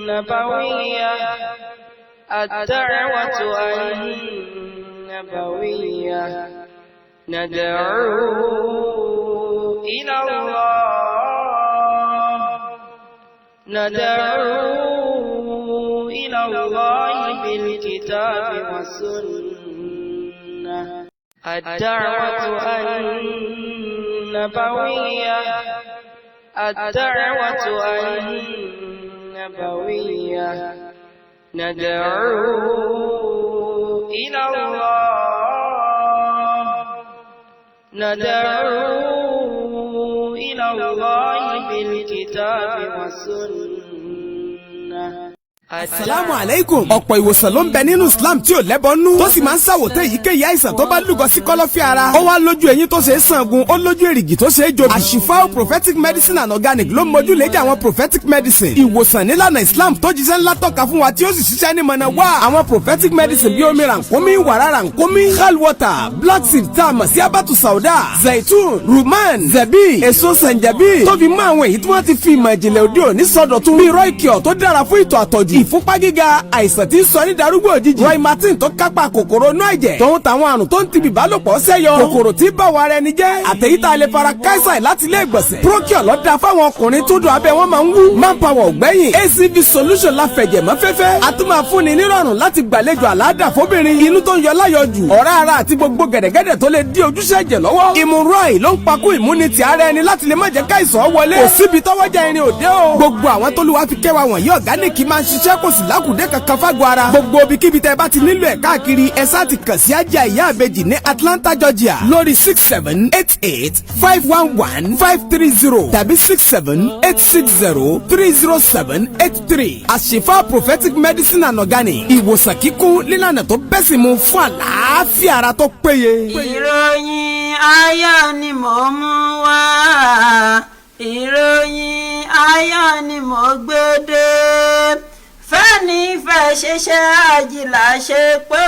النبوية الدعوة النبوية ندعو إلى الله بالكتاب والسنة الدعوة النبوية الدعوة النبوية ندعو إلى الله بالكتاب والسنة. Assalamu alaikum. Ọ̀pọ̀ ìwòsàn ló ń bẹ nínú Islam tí ò lẹ́bọnú tó sì máa ń ṣàwòtán èyíkéyìí àìsàn tó bá lúgọ sí kọ́lọ́fín ara. Ó wá lójú eyín tó ṣe é sangun, ó lójú èrìgì tó ṣe é jobi. Àṣìfáò prophetic medicine and organic ló mójú léjà àwọn prophetic medicine. Ìwòsàn nílànà Islam tó jíṣẹ́ ńlá tọ́ka fún wa tí ó sì ṣiṣẹ́ ní mọ̀nà wá. Àwọn prophetic medicine bí omi rànkómi, wàrà rànkómi, hal water, black seed tá a mọ̀ sí abatu sauda, zaitun, ruman, zabi, èso sanjabi. Tó fi mọ́ àwọn èyí tí wọ́n ti fi ìmọ̀ ìjìnlẹ̀ òde òní sọdọ̀tun. Bí roikio tó dára fún ìtọ̀ àtọ̀jù. Ìfúnpá gíga, àìsàn tí ń sọ ní darúgbò òjijì. Roy Martin tó kápá kòkòrò inú ẹ̀jẹ̀. Tòun táwọn àrùn tó ń ti bìbálòpọ̀ ṣẹ́yọ. Kòkòrò tí bá wa rẹ ni jẹ́. Àtẹ̀yítà lè fara káísà láti ilé ìgbọ̀nsẹ̀. Procure ló dáa fáwọn ọkùnrin tó dùn abẹ́ wọn máa ń wú. Manpower ògbẹ́yìn. ACV solution la fẹ̀jẹ̀ mọ́ fẹ́fẹ́. A tún máa fúnni nírọ̀rùn láti gbàlejò àlàáda fóbìnrin. Inú tó ń yọ láyọjù. Ọ̀rá ara àti gbogbo gẹ̀dẹ̀gẹ̀dẹ̀ tó lè dí ojúṣe ẹ̀jẹ̀ lọ́wọ́. Ìmúrọ̀ì ló ń pakú ìmúnitì ara ẹni láti lè má jẹ́ káìsàn wọlé. Kò síbi tọ́wọ́jà irin òde o. Gbogbo àwọn t'Olúwa fi kẹwàá wọ̀nyí ọ̀gáníìkì máa ń ṣiṣẹ́ kò sì lákùdé kankan fágọ̀ ara. Gbogbo ibikíbi tẹ́ bá ti nílò ẹ̀ káàkiri ẹ sáà ti kàn sí Ajá Ìyá Àbèjì ní Atlanta, Georgia lórí 6788-511-530 tàbí 67-860-30783. Àṣìfà prophetic medicine and organic. Ìwòsàn kíkún lílànà tó bẹ́sìn mu fún àlàáfíà ara tó péye. Ìròyìn ayọ̀ ni mò ń mú wá. Ìròyìn ayọ̀ ni mò gbé dé. Fẹ́ni fẹ́ ṣiṣẹ́ àjìlá ṣe pé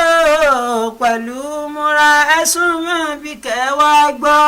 ó pẹ̀lú múra ẹ̀sùn mọ́ bí kẹwàá gbọ́.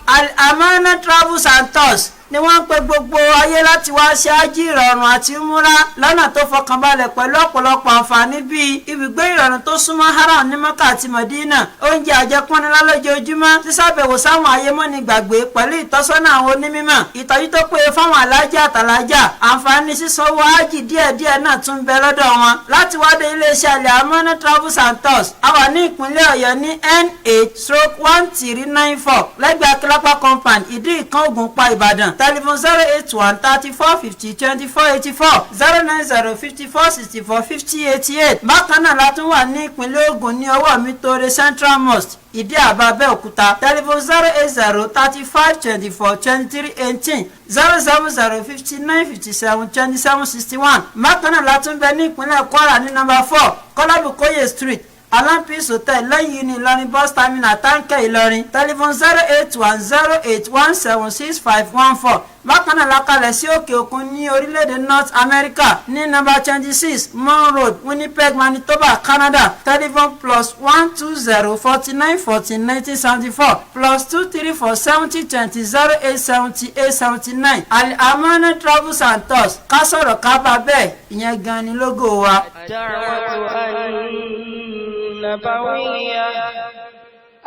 Al-Amana Travels and Tours ni wọ́n ń pe gbogbo ayé láti wá ṣe ájì ìrọ̀rùn àti múra lọ́nà tó fọkànbalẹ̀ pẹ̀lú ọ̀pọ̀lọpọ̀ àǹfààní bíi ibùgbé ìrọ̀rùn tó súnmọ́ haram ní Mọ́kà àti Mọ̀dínà, oúnjẹ àjẹpọ́nilá lójoojúmọ́, sísàbẹ̀wò sáwọn ayémọ́ni gbàgbé pẹ̀lú ìtọ́sọ́nà àwọn onímọ̀, ìtọ́jú tó péye fáwọn alájà àtàlájà, àǹfààní sísanwó ájì díẹ̀díẹ̀ náà tún bẹ lọ́dọ̀ wọn. Láti wá dé iléeṣẹ́ Al-Amana Travels and Tours, a wà ní ìpínlẹ̀ Ọ̀yọ́ ní N8/1394 lẹ́gbẹ̀ẹ́ Akílápá compound Ìdí Ìkan Ògùnpa Ìbàdàn. Telephone 081-34-50-24-84 090-54-64-50-88. Bákan náà la tún wà ní ìpínlẹ̀ Ògùn ní ọwọ́ mi tóore Central Mosque Ìdí Àbá Abẹ́òkúta. Telephone 080-35-24-23-18 070-59-57-27-61. Bákan náà la tún bẹ ní ìpínlẹ̀ Kwara ní number 4 Kọ́lábùkóyè Street Alampis Hotel lẹ́yìn ní Ìlọrin bus terminal Táǹkẹ́ Ìlọrin. Telephone 081-08-176-514. Bákan náà la kalẹ̀ sí òkè òkun ní orílẹ̀-èdè North America ní number 26 Mon Road, Winnipeg, Manitoba, Canada. Telephone +120-49-14-1974 +234-70-20-08-78-79. Al-Amana Travels and Tours. Ká sọ̀rọ̀ ká bá bẹ́ẹ̀ ìyẹn gan ni lógo wa.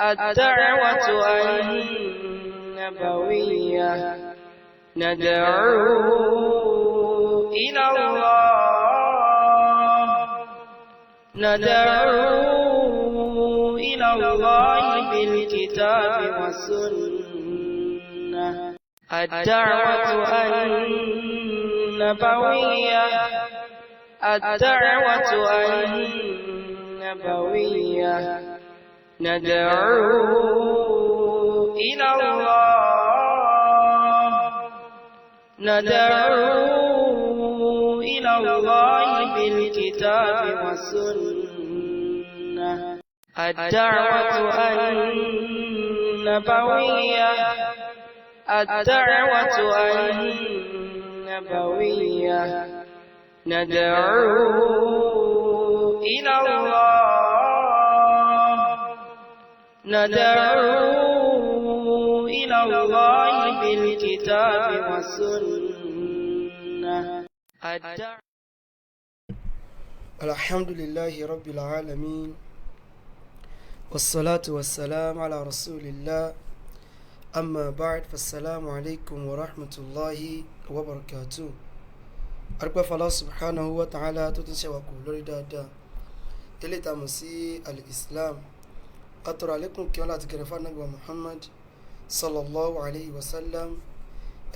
الدعوة النبوية ندعو إلى الله بالكتاب والسنة الدعوة النبوية الدعوة النبوية ندعو إلى الله بالكتاب والسنة الدعوة النبوية الدعوة النبوية ندعو إلى الله بالكتاب والسنة الدعوة. الحمد لله رب العالمين والصلاة والسلام على رسول الله أما بعد فالسلام عليكم ورحمة الله وبركاته. أرجو الله سبحانه وتعالى تتنشى وقول دادا إلي تمسي الإسلام أترى لكم كي الله تكرفان نبي محمد صلى الله عليه وسلم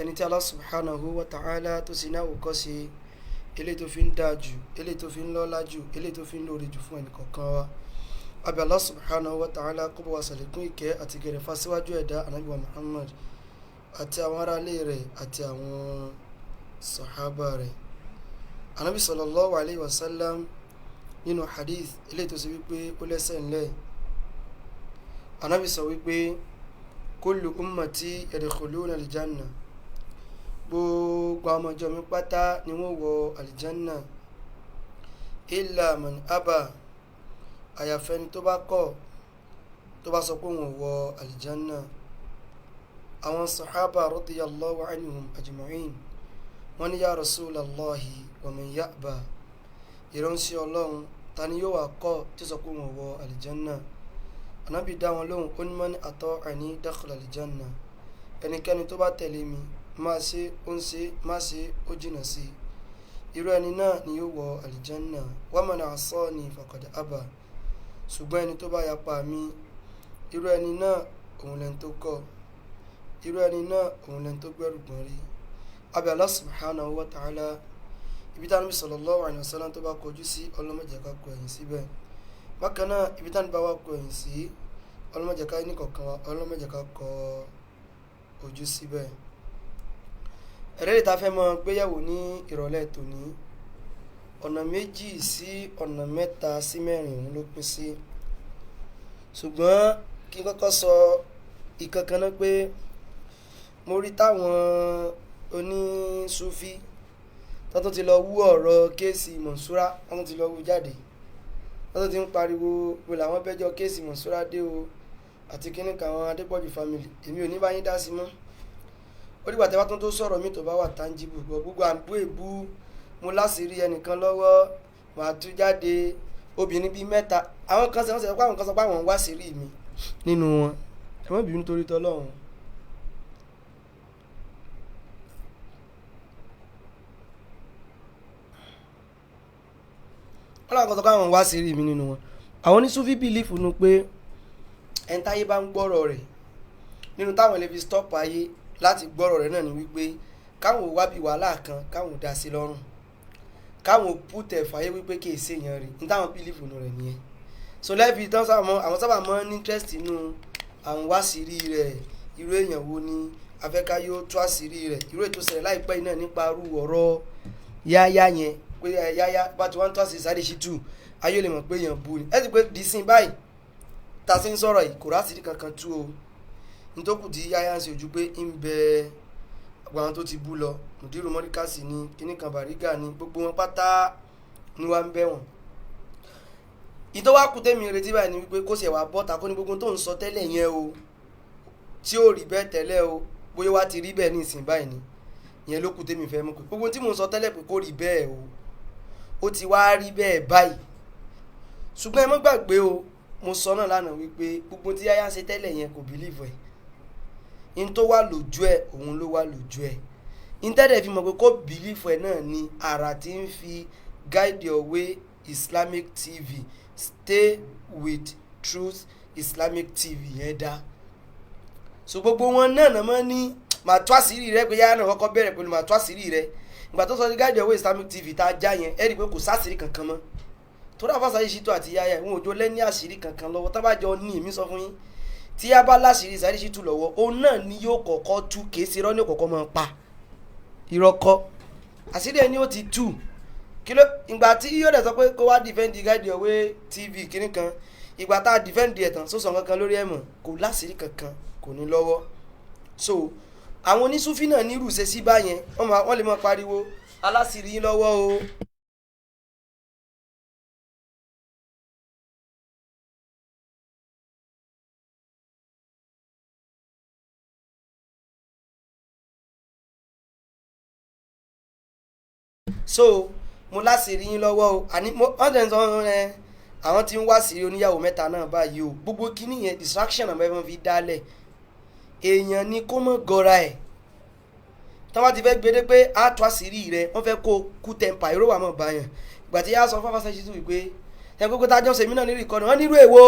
أن الله سبحانه وتعالى تسينا وكسي إلي تفين داجو إلي تفين لولاجو إلي تفين لوري جفوان كوكاوا abi Allah subhanahu wa ta'ala kó bá wa ṣàlékún ìkẹ́ àti ìgẹ̀rẹ̀fà síwájú ẹ̀dá ànábì wa Muhammad àti àwọn ará ilé rẹ̀ àti àwọn sàhábà rẹ̀. Ànábì sallallahu alayhi wa sallam nínú hadith eléyìí tó sọ wípé ó lẹ́sẹ̀ ńlẹ̀. Ànábì sọ wípé kullu ummati yadkhuluna al-janna, gbogbo àwọn ọmọ ìjọ mi pátá ni wọ́n wọ al-janna illa man aba, àyàfẹ́ni tó bá kọ̀ tó bá sọ pé òun wọ alìjánná. Àwọn sàhábà radiyallahu anhum ajma'in wọ́n ní ya rasulallahi wa man ya'ba, ìránṣẹ́ Ọlọ́run ta ni yóò wá kọ̀ tí sọ pé òun wọ alìjánná. Ànábì dá wọn lóhùn ó ní man ata'ani dakhala alìjánná, ẹnikẹ́ni tó bá tẹ̀lé mi máa ṣe ó ń ṣe má ṣe ó jìnà sí, irú ẹni náà ni yóò wọ alìjánná. wa man asani faqad aba, ṣùgbọ́n ẹni tó bá yapa mi, irú ẹni náà òun lẹni tó kọ̀, irú ẹni náà òun lẹni tó gbẹ́rù gbọ́n rí. Abi Allah subhanahu wa ta'ala, ibi tí Ànábì sallallahu alaihi wasallam tó bá kọjú sí ọlọ́mọdé ká kọ ẹ̀yìn síbẹ̀. Bákan náà ibi tí Ànábì bá wá kọ ẹ̀yìn sí ọlọ́mọdé ká ní kọ̀ọ̀kan wa ọlọ́mọdé ká kọ ojú síbẹ̀. Ẹ̀rẹ́ ta fẹ́ mọ gbéyàwó ní ìrọ̀lẹ́ tòní, ọ̀nà méjì sí ọ̀nà mẹ́ta sí mẹ́rin òun ló pín sí. Ṣùgbọ́n kí n kọ́kọ́ sọ ìkankan náà pé mo rí táwọn onísúfí tó ti lọ wú ọ̀rọ̀ kéèsì Mọ̀nsúrà, wọ́n ti lọ wú jáde, wọ́n ti ń pariwo pé làwọn bẹ́jọ́ kéèsì Mọ̀nsúrà dé o àti kíní kan àwọn Adépọ̀jù family. Èmi ò ní bá yín dá sí mọ́, ó dìgbà tẹ́ bá tó sọ̀rọ̀ mi tó bá wà tangible. Gbogbo àbú èbú mo láṣìírí ẹnìkan lọ́wọ́ màá tú jáde, obìnrin bíi mẹ́ta, àwọn kan sọ pé àwọn kan sọ pé àwọn ń wá sírí mi nínú wọn, ẹ má bínú torí tọ́lọ́run. wọ́n làwọn kan sọ pé àwọn ń wá sírí mi nínú wọn. Àwọn onísúfí bìlífù nu pé ẹni táyé bá ń gbọ́rọ̀ rẹ̀ nínú táwọn lè fi stop ayé láti gbọ́rọ̀ rẹ̀ náà ni wípé káwọn wá bí wàhálà kan káwọn dá sí lọ́rùn, káwọn pútẹ̀ fàyè wípé kì í ṣe èèyàn rí ní táwọn bílífù nù rẹ̀ nìyẹn. So lẹ́ẹ̀fi tán àwọn sábà mọ́ ní interest inú àwọn wá sírí rẹ̀, irú èèyàn wo ni afẹ́ká yóò tú àṣírí rẹ̀. Irú ètò ìṣẹ̀lẹ̀ láìpẹ́ yìí náà nípa irú ọ̀rọ̀ yáyá yẹn, pé yáyá bá ti wá ń tó àṣírí Saheed Shittu ayé lè mọ̀ pé èèyàn bu ni. ẹ sì pé dìísìn báyìí ta sí ń sọ̀rọ̀ yìí kò rásìrí kankan tú o. nítòkù tí yáyá ń ṣe ojú pé ń bẹ àwọn tó ti bú lọ, Mùdírù Mọ́ríkàsì ni, kíní kan Bàrígà ni, gbogbo wọn pátá ni wá ń bẹ̀ wọ́n. ìtọ́wákù tẹ́mi retí báyìí ni wípé kó ṣe wà bọ́ta kó ní gbogbo tó ń sọ tẹ́lẹ̀ yẹn o tí ò rí bẹ́ẹ̀ tẹ́lẹ̀ o, bóyá wá ti rí bẹ́ẹ̀ ní ìsìn báyìí ni, ìyẹn ló kù tẹ́mi fẹ́ mú pé gbogbo tí mò ń sọ tẹ́lẹ̀ pé kó rí bẹ́ẹ̀ o, ó ti wá rí bẹ́ẹ̀ báyìí. ṣùgbọ́n ẹ má gbàgbé o, mo sọ náà lánàá wípé gbogbo tí yáyá ṣe tẹ́lẹ̀ yẹn kò bìlíìfù ẹ̀, in tó wà lójú ẹ̀ òun ló wà lójú ẹ̀. intẹ́dẹ̀ fi mọ̀ pé kó bìlíìfù ẹ̀ náà ni àrà tí ń fi Guide Your Way Islamic TV, Stay with Truth Islamic TV yẹn dá. so gbogbo wọn náà náà mọ́ ní màá tó àṣírí rẹ, pé yáyá náà kọ́kọ́ bẹ̀rẹ̀ pẹ̀lú màá tó àṣírí rẹ. ìgbà tó sọ ní Guide Your Way Islamic TV tá a já yẹn ẹ rí i pé kò sáṣírí kankan mọ́, tó dáa fásitì Shittu àti yáyá ìwọ̀n òjò lẹ́ni àṣírí kankan lọ́wọ́. tá bá jọ ní èmi sọ fún yín, tí a bá láṣìírí Saheed Shittu lọ́wọ́, òun náà ni yóò kọ́kọ́ tú, kìí ṣe irọ́ ní kọ́kọ́ máa pa irọ́ kọ́, àṣírí ẹni ó ti tú. ìgbà tí yóò dẹ̀ sọ pé kó wá defend Guide Your Way TV kíní kan, ìgbà tá a defend ẹ̀ tán sọ́sọ̀ kankan lórí ẹ̀mọ̀, kò láṣìírí kankan, kò ní lọ́wọ́. so àwọn onísúfí náà nírú ṣe sí báyẹn, wọ́n lè máa pariwo aláṣìírí yín lọ́wọ́ o. so mo láṣìírí yín lọ́wọ́ o àní wọ́n tẹ̀ ń sọ àwọn tí ń wá sí oníyàwó mẹ́ta náà báyìí o gbogbo kíní yẹn distraction náà mẹ́fọ́n fi dálẹ̀ èèyàn ni kó mọ̀ gọ́ra ẹ̀ tí wọ́n ti fẹ́ gbé dé pé á tó àṣírí rẹ̀ wọ́n fẹ́ kó kú tẹ̀m̀pà èrò wà mọ̀ báyàn ìgbà tí yá sọ fún afásẹ́ ṣíṣú wípé ẹ̀ gbogbo tájọ́ sèmi náà ní rìkọ́nù wọ́n nírú èwo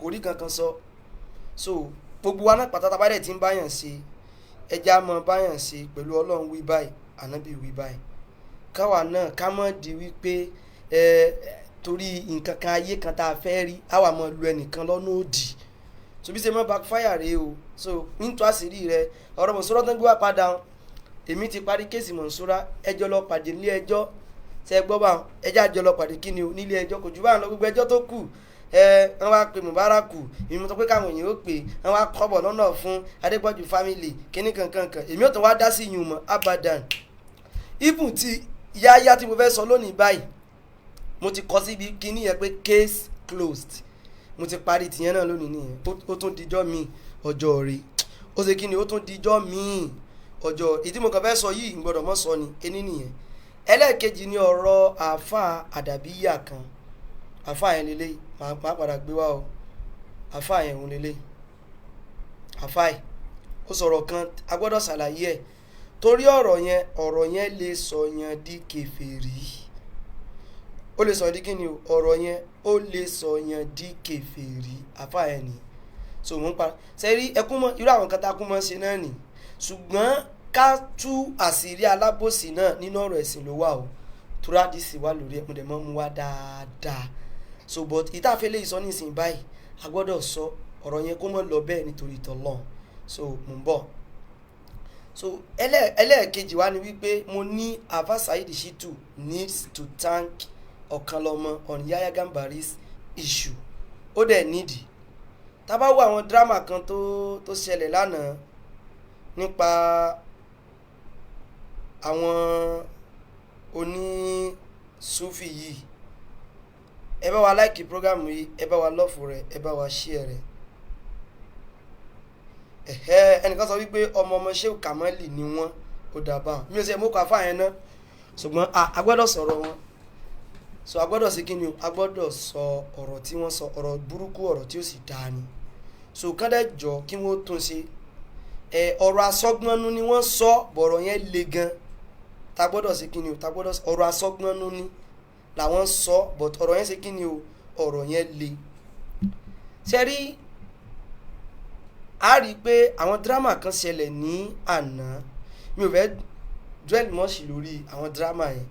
kò rí kankan sọ so gbogbo wa náà pàtàkì bá dẹ̀ ti ń báyàn ṣe ẹja mọ báyàn ṣe pẹ̀lú ọlọ́run wí báyìí ànábì wí báyìí káwa náà ká mọ̀ di wípé torí nǹkan kan ayé kan tá a fẹ́ rí àwa mọ̀ lu ẹnìkan lọ́nà òdì so bí ṣe mọ́ backfire rèé o so nítorí àṣírí rẹ ọ̀rọ̀ Mọ̀nsúrà tó ń gbé wá padà èmi ti parí kéèsì Mọ̀nsúrà ẹjọ́ lọ pàdé nílé ẹjọ́ ṣe gbọ́ bá ẹjọ́ àjọ lọ pàdé kí ni o nílé ẹjọ́ kò jù bá lọ gbogbo ẹjọ́ tó kù wọ́n wá pe Mubaraku èmi tó pé káwọn èèyàn ó pè wọ́n wá kọ́bọ̀ lọ́nà fún Adépọ̀jù family kíní kankankan èmi ò tún wá dá sí yùn mọ́ abadan ibùn ti yáyá tí mo fẹ́ sọ lónìí báyìí mo ti kọ síbi kíní yẹn pé case closed mo ti parí tìyẹn náà lónìí nìyẹn ó tún dijọ́ mi ọjọ́ rí ó ṣe kíni ó tún dijọ́ mi ọjọ́ ìdí mo kàn fẹ́ sọ yìí gbọ́dọ̀ mọ́ sọ ni ení nìyẹn ẹlẹ́ẹ̀kejì ni ọ̀rọ̀ àáfà àdàbíyà kan àáfà yẹn lélẹ́yìí máa padà gbé wá o àáfà yẹn òun lélẹ́yìí àáfà yìí ó sọ̀rọ̀ kan a gbọ́dọ̀ ṣàlàyé ẹ̀ torí ọ̀rọ̀ yẹn lè sọ yẹn di kèfèrí ó lè sọ di kíni o ọ̀rọ̀ yẹn ó lè sọ yẹn di kèfèrí àáfà yẹn ni so mo ń pa sẹ́rí ẹkún mọ́ irú àwọn kan tá a kún mọ́ ṣe náà nì ṣùgbọ́n ká tú àṣírí alábòsí náà nínú ọ̀rọ̀ ẹ̀sìn ló wà o túrádìsì wà lórí ẹ̀ mo dẹ̀ mọ́ mu wá dáadáa so but ìtàfẹ́ lè sọ nísìnyí báyìí a gbọ́dọ̀ sọ ọ̀rọ̀ yẹn kó mọ́ lọ bẹ́ẹ̀ nítorí tọ́lọ́ so mo ń bọ̀ so ẹlẹ́ẹ̀kejì wá ni wípé mo ní Alfa Saheed Shittu needs to thank Ọ̀kanlọ́mọ on Yahya Gambari's issue ó dẹ̀ nídìí tá bá wo àwọn drama kan tó ṣẹlẹ̀ lánàá nípa àwọn oní-Sufi yìí ẹ bá wa like program yìí ẹ bá wa love rẹ̀ ẹ bá wa share rẹ̀ ẹnìkan sọ wípé ọmọ Shehu Kamali ni wọ́n ó dàbà mi ò sẹ́ mọ́ kọ́ àfáà yẹn náà ṣùgbọ́n a gbọ́dọ̀ sọ̀rọ̀ wọn so a gbọ́dọ̀ sí kíni o a gbọ́dọ̀ sọ ọ̀rọ̀ tí wọ́n sọ ọ̀rọ̀ burúkú ọ̀rọ̀ tí ó sì dáa ni so kádẹ́ jọ kí wọ́n tún ṣe ọ̀rọ̀ asọ́gbọ́nú ni wọ́n sọ bọ̀rọ̀ yẹn le gan ta gbọ́dọ̀ sí kíni o ta gbọ́dọ̀ ọ̀rọ̀ asọ́gbọ́nú ni làwọn sọ but ọ̀rọ̀ yẹn sí kíni o ọ̀rọ̀ yẹn le ṣe rí a rí i pé àwọn dírámà kan ṣẹlẹ̀ ní àná mi ò fẹ́ dwell much lórí àwọn dírámà yẹn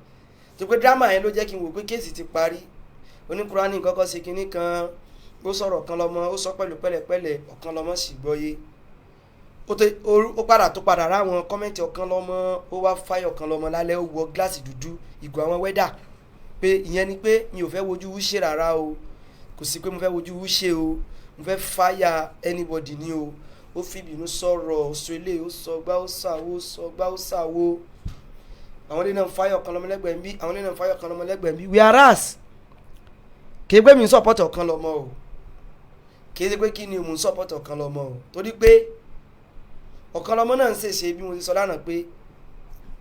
tó pé dírámà yẹn ló jẹ́ kí n wò pé kéèsì ti parí oníkùránì kọ́kọ́ ṣe kinní kan ó sọ̀rọ̀ Ọ̀kanlọ́mọ ó sọ pẹ̀lú pẹ̀lẹ́pẹ̀lẹ́ Ọ̀kanlọ́mọ sì gbọ́yé ó padà ráwọn kọ́mẹ́ǹtì Ọ̀kanlọ́mọ ó wá fáyọ̀ Ọ̀kanlọ́mọ lálẹ́ ó wọ gíláàsì dúdú ìgò àwọn wẹ́dà pé ìyẹn ni pé mi ò fẹ́ wojú wúṣe rárá o kò sí pé mo fẹ́ wojú wúṣe o mo fẹ́ fáyà anybody ni o ó fi ìbínú sọ̀rọ̀ ọ̀sọ̀ ilé ó sọ gbá ó sàwó sọ gbá ó sàwó àwọn ilé náà ń fáyọ̀ Ọ̀kanlọ́mọ lẹ́gbẹ̀ẹ́ ń bí àwọn ilé náà ń fáyọ̀ Ọ̀kanlọ́mọ lẹ́gbẹ̀ẹ́ ń bí whereas kì í pé mi ń sọ̀pọ̀tì Ọ̀kanlọ́mọ o kì í ṣe pé kí ni mo ń sọ̀pọ̀tì Ọ̀kanlọ́mọ o torí pé Ọ̀kanlọ́mọ náà ń ṣèṣe bí mo ti sọ lánàá pé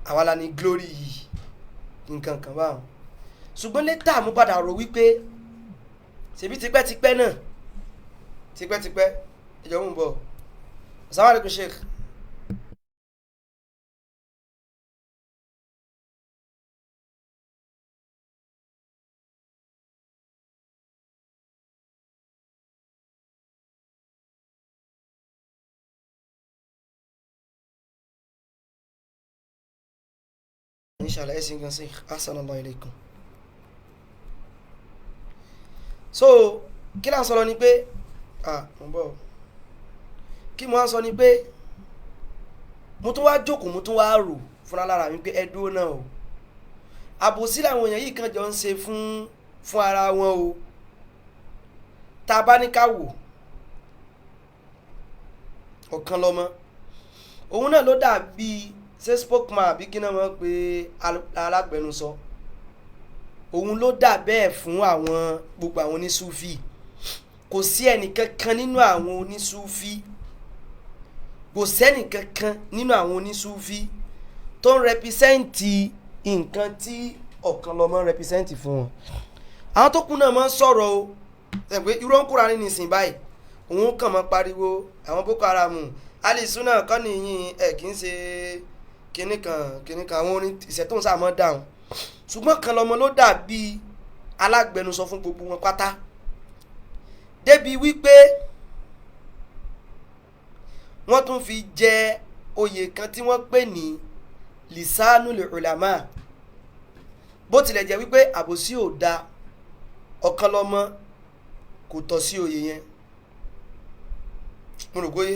àwa la ní glory yìí nǹkan kan báwọn ṣùgbọ́n létà mo padà rò wípé ṣèbí tipẹ́tipẹ́ náà tipẹ́tipẹ́ ìjọba ń bọ̀ assalamu alaikum sheikh. inshallah ẹ̀sìn gan sí assalamu alaikum. so kí là ń sọ̀rọ̀ ni pé mo ń bọ̀ kí mo wá sọ ni pé mo tún wá jókòó mo tún wá rò fúnra lára mi pé ẹdúró náà o àbòsí làwọn èèyàn yìí kan jọ ń ṣe fún ara wọn o tá a bá ní ká wò Ọ̀kanlọ́mọ òun náà ló dàbí ṣe spokesman àbí kí náà mọ̀ pé alágbẹnusọ òun ló dà bẹ́ẹ̀ fún àwọn gbogbo àwọn onísúfì kò sí ẹnìkankan nínú àwọn onísúfì kò sẹ́nìkankan nínú àwọn onísúfì tó ń rẹpísẹ́ǹtì nǹkan tí ọ̀kan lọ́mọ represent fún wọn. Àwọn tó kù náà máa ń sọ̀rọ̀ o ẹ̀ pé irú ń kúra ní nísìn báyìí òun kàn máa pariwo àwọn Boko Haram alisuna kọ́ nìyí ẹ̀ kì í ṣe kinní kan àwọn orin ìṣẹ́ tó ń sá mọ́ dáhùn ṣùgbọ́n kan lọ́mọ ló dàbí alágbẹnusọ fún gbogbo wọn pátá débi wípé wọ́n tún fi jẹ oyè kan tí wọ́n pè ní lisanul ulama bó tilẹ̀ jẹ́ wípé àbòsí ò da ọ̀kan lọ́mọ kò tọ́ sí oyè yẹn mo rò gbóyè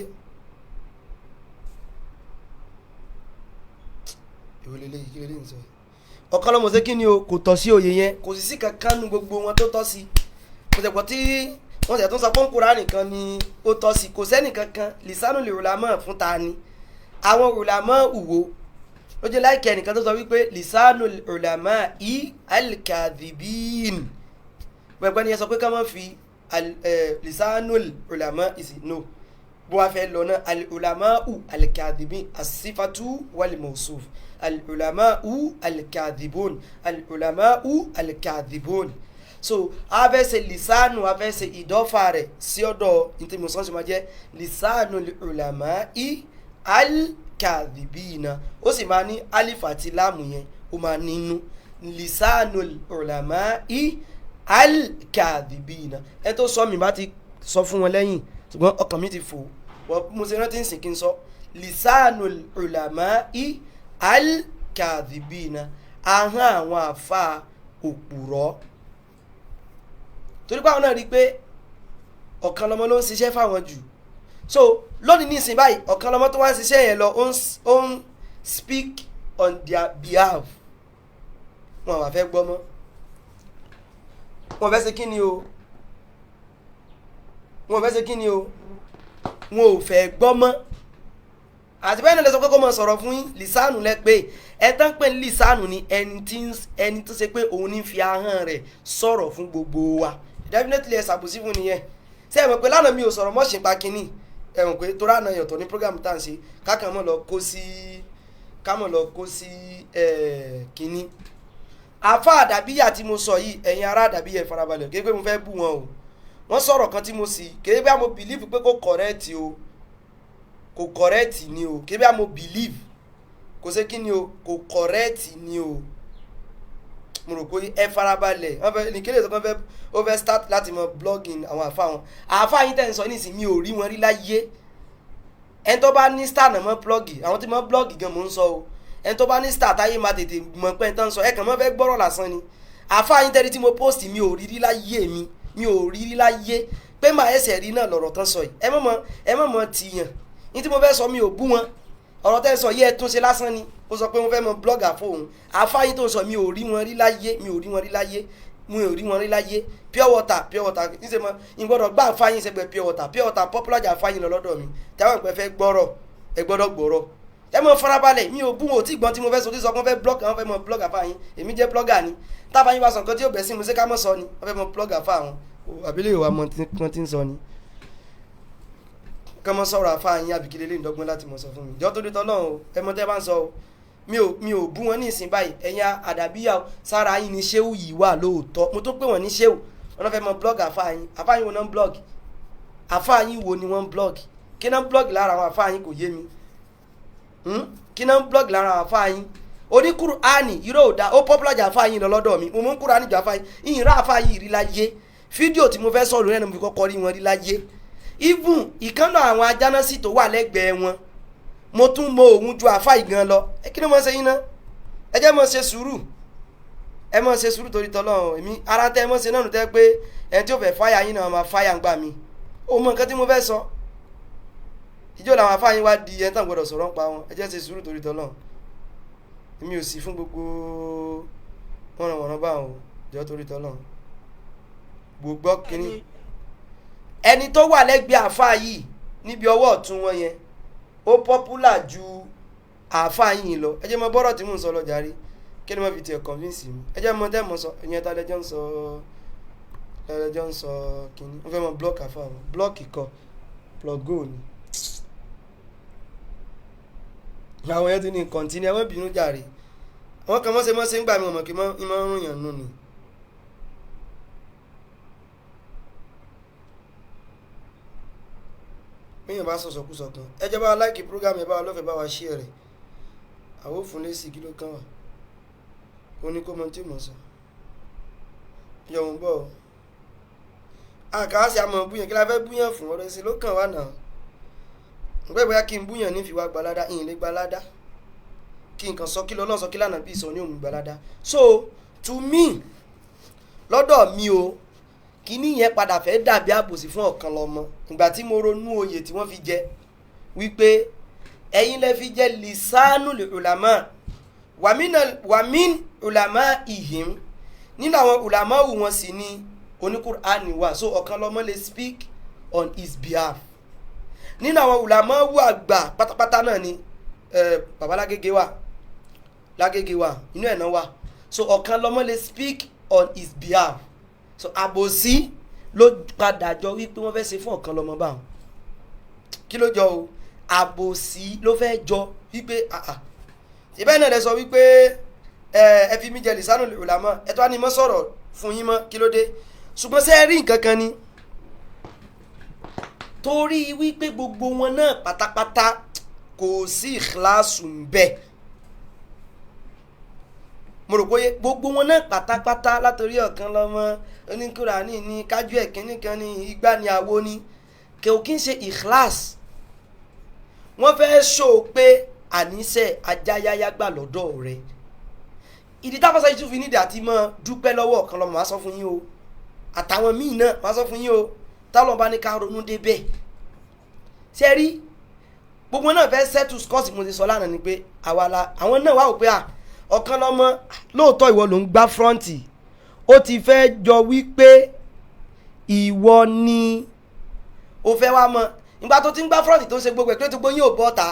ìwòlélẹ́yìí kí lélẹ́yìn sọ ọ̀kan lọ́mọ ṣe kí ni o kò tọ́ sí oyè yẹn kò sì sí kankan nu gbogbo wọn tó tọ́ sí kò tẹ̀ pọ̀ tí wọ́n tẹ̀ tún sọ pé Kùránì nìkan ni ó tọ́ sí kò sẹ́nì kankan lisanul ulama fún ta ni àwọn ulama uwo ó jẹ́ láìkẹ́ ẹnìkan tó sọ wípé lisanul ulama al-kadhibin pẹ̀pẹ́ ni ẹ sọ pé ká má fi lisanul ulama isi no bó wá fẹ́ lọ náà al-ulama al-kadhibin as-sifatu wal-mawsuf al-ulama al-kadhibun al-ulama al-kadhibun so a fẹ́ ṣe lisanu a fẹ́ ṣe ìdọ́fà rẹ̀ sí ọ̀dọ̀ ìtìmọ̀sán ṣe máa jẹ́ lisanul ulama al-kadhibina ó sì máa ní alif àti láàmù yẹn ó máa nínú lisanul ulama al-kadhibina ẹ tó sọ mi bá ti sọ fún wọn lẹ́yìn ṣùgbọ́n ọkàn mi ti fò wọ́n mo ṣe rántí ń sìn kí n sọ lisanul ulama al-kadhibina ahọ́n àwọn àfa òpùrọ́ torí pé àwọn náà rí i pé ọ̀kan lọ́mọ ló ń ṣiṣẹ́ fáwọn jù so lónìí ní ìsìn báyìí ọ̀kan lọ́mọ tó wá ń ṣiṣẹ́ yẹn lọ ó ń speak on their behalf wọn wà fẹ́ gbọ́ mọ́ wọn fẹ́ ṣe kí ni o wọn ò fẹ́ gbọ́ mọ́ àti bẹ́ẹ̀ náà lè sọ pé kó mọ̀ sọ̀rọ̀ fún yín lisanu lẹ pé ẹ tán pé lisanu ni ẹni tó ṣe pé òun ní fi ahọ́n rẹ̀ sọ̀rọ̀ fún gbogbo wa definitely ẹ ṣàbòsí fún nìyẹn ṣé ẹ mọ̀ pé lánàá mi ò sọ̀rọ̀ mọ́ ṣìpa kínní ẹ mọ̀ pé tó ránà yọ̀tọ̀ ní program tá à ń ṣe kákan mọ̀ lọ kó sí kínní àfa àdàbíyà tí mo sọ yìí ẹ̀yin ará àdàbíyà ẹ farabalẹ̀ kéé pé mo fẹ́ bú wọn o wọ́n sọ̀rọ̀ kan tí mo sì kéé pé mo believe pé kò correct o kò correct ni o kéé pé mo believe kò ṣe kí ni o kò correct ni o mo rò pé ẹ farabalẹ̀ wọ́n fẹ́ ní kéde tó kàn fẹ́ ó fẹ́ start láti mọ blogging àwọn àfa wọn àfa yín tẹ̀ ń sọ nísìnyí mi ò rí wọn rí láyé ẹni tó bá ní star náà mọ́ blọ́ọ̀gì àwọn tí mọ́ blọ́ọ̀gì gan mò ń sọ o ẹni tó bá ní star táyé máa tètè mọ̀ pé ẹni tó ń sọ ẹ kàn mọ́ fẹ́ gbọ́rọ̀ lásán ni àfa yín tẹ́lẹ̀ tí mo post mi ò rí rí láyé mi ò rí rí láyé pé màá ẹsẹ̀ rí náà lọ̀rọ̀ tán sọ yìí ẹ mọ̀ mọ̀ tìyàn ní tí mo fẹ́ sọ mi ò bú wọn ọ̀rọ̀ tẹ́ sọ yẹ tún ṣe lásán ni ó sọ pé wọ́n fẹ́ mọ blọ́gà fóun àfa yín tó ń sọ mi ò rí wọn rí láyé pure water níṣẹ́ mọ́ ìgbọ́dọ̀ gbá àfa yín sẹ́gbẹ̀ẹ́ pure water popular jà àfa yín lọ lọ́dọ̀ mi táwọn ìpẹ́ fẹ́ gbọ́rọ̀ ẹ gbọ́dọ̀ gbọ́rọ̀ ẹ mọ farabalẹ̀ mi ò bú wọn ò tí gbọ́n tí mo fẹ́ sọ tí sọ pé wọ́n fẹ́ blọ́gà wọ́n fẹ́ mọ blọ́gà àfa yín èmi jẹ́ blọ́gà ni táfa yín bá sọ nǹkan tí yóò bẹ̀ sí mi ṣé ká mọ̀ sọ ni wọ́n fẹ́ mọ blọ́gà àfa wọn àbílẹ̀ ìwà mọ̀ tí ń sọ ni kọ́ mọ́ sọ̀rọ̀ àfa yín àbíkílẹ̀ lè dọ́gbọ́n láti mọ̀ sọ fún mi jọ́ tó dé tọ́lọ́run ẹ mọ tẹ́ bá ń sọ o mi ò bú wọn ní ìsìn báyìí ẹ̀yin àdàbíyà sára yín ní ṣéwù yìí wà lóòótọ́ mo tó pè wọ́n ní ṣéwù wọn fẹ́ mọ blog àfa yín wo náà ń blog àfa yín wo ni wọ́n ń blog kí náà ń blog lára àwọn àfa yín kò yé mi kí náà ń blog lára àwọn àfa yín oníkùrù áàní irú òdà ó popular jà àfa yín lọ lọ́dọ̀ mi mo mú kúrò áàní jà àfa yín ìyìn rá àfa yín rí láyé fídíò tí mo fẹ́ sọ̀rọ̀ rẹ̀ ni mo fi kọ́kọ́ rí wọn rí láyé even ìkànnà àwọn ajánásí tó wà lẹ́gbẹ̀ẹ́ wọn mo tún mọ òun ju àfa ìgan lọ ẹ kí ló mọ ṣe yín ná ẹ jẹ́ mọ ṣe sùúrù ẹ mọ ṣe sùúrù torí tọ́lọ́run èmi ara tẹ́ ẹ mọ ṣe náà nù tẹ́ pé ẹni tí ó fẹ́ fáyà yín náà máa fáyà ń gbà mí ó mọ nǹkan tí mo fẹ́ sọ ìjọ làwọn afáyín wá di ẹni tán gbọdọ̀ sọ̀rọ̀ ń pa wọn ẹ jẹ́ ṣe sùúrù torí tọ́lọ́run èmi ò sí fún gbogbo wọ́nrọ̀wọ̀nrọ̀ bá wọn jọ torí tọ́lọ́run gbogbo kínní ẹni tó wà lẹ́gbẹ̀ẹ́ àfa yìí níbi ọwọ́ ọ̀tún wọn yẹn ó popular ju àfa yìí lọ ẹ jẹ́ mọ bọ́rọ̀ tí mò ń sọ lọ jàre kí ni wọ́n fi tiẹ̀ convince mi ẹ jẹ́ mọ tẹ́ mọ sọ ìyẹn tá lẹ́jọ́ ń sọ kínní wọ́n fẹ́ mọ block àfa wọn block ikọ̀ plug go ni àwọn yẹn tún ní continue ẹ wọ́n bínú jàre wọ́n kàn mọ́sẹ̀ ń gbà mí ọmọ kí mọ́ ń rún yàn nù ni. míyàn bá sọ̀sọ̀kúsọ kan ẹ jẹ́ bá wa láìkì program ẹ bá wa lọ́fẹ̀ẹ́ bá wa share rẹ̀ àwọn òfin lé sí kí ló kàn wá ó ní kó mọ tí mo sọ yọ̀hún bọ̀ àkàásì àmọ́ búyàn kí la fẹ́ búyàn fún ọ̀rọ̀ ẹ̀sìn ló kàn wá náà nígbà bóyá kí n búyàn ní fi wá gbalada ìyìn lè gbalada kí n kàn sọ kí lọ́lọ́ sọ kí lánàá bí sọ ní òun gbalada so to me lọ́dọ̀ mi o kíní yẹn padà fẹ́ dàbí àbòsí fún ọ̀kan lọ́mọ ìgbà tí mo ronú oyè tí wọ́n fi jẹ wípé ẹ̀yin lẹ fi jẹ lisanu ulama wàmín ulama ihim nínú àwọn ulama wù wọn sì ní oníkùránì wà so ọ̀kan lọ́mọ lè speak on his behalf nínú àwọn ulama wù àgbà pátápátá náà ni bàbá lágége wà inú ẹ̀ náà wà so ọ̀kan lọ́mọ lè speak on his behalf so àbòsí ló padà jọ wípé wọ́n fẹ́ ṣe fún ọ̀kan lọ́mọ báwọn kí ló jọ o àbòsí ló fẹ́ jọ wípé ìbẹ́ náà lẹ sọ wípé ẹ fi mí jẹ lisanu ulama ẹ tó wá ní mọ́ sọ̀rọ̀ fún yín mọ́ kí ló dé ṣùgbọ́n ṣé rí nǹkan kan ni torí wípé gbogbo wọn náà pátápátá kò sí ìkíláàsù ń bẹ mo rò pé gbogbo wọn náà pátápátá látòrí ọ̀kan lọ́mọ oníkùránì ní kájú ẹ̀kíní kan ní igbá ní àwo ní kò kí ń ṣe ìkíláàsì wọ́n fẹ́ ṣó pé àníṣe ajáyáyá gbà lọ́dọ̀ rẹ̀ ìdí táfàṣà yìí tún fi nídìí àti mọ́ dúpẹ́ lọ́wọ́ ọ̀kan lọ́mọ wá sọ fún yín o àtàwọn míì náà wá sọ fún yín o táwọn bá ní ká ronú débẹ̀ ṣe rí gbogbo náà fẹ́ settle scores mo ti sọ lánàá ni pé àwọn náà wá wò pé ọ̀kan lọ́mọ lóòótọ́ ìwọ ló ń gbá fọ́ǹtì ó ti fẹ́ jọ wípé ìwọ ni ó fẹ́ wá mọ́ ìgbà tó ti ń gbá fọ́ǹtì tó ń ṣe gbogbo ẹ̀ pé tó gbóyún ò bọ́ta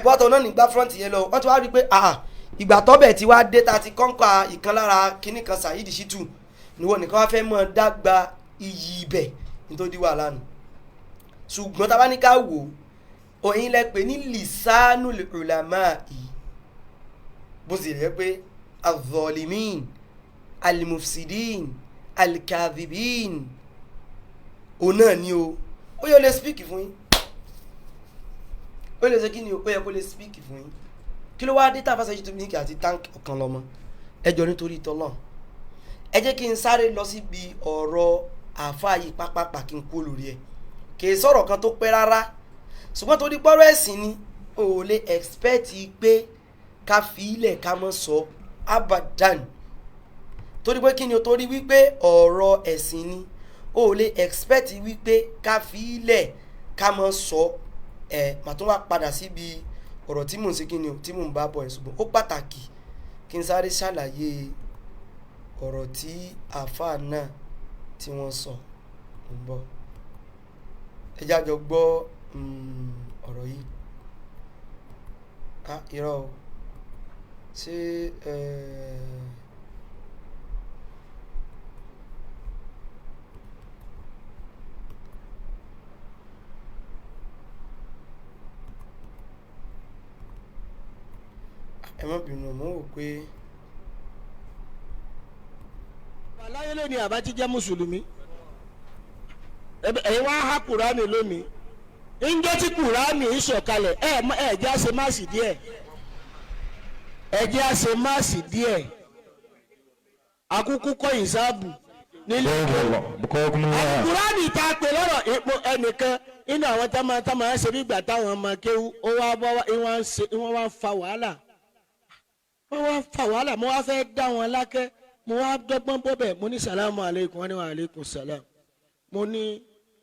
bọ́ta náà ní gbá fọ́ǹtì yẹn lọ wọ́n ti wá rí pé ìgbà tọ́bẹ̀ tí wá dé ta ti kọ́ńkà ìkan lára kinní kan Saheed Shittu níwọ nìkan wá fẹ́ mọ́ dágbà iyì ibẹ̀ nítorí wàhálà nù ṣùgbọ́n tá a bá ní ká wò òyìn lẹ pé ní lisanu ulama yìí bó sì rẹ pé azolimin alimufsidin alikadhibin òun náà ni o ó yẹ lè speak fún yín ó lè ṣe kí ni ó yẹ kó lè speak fún yín kí ló wáá dé tá a fásitì tó ní kí àti tank ọ̀kan lọ́mọ ẹjọ́ nítorí ìtọ́lọ́ ẹ jẹ́ kí n sáré lọ síbi ọ̀rọ̀ àfáàyè pápápá kí n kú lórí ẹ̀ kì í sọ̀rọ̀ kan tó pẹ́ rárá ṣùgbọ́n torí pọ́rọ̀ ẹ̀sìn ni o ò lè expect pé ká fi ilẹ̀ ká mọ́ sọ abadan torí pé kí ni o torí wípé ọ̀rọ̀ ẹ̀sìn ni o ò lè expect wípé ká fi ilẹ̀ ká mọ́ sọ màá tún wá padà síbi ọ̀rọ̀ tí mò ń ṣe kí ni o tí mò ń bá bọ̀ ẹ̀ ṣùgbọ́n ó pàtàkì kí n sáré ṣàlàyé ọ̀rọ̀ tí àáfàá náà tí wọ́n sọ ń bọ̀ ẹ jájọ gbọ́ ọ̀rọ̀ yìí irọ́ o ṣé ẹ má bínú mọ́ wò pé. aláyé lè ní àbá ti jẹ́ mùsùlùmí ẹ̀yin wá há kùránì lónìí ńjọ́ tí kùránì ń sọ̀kalẹ̀ ẹ̀ jẹ́ àṣẹ máàsì díẹ̀ ẹ̀jẹ̀ àṣẹ máàsì díẹ̀ akúkú kọ́ ìsáàbù nílé kùránì tá a pè lọ́rọ̀ ipò ẹnìkan nínú àwọn tá máa ń ṣe bí ìgbà táwọn ọmọ kéwú ó wá bọ́ wọ́n wá ń fa wàhálà mo wá fẹ́ dá wọn lákẹ́ mo wá dọ́gbọ́n bọ́bẹ̀ mo ní salamu aleykum wọn ní wa aleykum salam mo ní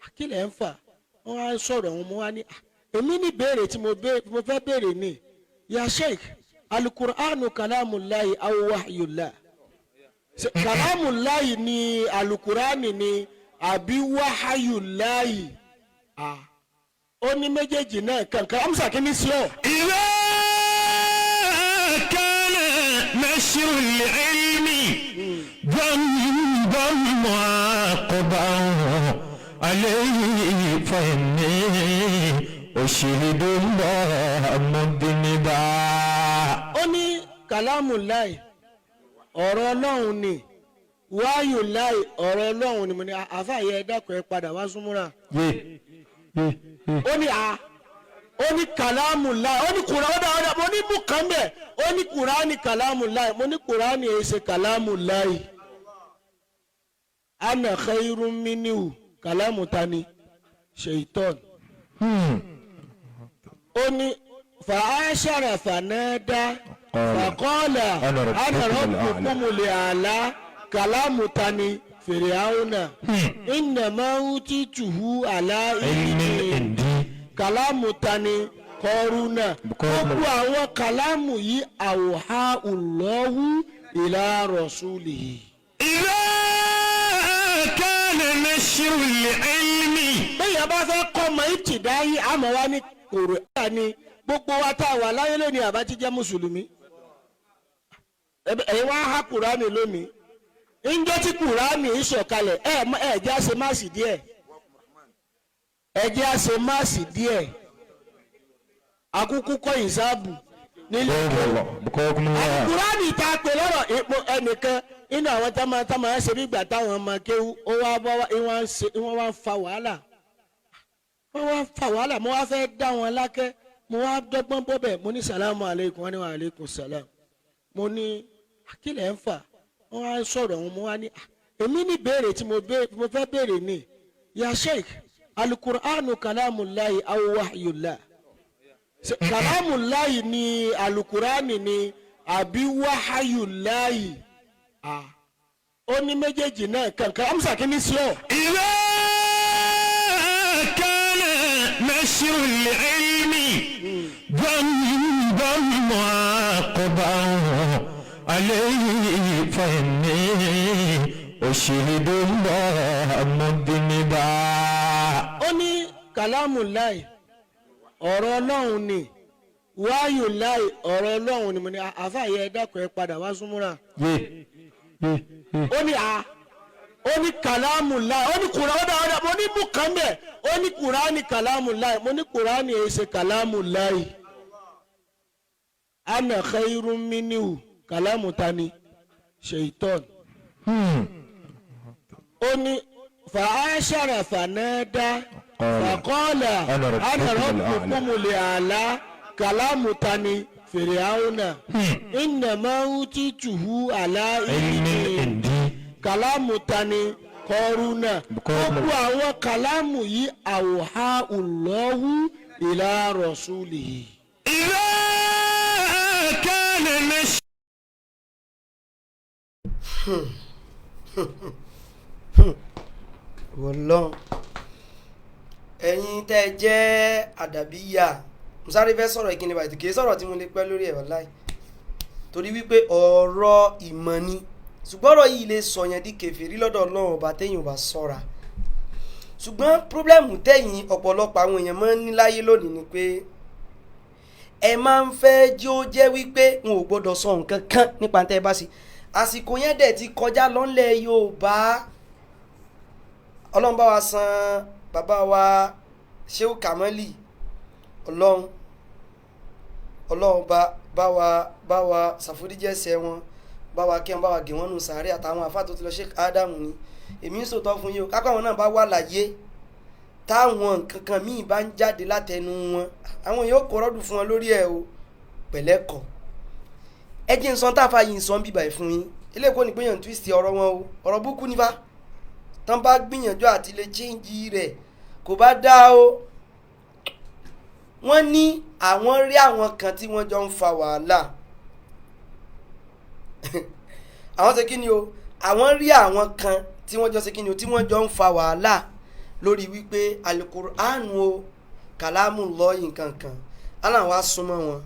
akílẹ̀ ń fà wọ́n wá sọ̀rọ̀ wọn mo wá ní èmi ní béèrè tí mo fẹ́ béèrè ní ya sheikh alukur'anu kalamulahi aw wahyullah kalamulahi ni alukur'ani ni àbí wahyulahi ó ní méjèèjì náà kankan amusa kí ni sí ọ. ìwé kana nashrul ilmi ضم عقبه عليه فإني أشهد الله مذنبا. ó ní kàlámù láì ọ̀rọ̀ ọlọ́run ni wáyù láì ọ̀rọ̀ ọlọ́run ni mo ní àfààyè ẹ dákun ẹ padà wá súnmúra. ó ní kàlámù láì ó ní kùrá ó dáa mo ní mú kàn bẹ́ẹ̀ ó ní kùránì kàlámù láì mo ní kùránì èyí ṣe kàlámù láì. ana khairun minhu kàlámù tani ṣèitọ́n. ó ní fàáṣàrà fànádà fàkọ́ọ̀là ana rabbukumul àlá kàlámù tani fìrìhàwùnà innama utituhu àlá ìdí kàlámù tani kọrùnà gbogbo àwọn kàlámù yìí àwòhá Allahu ìlà rasulihi. إذا كان نشر العلم bẹ́ẹ̀ bá fẹ́ kọ́ ọmọ ìtìdáyé àmọ́ wa ní kòrò ní gbogbo wa tá a wà láyé lónìí àbá ti jẹ́ mùsùlùmí ẹ̀yin wá há kùránì lónìí ńjọ́ tí kùránì ìṣọ̀kalẹ̀ ẹ̀ jẹ́ àṣẹ máàsì díẹ̀ ẹjẹ́ àṣẹ máàsì díẹ̀ akúkú kọ́ ìsáàbù nílé kúránì tá a pè lọ́rọ̀ ipò ẹnìkan inú àwọn táwọn ṣe bí ìgbà táwọn ọmọ kéwú wọ́n wá ń fa wàhálà mo wá fẹ́ dá wọn lákẹ́ mo wá dọ́gbọ́n bọ́bẹ̀ mo ní sàlámù aleykum wọn ní wa aleykum sàlám mo ní akílẹ̀ ń fà wọ́n wá ń sọ̀rọ̀ wọn mo wá ní èmi ní béèrè tí mo fẹ́ béèrè ní ya sheikh alukur'anu kalamullahi aw wahyullah kalamullahi ni alukur'ani ni àbí wahyullahi ó ní méjèèjì náà kankan amsa kìíní sí ọ. إذا كان نشر العلم ذنبا معاقبا عليه فإني أشهد الله مذنبا. ó ní kalamullahi ọ̀rọ̀ ọlọ́run ni wahyullahi ọ̀rọ̀ ọlọ́run ni mo ní àfààyè ẹ dákun ẹ padà wá súnmúra. ó ní kàlámù láì ó ní kùránì ó dáa mo ní mú kàn bẹ́ẹ̀ ó ní kùránì kàlámù láì mo ní kùránì èyí ṣe kàlámù láì. ana khairun minhu kàlámù tani ṣèitọ́n. ó ní fàáṣàrà fànádà fàkọ́ọ̀là ana rabbukumul àlá kàlámù tani fìrìhàwùnà innama utituhu àlá ìdí kàlámù tani kọrùnà gbogbo àwọn kàlámù yìí àwòhá Allahu ìlà rasulihi. إذا كان نشر wọlọ́n ẹ̀yin tẹ́ ẹ jẹ́ àdàbíyà musáré fẹ́ sọ̀rọ̀ ìkíni bàtí kì í sọ̀rọ̀ tí mo lè pẹ́ lórí ẹ̀ wàláì torí wípé ọ̀rọ̀ ìmọ̀ ni ṣùgbọ́n ọ̀rọ̀ yìí lè sọ̀yàn di kèfèrí lọ́dọ̀ Ọlọ́run ọba téèyàn ò bá ṣọ́ra ṣùgbọ́n pírọ́blẹ́mù tẹ̀yìn ọ̀pọ̀lọpọ̀ àwọn èèyàn máa ń ní láyé lónìí ni pé ẹ máa ń fẹ́ jí ó jẹ́ wípé n ò gbọ́dọ̀ sọ nǹkan kan nípa tẹ́ ẹ bá ṣe àsìkò yẹn dẹ̀ ti kọjá lọ́nlẹ̀ Yorùbá Ọlọ́run bá wa san bàbá wa Shehu Kamali Ọlọ́run bá wa ṣàforíjẹ́sẹ̀ wọn bá wa kí wọn bá wa gé wọn nù sàárẹ̀ àtàwọn àfáà tó ti lọ Sheikh Ádámù ni èmi ń sòtọ́ fún yín o kápẹ́ àwọn náà bá wà láyé táwọn nǹkan kan míì bá ń jáde látẹnu wọn àwọn yóò kó rọ́dù fún wọn lórí ẹ̀ o pẹ̀lẹ́kọ̀ ẹ jẹ́ ń sọ táfà yìí ń sọ bíbà ẹ̀ fún yín eléyìí kò ní gbìyànjú twist ọ̀rọ̀ wọn o ọ̀rọ̀ búkú nípa tán bá gbìyànjú àti lè chíǹjì rẹ̀ kò bá dá o wọ́n ní àwọn rí àwọn kan tí wọ́n jọ ń fa wàhálà àwọn ṣe kí ni o àwọn rí àwọn kan tí wọ́n jọ ṣe kí ni o tí wọ́n jọ ń fa wàhálà lórí wípé alukur'anu o kàlámù lọ́yìn kankan aláwọ̀ á súnmọ́ wọn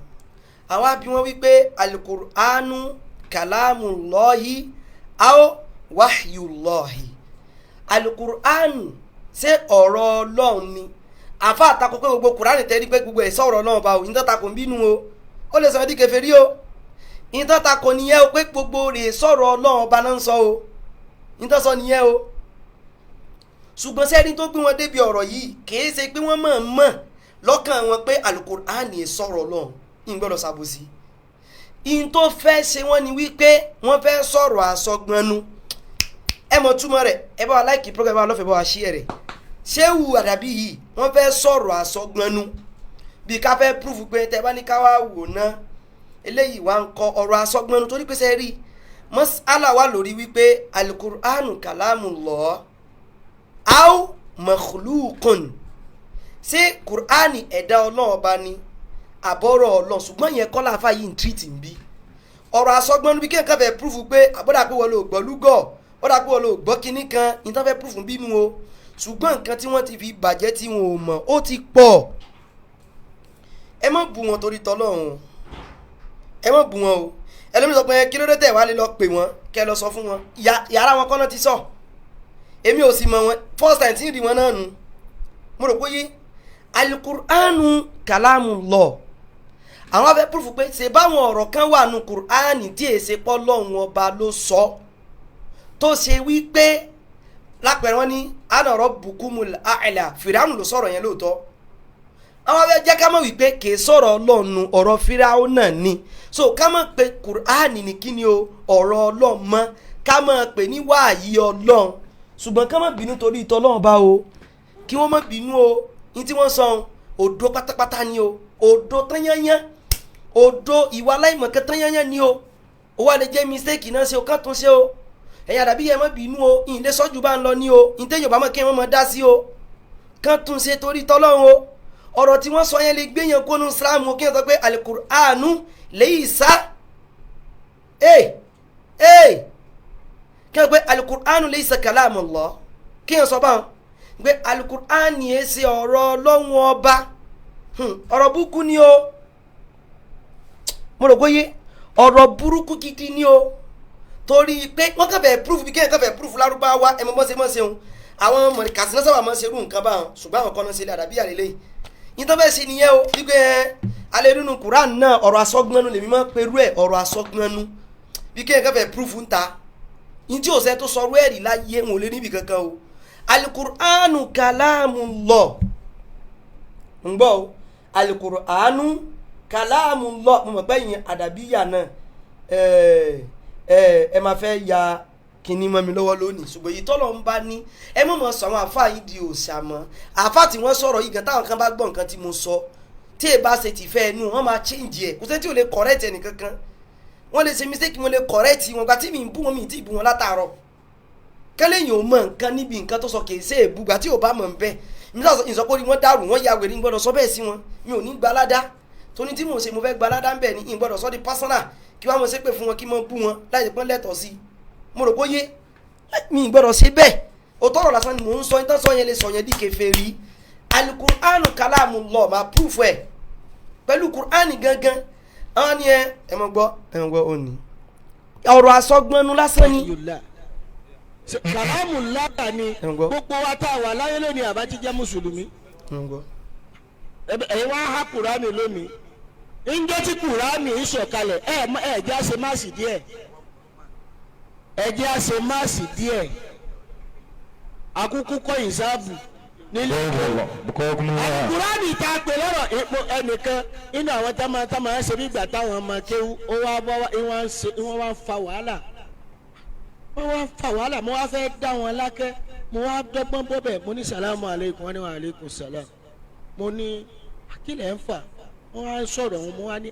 àwa bí wọ́n wípé alukur'anu kàlámù lọ́yì áó wáhíù lọ́hì alukur'anu ṣé ọ̀rọ̀ Ọlọ́run ni àfa àtakò pé gbogbo kùránì tẹ́rí pé gbogbo ẹ̀ sọ̀rọ̀ Ọlọ́run bá o ìyẹn tó takò ń bínú o ó lè sọ ẹ́ di kèfèrí o ìyẹn tó takò nìyẹn o pé gbogbo rẹ̀ sọ̀rọ̀ Ọlọ́run ọba náà ń sọ o ìyẹn tó sọ nìyẹn o ṣùgbọ́n sẹ́ni tó gbé wọn débi ọ̀rọ̀ yìí kìí ṣe pé wọ́n mọ̀ lọ́kàn wọn pé alukur'ani sọ̀rọ̀ Ọlọ́run ìyẹn gbọ́dọ̀ ṣàbòsí in tó fẹ́ ṣe wọ́n ni wípé wọ́n fẹ́ sọ̀rọ̀ àsọgbọnnu ẹ mọ̀ túmọ̀ rẹ̀ ẹ bá wa láìkì program ẹ bá wa lọ́fẹ̀ẹ́ bá wa ṣí ẹ̀ rẹ̀ Ṣéwù Àdàbí yìí wọ́n fẹ́ sọ̀rọ̀ àsọgbọnnu bí ká fẹ́ proof pé tẹ bá ní ká wá wò ná eléyìí wá ń kọ ọ̀rọ̀ àsọgbọnnu torí pé ṣe rí mas'ala wà lórí wípé alukur'anu kalamullah aw makhluqun ṣé kur'ani ẹ̀dá Ọlọ́run ọba ni àbọ̀rọ̀ Ọlọ́run ṣùgbọ́n yẹn kọ́ láfa yìí ń treat ń bí ọ̀rọ̀ àsọgbọnnu bí kéèyàn fẹ́ proof pé àbọ̀dà pé wọ́n lò gbọ́ lúgọ̀ ọ̀dà pé wọ́n lò gbọ́ kinní kan ìtàn fẹ́ proof bínú o ṣùgbọ́n nǹkan tí wọ́n ti fi bàjẹ́ tí wọn ò mọ̀ ó ti pọ̀ ẹ má bú wọn torí tọ́lọ́run ẹ má bú wọn o ẹlẹ́mi sọ pé kí ló dé tẹ̀ wá lè lọ pè wọ́n kẹ́ lọ sọ fún wọn yàrá wọn kọ́nà ti sọ èmi ò sì mọ̀ wọn first time tí ń rí wọn náà nu mo rò pé yé alukur'anu kalamullah àwọn afẹ́ púrúfù pé ṣe báwọn ọ̀rọ̀ kan wà nù kur'ani tí èsè pọ́ lọ́hùn ọba ló sọ tó ṣe wípé lápẹ̀rẹ̀ wọn ní ana rabbukumul a'la fìràánù ló sọ̀rọ̀ yẹn lóòótọ́ àwọn afẹ́ jẹ́ ká mọ̀ wípé kì í sọ̀rọ̀ ọlọ́ọ̀nù ọ̀rọ̀ fìràánù náà ni so ká mọ̀ pé kur'ani ní kíni o ọ̀rọ̀ ọlọ́ọ̀ mọ́ ká mọ̀ pé ní wáàyí ọlọ́ọ̀ ṣùgbọ́n ká mọ̀ bínú torí ìtọ́lọ́ọ̀ bá o kí wọ́n mọ̀ bínú o ní tí wọ́n sọ òdo pátápátá ni o òdo tányányán òdo ìwà aláìmọ̀kẹ́ tányányán ni o ó wà lè jẹ́ mistake náà ṣe o kán tún ṣe o ẹ̀yin Àdàbí yẹn mọ̀ bínú o ìyìn lè sọ́jú bá ń lọ ní o ìyìn tẹ́yìn ọ̀bá mọ̀ kí wọ́n mọ̀ dá sí o kán tún ṣe torí tọ́lọ́run o ọ̀rọ̀ tí wọ́n sọ yẹn lè gbé yẹn kónú Islam kí wọ́n sọ pé alukur'anu laysa kí wọ́n pé alukur'anu laysa kalamullah kí wọ́n sọ báwọn pé alukur'ani yẹn ṣe ọ̀rọ̀ Ọlọ́run ọba ọ̀rọ̀ burúkú ni o mo rò pé ọ̀rọ̀ burúkú gidi ni o torí pé wọ́n kàn fẹ́ proof bí kéèyàn kàn fẹ́ proof lárúbáwá ẹ̀ mọ́ ṣe òun àwọn mọ̀ní kàṣínà sábà máa ń ṣerú nǹkan báwọn ṣùgbọ́n àwọn kan náà ṣe lè Àdàbí àlélẹ́ yìí yìí tó fẹ́ ṣe nìyẹn o wípé alẹ́ nínú Quran náà ọ̀rọ̀ asọ́gbọ́nú lèmi máa ń perú ẹ̀ ọ̀rọ̀ asọ́gbọ́nú bí kéèyàn kàn fẹ́ proof ń ta yìí tí òṣè tó sọrú ẹ̀rí láyé wọn ò lè níbi kankan o alukur'anu kalamullah ń gbọ́ o alukur'anu kalamullah mo mọ̀ pé yìí Àdàbíyà náà ẹ máa fẹ́ ya kìíní mọ́ mi lọ́wọ́ lónìí ṣùgbọ́n èyí tọ́lọ̀ ń bá ní ẹ mọ̀ sọ àwọn àfáà yìí di òòṣà mọ́ àfáà tí wọ́n sọ̀rọ̀ yìí gan táwọn kan bá gbọ́ nǹkan tí mo sọ tí ẹ bá ṣe ti fẹ́ ẹnu wọ́n máa change ẹ̀ kò sẹ́ni tí ò lè correct ẹnì kankan wọ́n lè ṣe mistake wọn lè correct wọn gba tí mi ń bú wọn mi ì tí ì bú wọn látàárọ̀ kẹ́lẹ́yìn ò mọ̀ nǹkan níbi nǹkan tó sọ kì í ṣe èbú gbà tí ò bá mọ̀ ń bẹ́ẹ̀ ìsọpọ̀ ni wọ́n dàrú wọ́n ya wèrè ń gbọ́dọ̀ sọ bẹ́ẹ̀ sí wọn mi ò ní gbalada tóní tí mò ń ṣe mo fẹ́ gbalada ń bẹ̀ ní ìgbọ́dọ̀ sọ di personal kí wọ́n mọ̀ ṣe pé fún wọn kí wọ́n bú wọn láì pọ́n lẹ́tọ̀ọ́ sí mo rò bóyé mi ìgbọ́dọ̀ ṣe bẹ́ẹ̀ òtọ́rọ̀ lásán ni mò ń sọ ní tán sọ yẹn lè sọ yẹn di kèfèrí alukur'anu kalamullah máa proof ẹ̀ pẹ̀lú kur'ani gangan àwọn ni ẹ mọ̀ gbọ́ òní ọ̀rọ̀ àsọgbọnnu lásán ni kalamullah ni gbogbo wa tá a wà láyé lónìí àbá ti jẹ́ mùsùlùmí ẹ̀yin wá há kùránì lónìí ńjọ́ tí kùránì ń sọ̀kalẹ̀ ẹ̀ jẹ́ àṣẹ máàsì díẹ̀ ẹjẹ́ àṣẹ máàsì díẹ̀ akúkú kọ́ ìsáàbù nílé kùránì tá a pè lọ́rọ̀ ipò ẹnìkan inú àwọn táwọn ṣe bí ìgbà táwọn ọmọ kéwú wọ́n wá ń fa wàhálà mo wá fẹ́ dá wọn lákẹ́ mo wá dọ́gbọ́n bọ́bẹ̀ mo ní sàlámù aleykum wọn ní wa aleykum sàlám mo ní akílẹ̀ ń fà wọ́n wá sọ̀rọ̀ wọn mo wá ní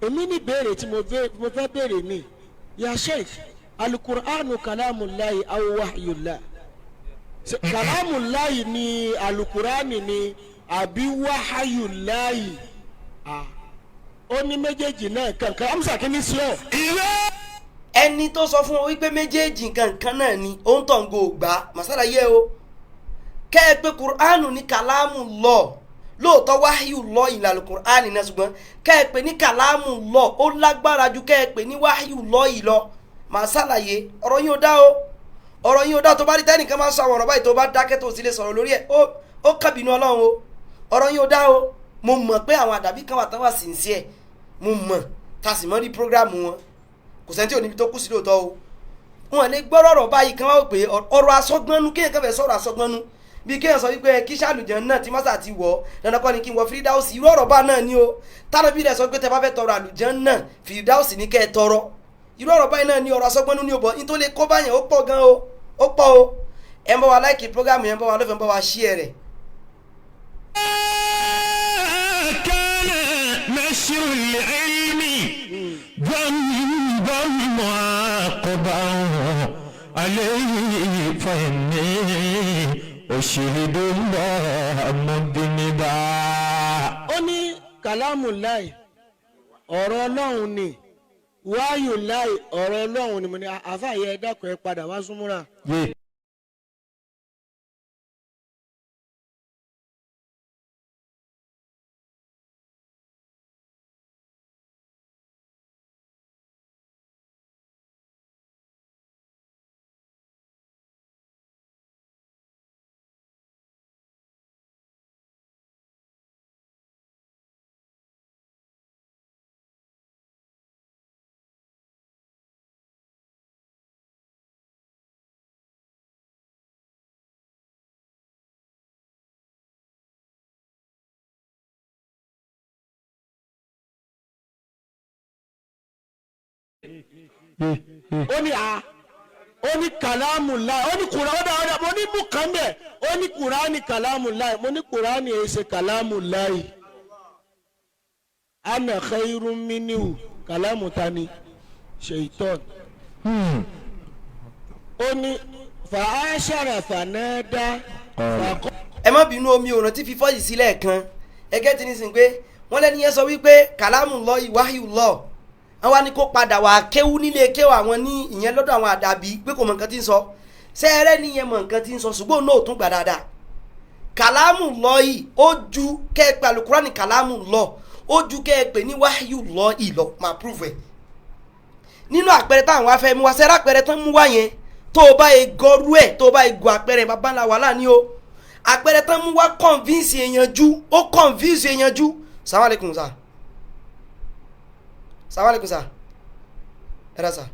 èmi ní béèrè tí mo fẹ́ béèrè ní ya sheikh alukur'anu kalamulayi aw wahyullah kalamulayi ni alukur'ani ni àbí wahyulayi ó ní méjèèjì náà kankan amsa kí ni sí ọ. ẹni tó sọ fún wọn wípé méjèèjì kankan náà ni òun tó ń go gbà masala yẹ o kẹ́ ẹ pé kur'anu ní kalamullah lóòótọ́ wahyullah ìlà alukur'ani náà ṣùgbọ́n kẹ́ ẹ pé ní kalamullah ó lágbára ju kẹ́ ẹ pé ní wahyullah yìí lọ màá ṣàlàyé ọ̀rọ̀ yín ò dá o ọ̀rọ̀ yín ò dá tó bá rí tẹ́nìkan máa ń sọ àwọn ọ̀rọ̀ báyìí tó bá dákẹ́ tó sì lè sọ̀rọ̀ lórí ẹ̀ ó kábìnú ọlọ́run o ọ̀rọ̀ yín ò dá o mo mọ̀ pé àwọn àdàbí kan wà tán wà sincere mo mọ̀ tá a sì mọ́ rí prógráàmù wọn kò sẹ́ni tí ò níbi tó kù sí lóòótọ́ o wọn lè gbọ́rọ̀ ọ̀rọ̀ báyìí kan wá pé ọ̀rọ̀ asọ́gbọ́nú kéèyàn kan fẹ́ sọ̀rọ̀ asọ́gbọ́nú bí kéèyàn sọ wípé kí sàlùjẹ́ náà tí mọ́sà ti wọ̀ dandan kọ́ ni kí n wọ fírídáùsì irú ọ̀rọ̀ bá náà ni o tánàbí rẹ̀ sọ pé tẹ bá fẹ́ tọrọ àlùjẹ́ náà fírídáùsì ní kẹ́ ẹ tọrọ irú ọ̀rọ̀ báyìí náà ni ọ̀rọ̀ asọ́gbọ́nú ní ọ̀bọ̀ nítorí kó báyẹn ó pọ̀ gan o ó pọ̀ o ẹ̀ ń bá wa láìkì prógámù yẹn ń bá wa lọ́fẹ̀ẹ́ ń bá wa ṣí ẹ̀ rẹ̀. كان نشر العلم ذنبا معاقبا عليه فإني أشهد الله مذنبا. ó ní kàlámù láì ọ̀rọ̀ ọlọ́run ni wáyù láì ọ̀rọ̀ ọlọ́run ni mo ní àfààyè ẹ dákun ẹ padà wá súnmúra. ó ní kàlámù láì ó ní kùrá ó dáadáa mo ní mú kàn bẹ́ẹ̀ ó ní kùrá ní kàlámù láì mo ní kùrá ní èsè kàlámù láì ana khairun minhu kàlámù tani shaitan ó ní fàáṣàrà fànádà fàkọ́. ẹ má bínú omi òràn tí fífọ́ yìí sílẹ̀ kan ẹgẹ́ ti ní sìn pé wọ́n lẹ́ni yẹn sọ wípé kàlámù lọ ìwáhìú lọ wọ́n wá ní kó padà wá kéwú nílé kéwú àwọn ní ìyẹn lọ́dọ̀ àwọn àdàbí pé kò mọ̀ nǹkan tí ń sọ sẹ́ẹ̀rẹ́ nìyẹn mọ̀ nǹkan tí ń sọ ṣùgbọ́n náà ò tún gbà dáadáa kàlámù lọ yìí ó ju kẹ́ ẹ pé Al-Qur'ani kàlámù lọ ó ju kẹ́ ẹ pé ní wáhìú lọ ìlọ máa prove ẹ̀ nínú àpẹẹrẹ táwọn afẹ́ mú wa sẹ́ẹ̀rẹ́ àpẹẹrẹ tán mú wá yẹn tó o bá yẹ gọrú ẹ̀ tó o bá yẹ gọ àpẹẹrẹ bàbá ńlá wàhálà ni o àpẹẹrẹ tán mú wá convince èèyàn ju ó convince èèyàn ju Assalamu alaikum sir. Assalamu alaikum sir. Ẹ̀rọ sir.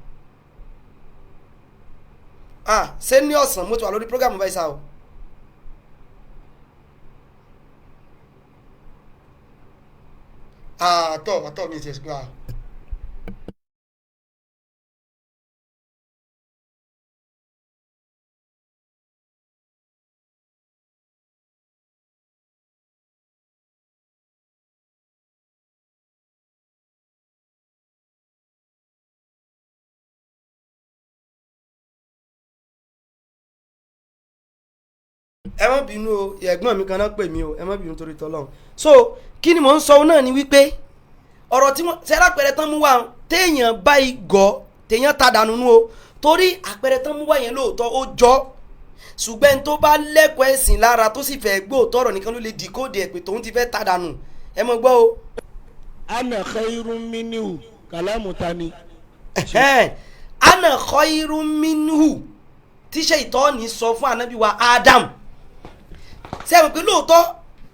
Ṣé ní ọ̀sán mo ti wà lórí program báyìí sá o. Àtọ̀ mi ti ẹ̀ sùgbọ́n. Ẹ má bínú o ẹ̀gbọ́n mi kan náà pè mí o ẹ má bínú torí tọ́lọ́run so kí ni mò ń sọ náà ni wípé ọ̀rọ̀ tí wọ́n ṣe lápẹẹrẹ tán mú wá téèyàn bá igọ̀ téèyàn ta dànù nú o torí àpẹẹrẹ tán mú wá yẹn lóòótọ́ ó jọ ṣùgbọ́n tó bá lẹ́kọ̀ọ́ ẹ̀sìn lára tó sì fẹ́ gbóòótọ́ ọ̀rọ̀ nìkan ló lè dìkóòdì ẹ̀ pé tòun ti fẹ́ ta dànù ẹ mọ̀ gbọ́ o. ana khairun minhu kàlámù tani. ana khairun minhu tíṣe ìtọ́ni sọ fún ànábì wa Adam ṣe àwọn pé lóòótọ́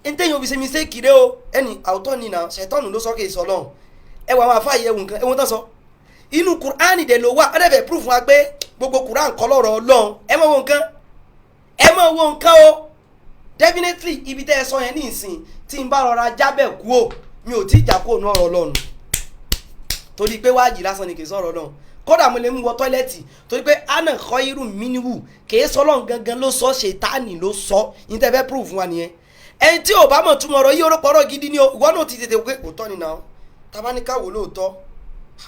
ntẹ́yìn òbí ṣe mi ṣe kiri o ẹni àwòtọ́ ni nà ṣètọ́nù ló sọ kì í sọ lọ́hùn ẹ wà wọn àfáàyè ẹwù nǹkan ẹwọ́n tán sọ inú Kùránì dẹ̀ ló wà ẹ̀rẹ́bẹ̀ proof wa pé gbogbo Kùránì kọ́ lọ́rọ̀ Ọlọ́run ẹ mọ̀ wo nǹkan o definitely ibi tẹ́ ẹ sọ yẹn ní ìsìn tí n bá rọra jábẹ̀ kú o mi ò tí ì jà kó nu ọ̀rọ̀ Ọlọ́run torí pé wájì lásán ni kì í sọ̀rọ̀ Ọlọ́run kódà mo lè mú wọ tọ́ílẹ̀tì torí pé ana khairu minhu kìí sọlọ́n gangan ló sọ ṣètánì ló sọ ní tẹ́ fẹ́ proof wa nìyẹn ẹni tí ò bá mọ̀ túmọ̀ ọ̀rọ̀ yìí orúkọ gidi ni o ìwọ náà ti tètè pé òótọ́ ni náà tabaníkà wò lóòótọ́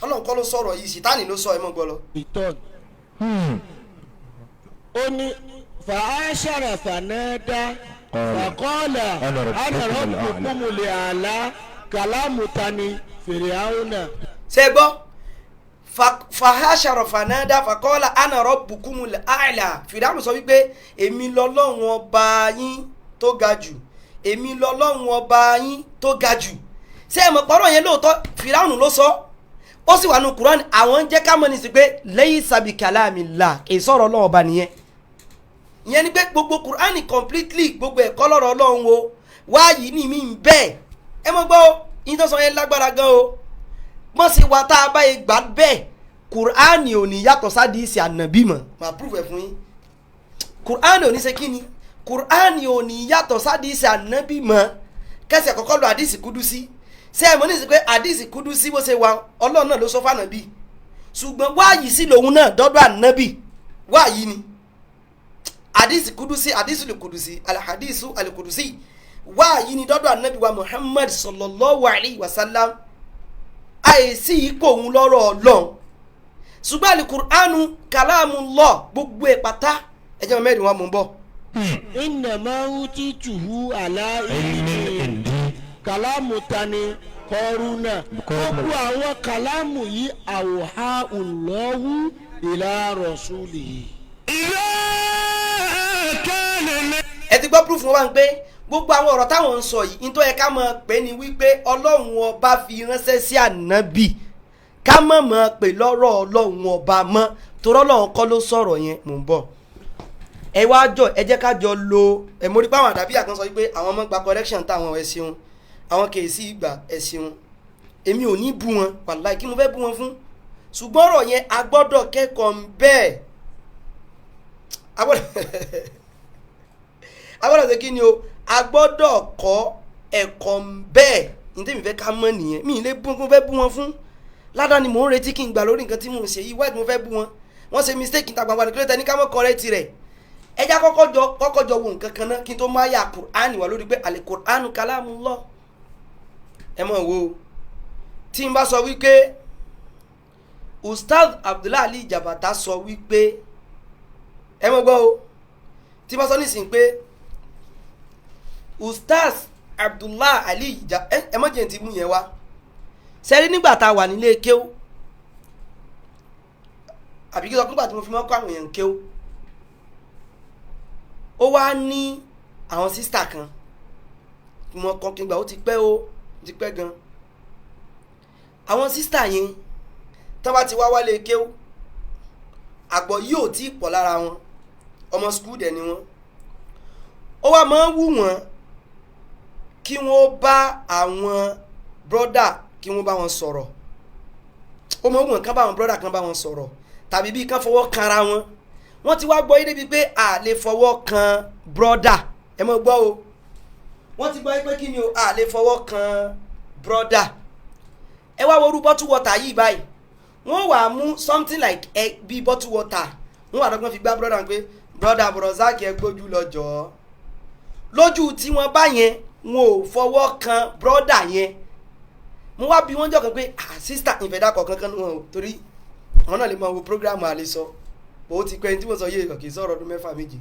ọlọ́run kọ́ ló sọ̀rọ̀ yìí ṣètánì ló sọ ẹ mọ̀ gbọ́ lọ. ìtọ́n ó ní fàáṣàrà fànádà fàkọ́ọ̀là ana rabbukumul àlá kàlámù tani fìrìhàwùnà. ṣe gbọ́ fahashara fanada fakọ́lá ana rabbukumul a'la fìdáhùn sọ wípé èmi lọ́lọ́run ọba yín tó ga jù èmi lọ́lọ́run ọba yín tó ga jù ṣé ẹ mọ̀ pọ́nrọ̀ yẹn lóòótọ́ fìdáhùn ló sọ ó sì wà nù Kùránì àwọn ń jẹ́ ká mọ̀ ní sí pé laysa bi kalamillah kì í sọ̀rọ̀ Ọlọ́run ọba nìyẹn ìyẹn ni pé gbogbo Kùránì completely gbogbo ẹ̀kọ́ lọ́rọ̀ Ọlọ́run o wáyìí ní mi ń bẹ́ẹ̀ ẹ mọ̀ gbọ́ yín tó sọ yẹn lágbára gan o mọ̀ sí wa tá a bá yẹ gbà bẹ́ẹ̀ Kùránì ò ní yàtọ̀ sádìísì ànàbí mọ̀ máa prove ẹ̀ fún yín Kùránì ò ní ṣe kí ni Kùránì ò ní yàtọ̀ sádìsì ànábì mọ́ kẹsì àkọ́kọ́ lo àdìsì kúdùsí ṣé ẹ mọ̀ ní sí pé àdìsì kúdùsí bó ṣe wà ọlọ́run náà ló sọ fànàbí ṣùgbọ́n wáyìí sí lòun náà dọ́dọ̀ ànábì wáyìí ni àdìsì kúdùsí àdìsì lùkùdùsí alhadisu alùkùdùsí wáyìí ni dọ́dọ̀ ànábì wa Muhammad sallallahu alayhi wa sallam àìsí ipò òun lọ́rọ̀ ọlọ́run ṣùgbọ́n alukur'anu kalamullah gbogbo ẹ̀ pátá ẹ̀jẹ̀ mẹ́rin wa mú bọ̀. innama utituhu ala ilmi kàlámù tani kọrúnà gbogbo àwọn kàlámù yìí àwòhá Allahu ila rasulihi. ẹ ti gbọ́ proof wọn wá ń pé gbogbo àwọn ọ̀rọ̀ táwọn ń sọ yìí nítorí ẹ ká mọ̀ pé ni wípé ọlọ́run ọba fi ránṣẹ́ sí ànábì ká mọ̀ mọ̀ pé lọ́rọ̀ ọlọ́run ọba mọ́ torí ọlọ́run kọ́ ló sọ̀rọ̀ yẹn mò ń bọ̀. ẹ wá jọ ẹ jẹ́ ká jọ lo ẹ mórí pé àwọn àdàbí àkàn sọ wípé àwọn ọmọ gba correction táwọn ẹ ṣeun àwọn kì í sí ìgbà ẹ ṣeun èmi ò ní bú wọn wàláì kí mo fẹ́ bú wọn fún ṣùgbọ́n ọ̀rọ̀ yẹn a gbọ́dọ̀ kẹ́kọ̀ọ́ ń bẹ́ẹ̀ a gbọ́dọ̀ ṣe kí ni o a gbọ́dọ̀ kọ́ ẹ̀kọ́ ń bẹ́ẹ̀ ní tèmi fẹ́ ká mọ̀ nìyẹn mi ì lè bú wọn fẹ́ bú wọn fún ládàá ni mò ń retí kí n gbà lórí nǹkan tí mò ń ṣe yìí wáìtì mo fẹ́ bú wọn wọ́n ṣe mistake níta gbangba ní kílódé ní ká mọ̀ correct rẹ̀ ẹja kọ́kọ́ jọ wo nǹkan kan náà kí n tó máa yà Qur'an wà lórí pé al-Qur'anu kalamullah ẹ mọ̀ wo tí n bá sọ wípé Ustaz Abdullahi Ali Jabata sọ wípé ẹ mọ̀ gbọ́ o tí n bá sọ nísìnyí pé Ustaz Abdullahi Ali Jabata ẹ mọ̀ jẹ́ ti mú yẹn wá sẹ́rí nígbà tá a wà nílé kéwú àbí kí lọ nígbà tí mo fi mọ́ kọ́ àwọn èèyàn kéwú ó wá ní àwọn sísítà kan kí wọ́n kọ́ kí n gbà ó ti pẹ́ gan àwọn sísítà yẹn tó bá ti wá wálé kéwú àgbọ̀ yìí ò tí ì pọ̀ lára wọn ọmọ skul dẹ̀ ni wọ́n ó wá máa ń wù wọ́n kí wọ́n bá àwọn brọ́dà kí wọ́n bá wọn sọ̀rọ̀ ó máa ń wù wọ́n kán bá àwọn brọ́dà kan bá wọn sọ̀rọ̀ tàbí bí kán fọwọ́ kanra wọn wọ́n ti wá gbọ́ yé débi pé a lè fọwọ́ kan brọ́dà ẹ mọ̀ gbọ́ o wọ́n ti gbọ́ yé pé kí ni o a lè fọwọ́ kan brọ́dà ẹ wá worú bottle water yìí báyìí wọ́n wá mú something like bí bottle water wọ́n wá dọ́gbọ́n fi gbá brọ́dà pé brọ́dà brọ́záàkì ẹ gbójú lọ́jọ́ lójú tí wọ́n bá yẹn wọn ò fọwọ́ kan brọ́dà yẹn mo wá bí wọ́n jọ kan pé sísítà ìfẹ̀dá kọ̀ọ̀kan kan wọn ò torí àwọn náà lè máa wo programu àlè sọ ó ti pẹ́ tí mo sọ yé kì í sọ̀rọ̀ ọdún mẹ́fà méje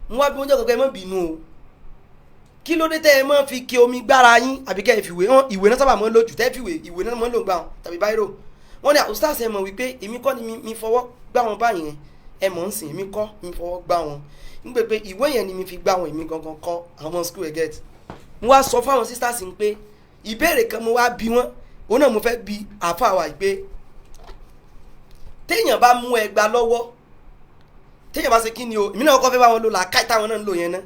mo wá bí wọ́n jọ kan pé ẹ má bínú o kí ló dé tẹ́ ẹ má fi ke omi gbára yín àbí kẹ́ ẹ fi ìwé náà sábà mọ́ lójú tẹ́ fi ìwé náà mọ́ lò gbà wọn tàbí báírò wọ́n ní ustaz ẹ mọ̀ wípé èmi kọ́ ni mi fọwọ́ gbá wọn báyìí ẹ mọ̀ ń sìn èmi kọ́ mi fọwọ́ gbá wọn nígbà pé ìwé yẹn ni mi fi gbá wọn èmi gangan kọ́ àwọn school ẹ̀ get mo wá sọ fáwọn sisters ń pé ìbéèrè kan mo wá bí wọn òun náà mo fẹ́ bi àáfàá wa pé téèyàn bá mú ẹgbàá lọ́wọ́ téèyàn bá ṣe kí ni o èmi náà kọ́ fẹ́ bá wọn lò làákàyè táwọn náà ń lò yẹn ná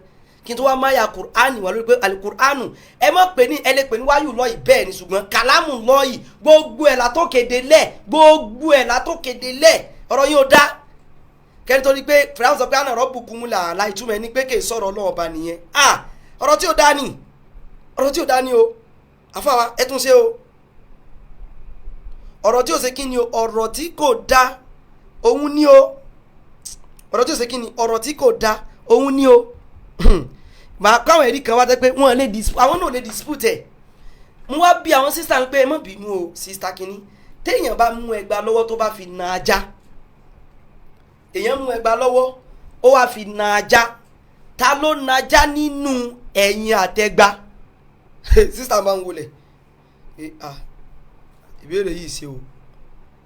kí n tó wá máa ya Qur'an wà lórí pé alukur'anu ẹ mọ̀ pé ní ẹ lè pè ní wáyù lọ́yì bẹ́ẹ̀ ni ṣùgbọ́n kàlámù lọ́yì gbogbo ẹ̀ látòkèdè lẹ̀ gbogbo ẹ̀ látòkèdè lẹ̀ ọ̀rọ̀ yóò dá kẹ́ni tó ní pé fìlànà sọ pé àná ọ̀rọ̀ bùkún mu làálàá ìtumọ̀ ẹni pé kì í sọ̀rọ̀ ọlọ́ọ̀ba nìyẹn ọ̀rọ̀ tí ò dá ni ọ̀rọ̀ tí ò dá ni o àfàwà ẹ tún ṣe o ọ̀rọ̀ tí ò ṣe kí ni o ọ̀rọ̀ tí kò dá òun ni o ọ̀rọ̀ tí ò ṣe kí ni ọ̀rọ̀ tí kò dá òun ni o màá kọ́ àwọn ẹ̀rí kan wá tẹ́ pé wọ́n lè àwọn náà lè dispute ẹ̀ mo wá bí àwọn sísá ń pé ẹ má bínú o sísá kínní téèyàn bá mú ẹgbàá lọ́wọ́ tó bá fi na ajá èèyàn mú ẹgbàá lọ́wọ́ ó wá fi na ajá ta ló na ajá nínú ẹ̀yìn àtẹgbà sísá máa ń wọlé ìbéèrè yìí ṣe o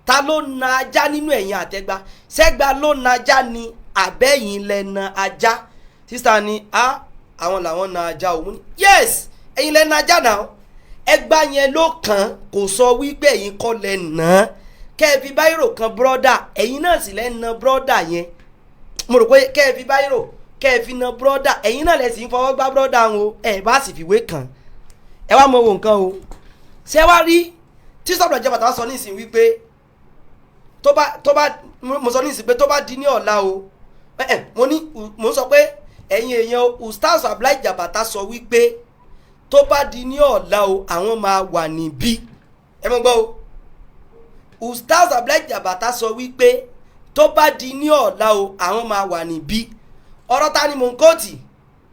ta ló na ajá nínú ẹ̀yìn àtẹgbà ṣẹ́gbà ló na ajá ni àbẹ́yìn lẹ na ajá sísá ni àwọn làwọn na ajá òun ni yes ẹ̀yin lẹ na ajá náà ẹgbà yẹn ló kàn kò sọ wípé ẹ̀yin kọ́ lẹ nà án kẹ́ẹ̀fì báyìrò kan bírọ́dà ẹ̀yin náà sì lẹ na bírọ́dà yẹn mo rò pé kẹ́ẹ̀fì báyìrò kẹ́ẹ̀fì na bírọ́dà ẹ̀yin náà lẹ sì ń fọwọ́ gbá bírọ́dà wọn o ẹ̀ bá sì fìwé kàn ẹ wá mọ wo nǹkan o ṣé wá rí tí sọ̀rọ̀ Jabata sọ nísìn wípé tó bá mo sọ nísìn pé tó bá di ní ọ̀la o mo sọ pé ẹ̀yin èèyàn Ustaz Abdullahi Jabata sọ wípé tó bá di ní ọ̀la o àwọn máa wà níbí ẹ mọ̀ gbọ́ o Ustaz Abdullahi Jabata sọ wípé tó bá di ní ọ̀la o àwọn máa wà níbí ọ̀rọ̀ ta ni mò ń kóòtì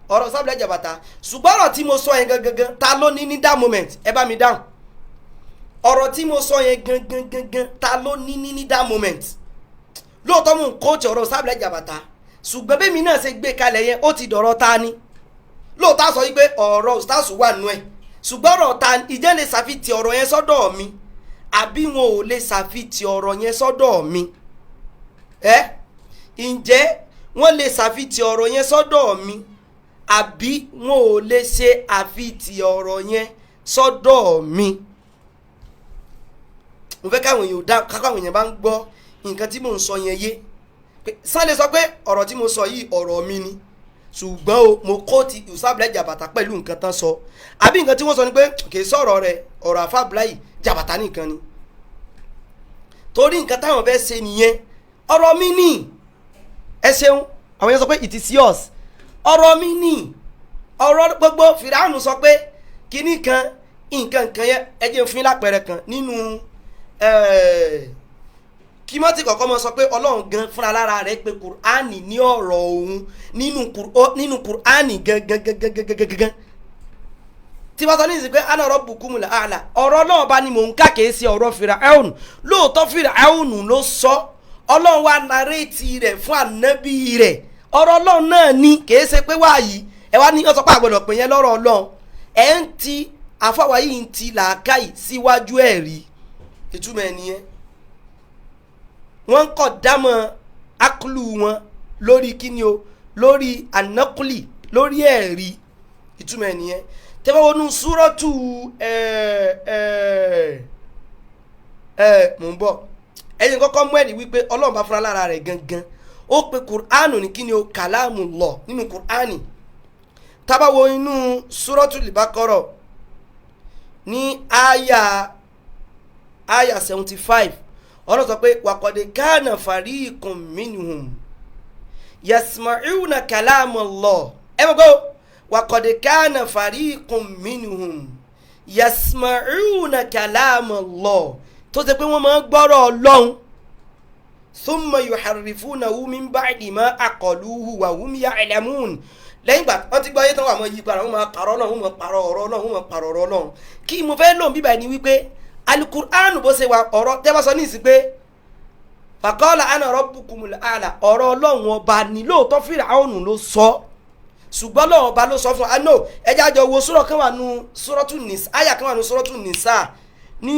ọ̀rọ̀ Ustaz Abdullahi Jabata ṣùgbọ́n ọ̀rọ̀ tí mo sọ yẹn gangan ta ló ní that moment ẹ bá mi dáhùn ọ̀rọ̀ tí mo sọ yẹn gangan ta ló ní that moment lóòótọ́ mò ń kóòtì ọ̀rọ̀ Ustaz Abdullahi Jabata ṣùgbọ́n bẹ́ẹ̀ mi náà ṣe gbé kalẹ̀ yẹn ó ti dọ̀rọ̀ ta ni lóòótọ́ sọ wípé ọ̀rọ̀ Ustaz wà nù ẹ̀ ṣùgbọ́n ọ̀rọ̀ ta ìjẹ́ lè ṣàfitì ọ̀rọ̀ yẹn sọ́dọ̀ mi àbí wọn ò lè ṣàfitì ọ̀rọ̀ yẹn sọ́dọ̀ mi ǹjẹ́ wọ́n lè ṣàfitì ọ̀rọ̀ yẹn sọ́dọ̀ mi àbí wọn ò lè ṣe àfitì ọ̀rọ̀ yẹn sọ́dọ̀ mi mo fẹ́ káwọn èèyàn bá ń gbọ́ nǹkan tí mò ń sọ yẹn yé sàn lè sọ pé ọ̀rọ̀ tí mo sọ yìí ọ̀rọ̀ mi ni ṣùgbọ́n o mo kó ti Ustaz Abdullahi Jabata pẹ̀lú nǹkan tán sọ àbí nǹkan tí wọ́n sọ ni pé kì í sọ̀rọ̀ rẹ̀ ọ̀rọ̀ àfa Abdullahi Jabata nìkan ni torí nǹkan táwọn fẹ́ ṣe nìyẹn ọ̀rọ̀ mi ni ẹ ṣeun àwọn yẹn sọ pé it is yours ọ̀rọ̀ mi ni ọ̀rọ̀ gbogbo Fìràánù sọ pé kinní kan nǹkan yẹn ẹ jẹ́ fún yín lápẹẹrẹ kan nínú kí mọ́tì kọ̀ọ̀kan mọ́ sọ pé ọlọ́run gan fúnra lára rẹ̀ pé Kùránì ní ọ̀rọ̀ òun nínú Kùránì gangan tí wọ́n sọ ní ìsìn pé ana rabbukumul a'la ọ̀rọ̀ náà bá ní mò ń káàkiri sí ọ̀rọ̀ Fíráúnù lóòótọ́ Fíráúnù ló sọ ọlọ́run wa nàrétì rẹ̀ fún ànábì rẹ̀ ọ̀rọ̀ ọlọ́run náà ní kìí ṣe pé wáyìí ẹ wá ní ọ̀sọ́ pé àgbọ̀dọ̀ pè yẹn lọ́rọ̀ ọlọ́run ẹ̀ ń ti àfọwọ́ yìí ń ti làákàyè síwájú ẹ̀rí ìtumọ̀ ẹ̀ nìyẹn wọ́n kọ̀ dámọ̀ akulu wọn lórí kíni o lórí anakuli lórí ẹ̀rí ìtumọ̀ ẹ̀ nìyẹn tẹ́fẹ́ wọnú súrọ́tù mò ń bọ̀ ẹ̀yin kọ́kọ́ mú ẹ̀rí wípé ọlọ́run bá fúnra lára rẹ̀ gangan ó pe Kùránù ní kíni o kalamullah nínú Kùránì tábàwọ inú súrọ́tù Al-Baqarah ní àyà 75 ọ̀rọ̀ sọ pé wàkọ̀dé kánà fariqun minhum yasma'una kalamullah ẹ mọ̀ gbọ́ wàkọ̀dé kánà fariqun minhum yasma'una kalamullah tó ṣe pé wọ́n máa ń gbọ́rọ̀ ọlọ́run thumma yuharrifunahu min ba'di ma aqaluhu wa hum ya'lamun lẹ́yìn ìgbà wọ́n ti gbọ́ ayé tán wà mọ́ yí padà wọ́n máa pàrọ̀ náà wọ́n máa pàrọ̀ ọ̀rọ̀ náà wọ́n máa pàrọ̀ ọ̀rọ̀ náà kí mo fẹ́ lò bíbá ẹni wípé alukur'anu bó ṣe wà ọ̀rọ̀ tẹ́ bá sọ ní ìsìn pé faqala ana rabbukumul a'la ọ̀rọ̀ ọlọ́run ọba ní lóòótọ́ Fíráúnù ló sọ ṣùgbọ́n ọlọ́run ọba ló sọ fún wa no ẹjẹ́ àjọ wo sùrọ̀ kan wà nù sùrọ̀tù nìsà àyà kan wà nù sùrọ̀tù nìsà ní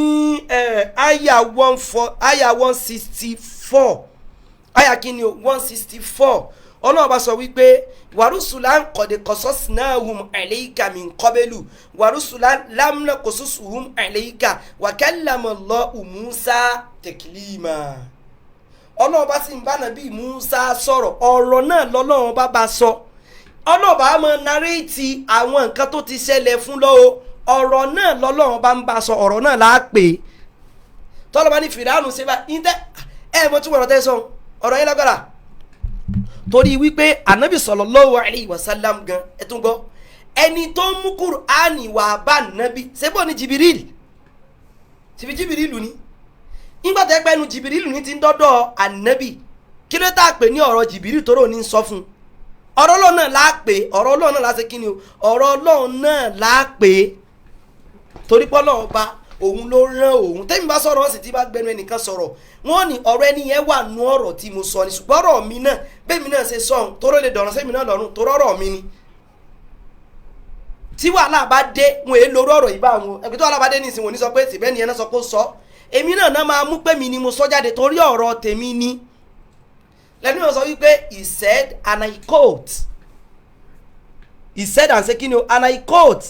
àyà 164 àyà kìíní 164 ọlọ́run bá sọ wípé wàrúsùlá kọ̀dé qasasnahum alayka min qablu wàrúsùlá lam naqsushum alayka wa kallama Allahu Musa taklima ọlọ́run bá sì ń bá nàbí Musa sọ̀rọ̀ ọ̀rọ̀ náà lọ́lọ́run bá sọ ọlọ́run bá máa naréètì àwọn nǹkan tó ti ṣẹlẹ̀ fún lọ́wọ́ ọ̀rọ̀ náà lọ́lọ́run bá ń bá sọ ọ̀rọ̀ náà là á pè é tọ́lọ́ba ní Fíráúnù ṣe bá mo tún wọ̀rọ̀ tẹ́ sọ ọ̀rọ̀ yẹn lágbára torí wípé anabi sallallahu alayhi wa sallam gan ẹ tún gbọ́ ẹni tó mú Kùránì wá bá nàbí ṣebó ni Jibiril Jibirilu ni nígbà tẹ́ pẹ́ nu Jibirilu ní ti ń dọ́dọ̀ anabi kí ló tá a pè ní ọ̀rọ̀ Jibirilu tó rò ní sọ fún ọ̀rọ̀ Ọlọ́run náà là á pè ọ̀rọ̀ Ọlọ́run náà là á ṣe kí ni o ọ̀rọ̀ Ọlọ́run náà là á pè torí pé Ọlọ́run bá òun ló rán òun tẹ́mi bá sọ̀rọ̀ sì ti bá gbẹnu ẹnìkan sọ̀rọ̀ wọ́n ní ọ̀rọ̀ ẹni yẹn wà nú ọ̀rọ̀ tí mo sọ ni ṣùgbọ́n ọ̀rọ̀ mi náà bẹ́ẹ̀ mi náà ṣe sọ̀hún tóró lè dọ̀rọ̀ sẹ́mi náà lọ́rùn tóró ọ̀rọ̀ mi ni tí wàhálà bá dé wọn èé lórí ọ̀rọ̀ yìí bá wọn ẹgbẹ́ tí wàhálà bá dé ní ìsìn wọn ní sọ pé tìbẹ́ ni ẹ náà sọ pé ó sọ èmi náà máa mú pé mi ni mo sọ jáde torí ọ̀rọ̀ tèmi ni lẹ́nu yóò sọ wípé he said and I quote he said and say kí ni o and I quote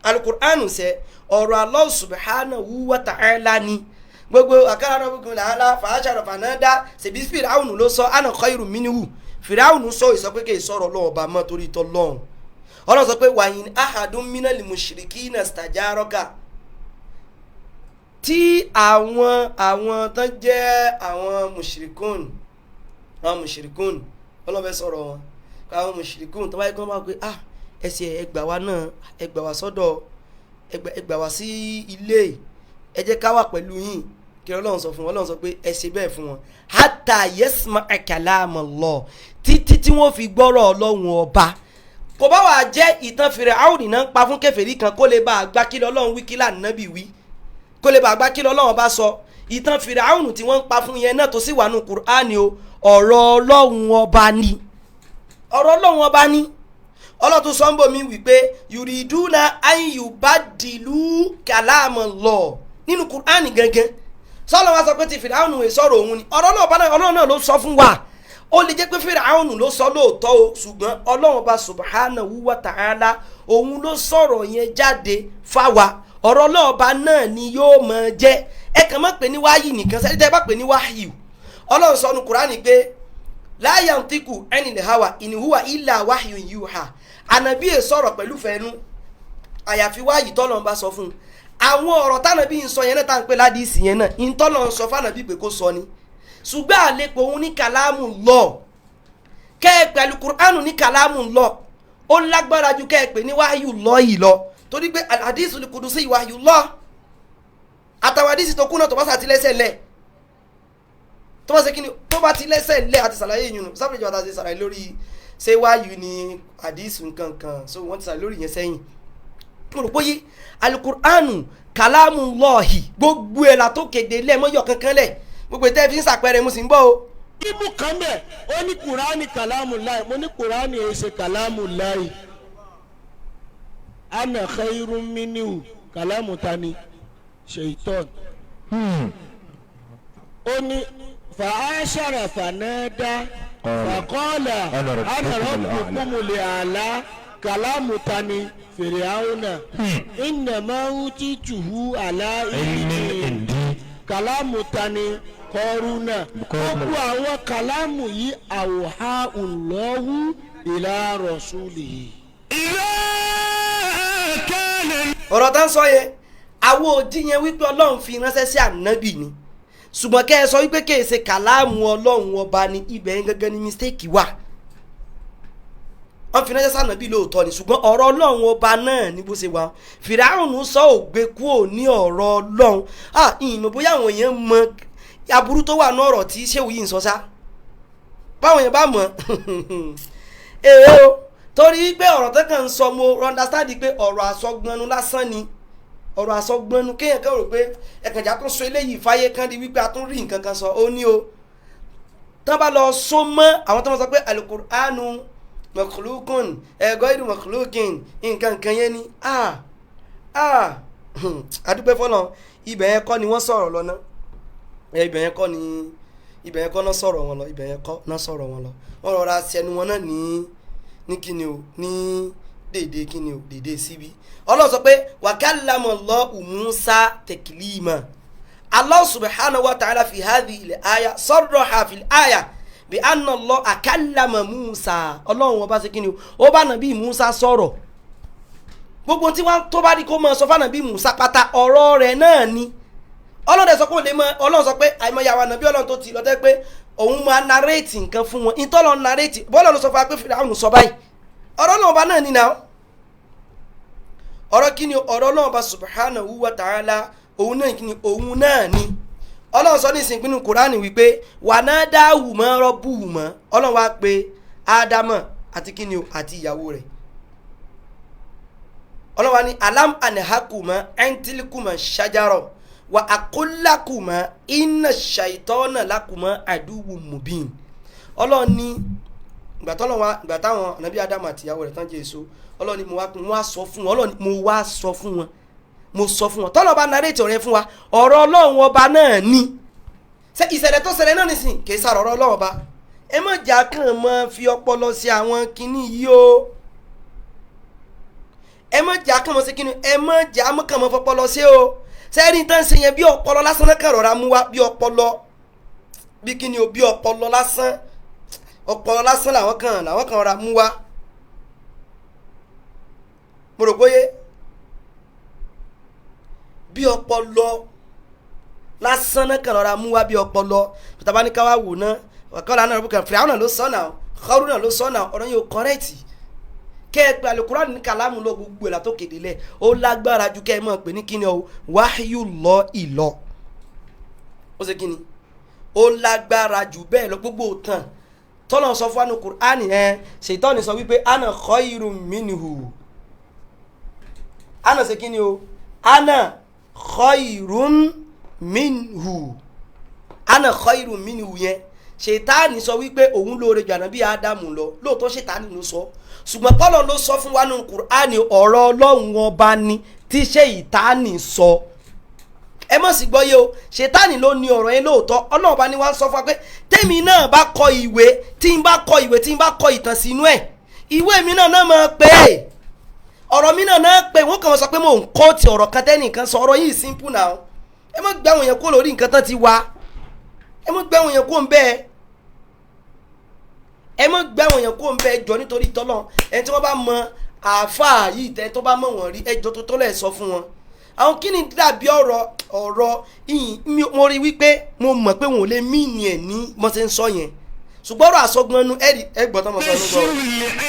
alukur'anu ṣe ọ̀rọ̀ Allah subhanahu wa ta'ala ni gbogbo àkàrà náà gbogbo làálà fàáṣàrọ̀ fànádà ṣèbí Fíráúnù ló sọ ana khairu minhu Fíráúnù sọ ìsọpé kì í sọ̀rọ̀ lọ́wọ́ bá mọ́ torí tọ́ lọ́hùn ọlọ́run sọ pé wa in ahadun minal mushrikina stajaraka tí àwọn tán jẹ́ àwọn mushrikun àwọn mushrikun ọlọ́run fẹ́ sọ̀rọ̀ wọn káwọn mushrikun tó bá yẹ kí wọ́n máa pé ẹsẹ̀ ẹgbà wa náà ẹgbà wa sọ́dọ̀ ẹgbà wa sí ilé ẹ jẹ́ ká wà pẹ̀lú yín kí ọlọ́run sọ fún wọn ọlọ́run sọ pé ẹ ṣe bẹ́ẹ̀ fún wọn hatta yasma'a kalam Allah títí tí wọ́n fi gbọ́rọ̀ ọlọ́run ọba kò bá wà jẹ́ ìtàn Fíráúnù náà ń pa fún kèfèrí kan kó lè bá àgbá kí lọ́lọ́run wí kí lànàbì wí kó lè bá àgbá kí lọ́lọ́run bá sọ ìtàn Fíráúnù tí wọ́n ń pa fún yẹn náà tó sì wà nù Kùránì o ọ̀rọ̀ ọlọ́run ọba ni ọ̀rọ̀ ọlọ́run ọba ni ọlọ́tún sọ́nbọ̀ mi wípé yuriduna an yubaddilu kalamallah nínú Kùránì gangan sọ́lọ́ wa sọ pé ti Fíráúnù sọ̀rọ̀ òun ni ọlọ́run náà ló sọ fún wa ó lè jẹ́ pé Fíráúnù ló sọ lóòótọ́ o ṣùgbọ́n ọlọ́run ọba subhanahu wa ta'ala òun ló sọ̀rọ̀ yẹn jáde fáwa ọ̀rọ̀ ọlọ́run ọba náà ni yóò máa jẹ́ ẹ kàn má pè ní wáyì nìkan sẹ́ni tẹ́ bá pè ní wáyì ọlọ́run sọ nu Kùránì pé la yantiqu anil hawa in huwa illa wahyun yuha ànàbí ẹ̀ sọ̀rọ̀ pẹ̀lú fẹ́nu àyàfi wáyì tọ́lọ́run bá sọ fún un àwọn ọ̀rọ̀ tánàbí ń sọ yẹn náà tá à ń pè ládìsí yẹn náà ìtọ́lọ̀ ń sọ fánàbí pé kó sọ ni ṣùgbọ́n àlepọ̀ òun ní kàlámù lọ kẹ́ ẹ pẹ̀lú Kùránù ní kàlámù lọ ó lágbára ju kẹ́ ẹ pè ní wáyù lọ yìí lọ torí pé àdìsí kudusi wáyù lọ àtàwọn àdìsí tó kú náà tó bá sàti lẹ́sẹ̀ lẹ̀ tó bá ṣe kí ni tó bá ti lẹ́sẹ̀ lẹ̀ àti sàlàyé yìí nù sábà ìjọba ti sàlàyé lórí ṣé wáyù ni àdìsí nǹkan kan so wọ́n ti sàlàyé lórí yẹn sẹ́yìn mo rò pé alukur'anu kàlámù lọ́ọ̀hì gbogbo ẹ̀ la tó kéde lẹ́ẹ̀mọ́yọ̀ kankan lẹ̀ gbogbo ẹ̀ tẹ́ fi ń sàpẹrẹ mo sì ń gbọ́ o. bíbù kan bẹ̀ ó ní kùránì kàlámù láì mo ní kùránì ẹ̀ ṣe kàlámù láì ana khairun minhu kàlámù tani ṣèitọ́n. ó ní fàáṣàrà fànádà fàkọ́ọ̀là ana rabbukumul àlá kàlámù tani fìrìhàwùnà ìnàmá utituhu àlá ìdí kàlámù tani kọrùnà gbogbo àwọn kàlámù yìí àwòhá Allahu ìlà rasulihi. ọ̀rọ̀ tá ń sọ yẹn àwọn òdì yẹn wípé ọlọ́run fi ránṣẹ́ sí ànábì ni ṣùgbọ́n kẹ́ ẹ sọ wípé kì í ṣe kàlámù ọlọ́run ọba ni ibẹ̀ yẹn gẹ́gẹ́ ni mistake wà wọ́n fi ránṣẹ́ sànàbí lóòótọ́ ni ṣùgbọ́n ọ̀rọ̀ ọlọ́run ọba náà ní bó ṣe wà Fíráúnù sọ ògbé kúò ní ọ̀rọ̀ ọlọ́run ìmọ̀ bóyá àwọn èèyàn mọ aburú tó wà ní ọ̀rọ̀ tí ṣéwù yìí ń sọ sá báwọn èèyàn bá mọ̀ o torí pé ọ̀rọ̀ tó kàn ń sọ mo understand pé ọ̀rọ̀ àsọgbọnnu lásán ni ọ̀rọ̀ àsọgbọnnu kéèyàn kan rò pé ẹ̀kànjà tó sọ eléyìí fáyé kan di wípé a tún rí nǹkan kan sọ ó ní o tán bá lọ sọ mọ́ àwọn tó máa sọ pé Al-Qur'anu makhlukun ghayru makhlukin nǹkan kan yẹn ni adúpẹ́ fọlọ́ ibẹ̀ yẹn kọ́ ni wọ́n sọ̀rọ̀ lọ ná ibẹ̀ yẹn kọ́ náà sọ̀rọ̀ wọn lọ ibẹ̀ yẹn kọ́ náà sọ̀rọ̀ wọn lọ wọ́n rọra sẹnu wọn náà ní kíni o ní déédéé kíni o déédéé síbi Ọlọ́run sọ pé wa kallama Allahu Musa taklima Allah subhanahu wa ta'ala fi hadhihi al-aya sarraha fil aya bí anna Allah akallama Musa ọlọ́run wọn bá ṣe kí ni ó bá nàbí Musa sọ̀rọ̀ gbogbo tí wọ́n tó bá rí kó mọ sọ fánàbí Musa pátá ọ̀rọ̀ rẹ̀ náà ni ọlọ́run sọ pé ó lè mọ ọlọ́run sọ pé àìmọyàwó nàbí ọlọ́run tó ti lọ́tẹ́ pé òun máa narrate nǹkan fún wọn ìtọ́lọ́ narrate bọ́ọ̀lù ló sọ fún wa pé Fíráúnù sọ báyìí ọ̀rọ̀ náà ọba náà ni náà ọ̀rọ̀ kí ni ọ̀rọ̀ náà ọba subhanahu wa ta'ala òun náà kí ni òun náà ni ọlọ́run sọ ní ìsìnkú Kùránì wípé wà náà dáhù mọ́ rọ́bù mọ́ ọlọ́run wá pé ádámọ̀ àti kíni o àti ìyàwó rẹ̀ ọlọ́run wá ní alam anahakuma ẹntílíkùmọ̀ ṣájárọ̀ wà àkólàkùmọ̀ iná ṣàìtọ́nà lákùmọ̀ àdúgbò mùbín ọlọ́run ní ìgbà táwọn ànábì ádámọ̀ àti ìyàwó rẹ̀ tán jẹ èso ọlọ́run ní mo wá sọ fún wọn ọlọ́run ní mo wá sọ fún wọn mo sọ fún wọn tọ́lọ́ bá narrate ọ̀rẹ́ fún wa ọ̀rọ̀ ọlọ́run ọba náà ni ṣé ìṣẹ̀lẹ̀ tó ṣẹlẹ̀ náà nìsín kì í sàrọ̀ ọ̀rọ̀ ọlọ́run ọba ẹ má jà kàn mọ́ fi ọpọlọ sí àwọn kinní yìí o ẹ má jà kàn mọ́ sí kinní ẹ má jà kàn mọ́ fọpọlọ sí o sẹ́yìn tán ṣe yẹn bí ọpọlọ lásán náà kàn rọra mú wa bí ọpọlọ bí kinní o bí ọpọlọ lásán làwọn kan rọra mú wa mo rò bóyá bí ọpọlọ lásán náà kàn rọra mú wá bí ọpọlọ tàbá ní ká wá wò ná ọ̀kọ́lá náà rọ́bùkà Fìràwọ̀n ló sọ náà Kọ́rúnà ló sọ náà ọ̀rọ̀ yóò kọ́rẹ́ẹ̀tì kẹ́ ẹ pé Al-Qur'an ní kàlámù lọ gbogbo ẹ̀ látó kéde lẹ̀ ó lágbára ju kẹ́ ẹ mọ̀ pé ní kíni o wáyú lọ ìlọ ó ṣe kíni ó lágbára jù bẹ́ẹ̀ lọ gbogbo tán tọ́lọ̀ sọ fún Al-Qur'an Ṣaitani sọ wípé ana khayrun minhu ana ṣe kíni o ana khayrun minhu ana khayrun minhu yẹn Ṣaitani sọ wípé òun lóore jù ànábì Ádámù lọ lóòótọ́ Ṣaitani ló sọ ṣùgbọ́n Ọlọ́run ló sọ fún wa nínú Kùránì ọ̀rọ̀ Ọlọ́run ọba ni tí Ṣaitani sọ ẹ mọ̀ sí gbọ́ yé o Ṣaitani ló ní ọ̀rọ̀ yẹn lóòótọ́ Ọlọ́run ọba ni wọ́n sọ fún wa pé tèmi náà bá kọ ìwé tí n bá kọ ìtàn sínú ẹ̀ ìwé mi náà máa pè é ọ̀rọ̀ mi náà pè wọ́n kàn wọ́n sọ pé mò ń kọ́ ti ọ̀rọ̀ kan tẹ́nìkan sọ ọ̀rọ̀ yìí simple now ẹ mọ̀ gbé àwọn yẹn kó lórí nǹkan tán ti wá ẹ mọ̀ gbé àwọn yẹn kó ń bẹ́ẹ̀ ẹ mọ̀ gbé àwọn èèyàn kó ń bẹ ẹjọ́ nítorí tọ́lọ́ ẹni tí wọ́n bá mọ àáfàá yìí tẹ́ tó bá mọ̀ wọ́n rí ẹjọ́ tó tọ́lẹ̀ sọ fún wọn. àwọn kí ni dàbí ọ̀rọ̀ yìí mo rí wípé mo mọ̀ pé wọn ò lè mí ni ẹ̀ ní mo ṣe ń sọ yẹn ṣùgbọ́n ọ̀rọ̀ àsọgbọ́nú ẹ̀rí ẹgbọ́n tó mọ̀ sọ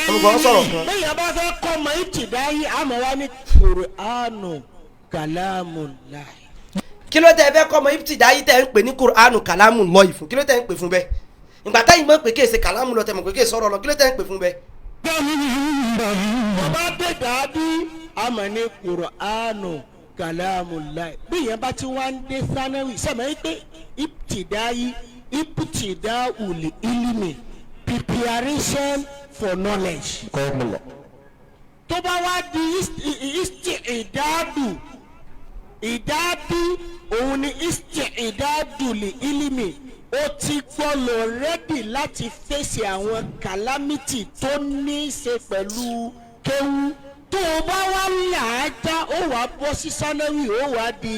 ọmọgbọ́n sọ̀rọ̀ kan. bẹ́ẹ̀ bá fẹ́ kọ́ ọmọ ìtìdáyé àmọ́ wá ní Qur'anu kalamullah. kí ló tẹ́ ẹ fẹ́ kọ́ ọmọ ìtìdáyé tẹ́ ń pè ní Qur'anu kalamullah fún kí ló tẹ́ ń pè fún bẹ́ẹ̀ ìgbà táyì mọ̀ pé kéèsè kàlámù lọ tẹ̀mọ̀ pé kéèsè ọ̀rọ̀ lọ kí ló tẹ́ ń pè fún bẹ́ẹ̀. bàbá dé dàbí àmọ́ ní Qur'anu kalamullah bí ìyẹn bá ti wá ń dé sanawi sẹ́mi ẹ́ pé ibtidaul ilmi preparation for knowledge. tó bá wá di ìdádù òun ni ìdádùl ilmi ó ti gbọ́lọ̀ rẹ́dì láti fèsì àwọn calamity tó ní í ṣe pẹ̀lú kéwú tó o bá wá làájá ó wàá bọ́ sí sanawi ó wàá di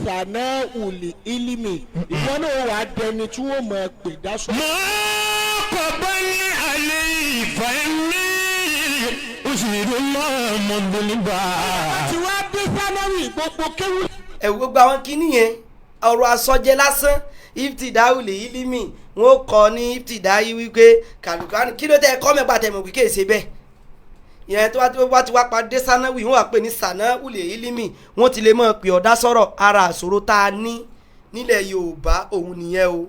sanaul ilmi ìwọ náà ó wàá dẹni tí wọ́n mọ̀ pé dáṣọ. ما قبل علي فإني أشهد الله مذنبا. àti wá dé sanawi gbogbo kéwú. ẹ wo gbogbo àwọn kinní yẹn ọ̀rọ̀ àsọjẹ lásán ibtidaul ilmi wọn kọ ní ibtidayi wípé kàlùkàn kí ló tẹ ẹkọ mẹgbà tẹmọ wí kéèsè bẹ́ẹ̀ ìyẹn tó bá ti wá padé sanawi wọn wà pé ní sanaul ilmi wọn ti lè mọ pé ọ̀dá sọ̀rọ̀ ara àṣòro tá a ní nílẹ̀ Yorùbá òun nìyẹn o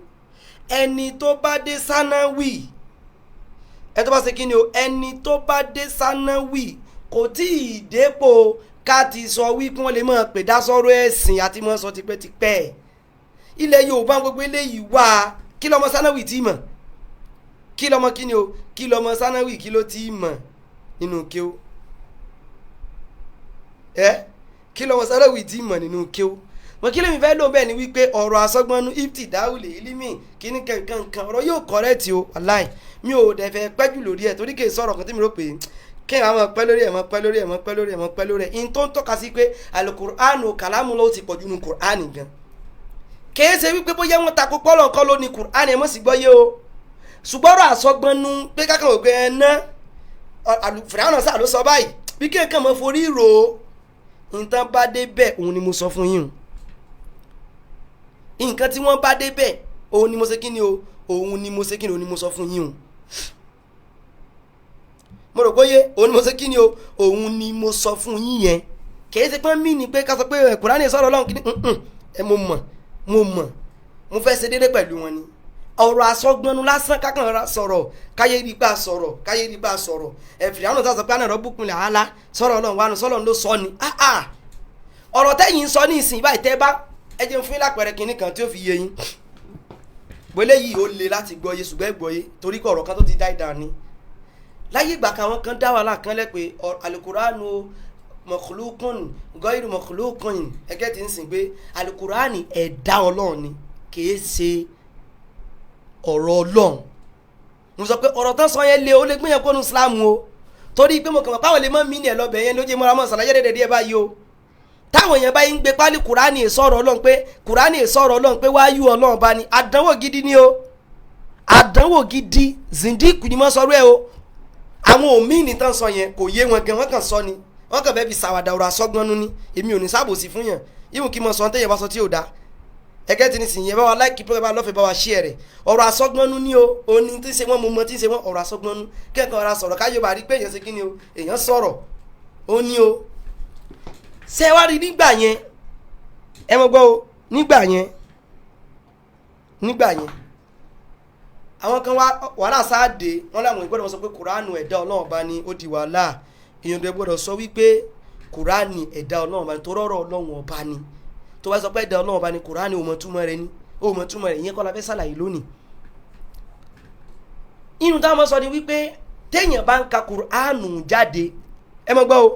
ẹni tó bá dé sanawi ẹ tó bá ṣe kí ni o ẹni tó bá dé sanawi kò tí ì dépò ká ti sọ wípé wọn lè mọ pé dá sọ̀rọ̀ ẹ̀sìn àti mọ sọ tipẹ́tipẹ́ ilẹ̀ Yorùbá gbogbo eléyìí wá kí lọ́mọ sanawi tí mọ̀ kí lọ́mọ kí ni o kí lọ́mọ sanawi kí ló tí mọ̀ nínú kéw kí lọ́mọ sanawi tí mọ̀ nínú kéw wọn kí lèmi fẹ́ lò bẹ́ẹ̀ ni wípé ọ̀rọ̀ àsọgbọ́nú ibtidaul ilmi kíní kankan ọ̀rọ̀ yóò kọ́rẹ́ẹ̀tì o aláì mi ò dẹ̀ fẹ́ pẹ́jù lórí ẹ̀ torí kì í sọ̀rọ̀ kan tí mi rò pé kí ẹ̀ máa pẹ́ lórí ẹ̀ máa pẹ́ lórí ẹ̀ máa pẹ́ lórí ẹ̀ máa pẹ́ lórí ẹ̀ in tó ń tọ́ka sí pé Al-Qur'anu kàlámù ló ti pọ̀jù nínú Qur'ani gan kìí ṣe wípé bóyá wọn takò pọ́lọ̀ nǹkan ló ní Qur'ani ẹ̀ mọ̀ sí gbọ́ yé o ṣùgbọ́n ọ̀rọ̀ àsọgbọ́nú pé kákan òpin ẹ̀ ná Fìràwọ̀n sáà ló sọ báyìí bí kéèkàn mọ́ forí rò ó nǹkan bá dé bẹ́ẹ̀ òun ni mo sọ fún yín nǹkan tí wọ́n bá dé bẹ́ẹ̀ òun ni mo ṣe kí ni o òun ni mo ṣe kí ni òun ni mo sọ fún yín o mo rò bóyá òun ni mo ṣe kí ni o òun ni mo sọ fún yín yẹn kì í ṣe pé mí ni pé ká sọ pé Kùránì sọ̀rọ̀ Ọlọ́run kí ni ẹ mo mọ̀ mo fẹ́ ṣe déédéé pẹ̀lú wọn ni ọ̀rọ̀ àsọgbọ́nú lásán kákan sọ̀rọ̀ káyé nípa sọ̀rọ̀ Fìràwọ̀n sọ pé àná rọ́bùkún lè hálà sọ̀rọ̀ Ọlọ́run wánu sọ̀rọ̀ ló sọ ni ọ̀rọ̀ tẹ́yìn sọ ní ìsìn báyìí tẹ́ bá ẹ jẹun fún yín lápẹẹrẹ kínní kan tí ó fi yé yín bọ́lẹ̀ yìí ó le láti gbọ́ yé ṣùgbọ́n gbọ́ yé torí kọ̀ ọ̀rọ̀ kan tó ti dá ìdá ni láyé ìgbà kan àwọn kan dá wàhálà kan lẹ́pẹ́ Al-Qur'anu makhluqun ghayru makhluqin ẹgẹ́ ti ń sìn pé Al-Qur'ani ẹ̀dá Ọlọ́run ni kìí ṣe ọ̀rọ̀ Ọlọ́run mo sọ pé ọ̀rọ̀ tán sọ yẹn lé o lè gbé yẹn kó nu Islam o torí pé mo kàn mọ́ báwọn lè mọ́ mí ní ẹ̀ lọ́bẹ̀ yẹn ló jẹ́ mọ́ra mọ́ sàlàyé dédé díẹ̀ báyìí o táwọn èèyàn bá ń gbé pálí Kùránì sọ̀rọ̀ Ọlọ́run pé Kùránì sọ̀rọ̀ Ọlọ́run pé wáyú Ọlọ́run bá ní àdánwò gidi ni o àdánwò gidi zindiku ni mo sọ̀rọ̀ ẹ o àwọn òmíì ní tán sọ yẹn kò yé wọn gan wọn kàn sọ ni wọn kàn fẹ́ fi sàwàdà ọ̀rọ̀ àsọgbọ́nú ni èmi ò ní sábòsí fún yàn ìwọ̀n kí mo sọ ọ́n tẹ́yẹ̀ bá sọ tí ò dá ẹgẹ́ tí ní sìn yẹn bá wa láìkí program bá lọ́fẹ̀ẹ́ bá wa share rẹ̀ ọ̀rọ̀ àsọgbọ́nú ní o òní tí ń ṣe wọ́n mo mọ tí ń ṣe wọ́n ọ̀rọ̀ àsọgbọ́nú kẹ́kọ̀ọ́ ra sọ̀rọ̀ káyọ̀ bá rí pé èèyàn ṣe kí ni o èèyàn sọ̀rọ̀ ó ní o ṣé wá rí nígbà yẹn ẹ mọ̀ gbọ́ o nígbà yẹn àwọn kan wàhálà sáàdé wọn làwọn ìgbọ́dọ̀ wọn sọ pé kùránù ẹ̀dá ọlọ́run bá ní ó di wàhálà èèyàn tó gbọ́dọ̀ sọ wípé kùránì ẹ̀dá ọlọ́run bá ní tó rọ́rọ̀ ọlọ́run ọba ni tó bá sọ pé ẹ̀dá ọlọ́run ọba ní kùránì ò mọ̀ túmọ̀ rẹ̀ ní ó mọ̀ túmọ̀ rẹ̀ ìyẹn kọ́ la fẹ́ sàlàyé lónìí. inú táwọn sọ ni wípé téèyàn bá ń ka kùránù jáde ẹ mọ̀ gbọ́ o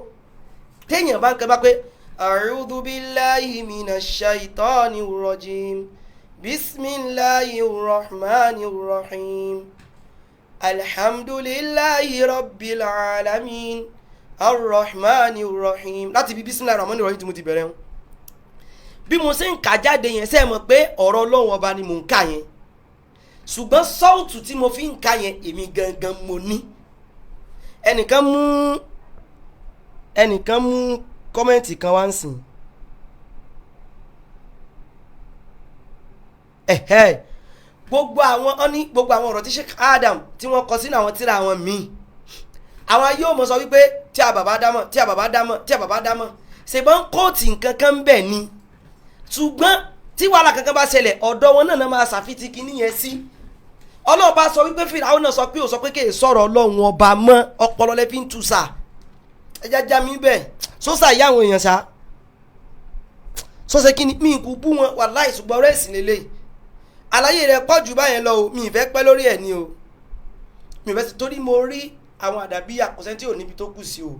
téèyàn bá ń ka bá pé a'udhu billahi minash shaitanir rajim bismillahir rahmanir rahim alhamdulillahi rabbil alamin arrahmanir rahim láti bí bismillahir rahmanir rahim tí mo ti bẹ̀rẹ̀ wọn bí mo ṣe ń kà jáde yẹn ṣe mọ̀ pé ọ̀rọ̀ Ọlọ́run ọba ni mò ń kà yẹn ṣùgbọ́n sọ́ọ̀tù tí mo fi ń kà yẹn èmi gangan mo ní ẹnìkan mú kọ́mẹ́ǹtì kan wá ń sìn gbogbo àwọn ọ̀rọ̀ tí Sheikh Adam tí wọ́n kọ sínú àwọn tírà àwọn míì àwọn yóò mọ̀ sọ wípé tí a bàbá dámọ̀ ṣèbọn kóòtù nǹkan kan ń bẹ̀ ni ṣùgbọ́n tí wàhálà kankan bá ṣẹlẹ̀ ọ̀dọ̀ wọn náà máa ṣàfitì kínní yẹn sí Ọlọ́run bá sọ wípé Fíráúnà náà sọ pé ò sọ pé kéè sọ̀rọ̀ Ọlọ́run ọba mọ́ ọpọlọ lẹ́fí ń tu sà ẹja já mi bẹ́ẹ̀ sọ́sà ìyá àwọn èèyàn sá sọ́sẹ̀ kí ni mi kú bú wọn wàláhì ṣùgbọ́n ọ̀rẹ́ ìsìn lélẹ̀ àlàyé rẹ̀ pọ̀ jù báyẹn lọ o mi ìfẹ́ pẹ́ lórí ẹ̀ ni o mi ìfẹ́ sí torí mo rí àwọn àdàbí àkọsẹ́ tí ò níbi tó kù sí o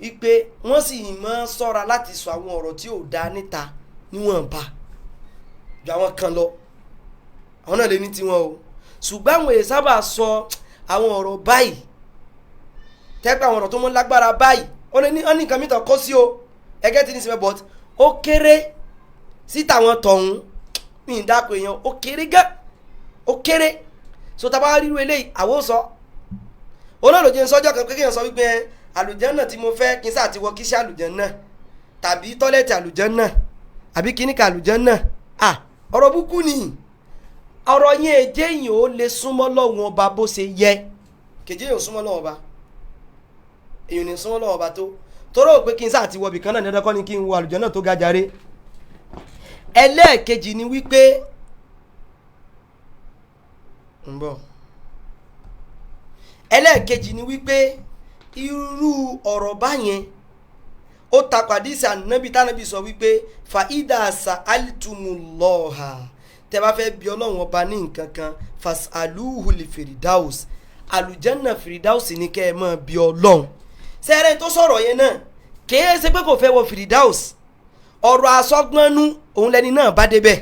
wípé wọ́n sì mọ́ ṣọ́ra láti sọ àwọn ọ̀rọ̀ tí ò dá níta níwọ̀nba ju àwọn kan lọ àwọn náà lè ní tiwọn o ṣùgbọ́n àwọn èèyàn sábà sọ àwọn ọ̀rọ̀ báyìí tẹ́pẹ́ àwọn ọ̀rọ̀ tó mọ́ lágbára báyìí ó ní nǹkan mìíràn kọ́ sí o ẹgẹ́ tí ní sinmi but ó kéré sí tàwọn tọ̀hún mi ì dáko èèyàn ó kéré gán ó kéré so tá a bá ríru eléyìí àwọ̀ sọ olóòlòjì ń sọ́jọ́ kan kéèyàn sọ wípé àlùjánnà tí mo fẹ́ kí n sáà ti wọ kíṣẹ́ àlùjánnà tàbí tọ́lẹ̀tì àlùjánnà àbí kíníkà àlùjánnà ọ̀rọ̀ búkú ni ọ̀rọ̀ yẹn èjé yìí ó lè súnmọ́ lọ́wọ́n ọba bó ṣe yẹ kèjé yìí ó súnmọ́ lọ́wọ́n ọba èyí ò ní súnmọ́ lọ́wọ́n ọba tó toró pé kí n sáà ti wọ bìkan náà ní ọdọ́kọ́ ni kí n wọ àlùjánnà tó ga jàre ẹlẹ́ẹ̀kejì ni wípé ẹlẹ́ẹ̀kejì ni wípé irú ọ̀rọ̀ báyẹn ó takàdísì ànábì tánàbì sọ wípé fàídà sa'altumullaha tẹ́ bá fẹ́ bí Ọlọ́run ọba ní nǹkan kan fas'aluhu li firidaus àlùjánnà firidaus ní kẹ́ ẹ mọ́ bí Ọlọ́run sẹ́rẹ̀ tó sọ̀rọ̀ yẹn náà kìí ṣe pé kò fẹ́ wọ firidaus ọ̀rọ̀ asọ́gbọ́nú òun lẹni náà bá débẹ̀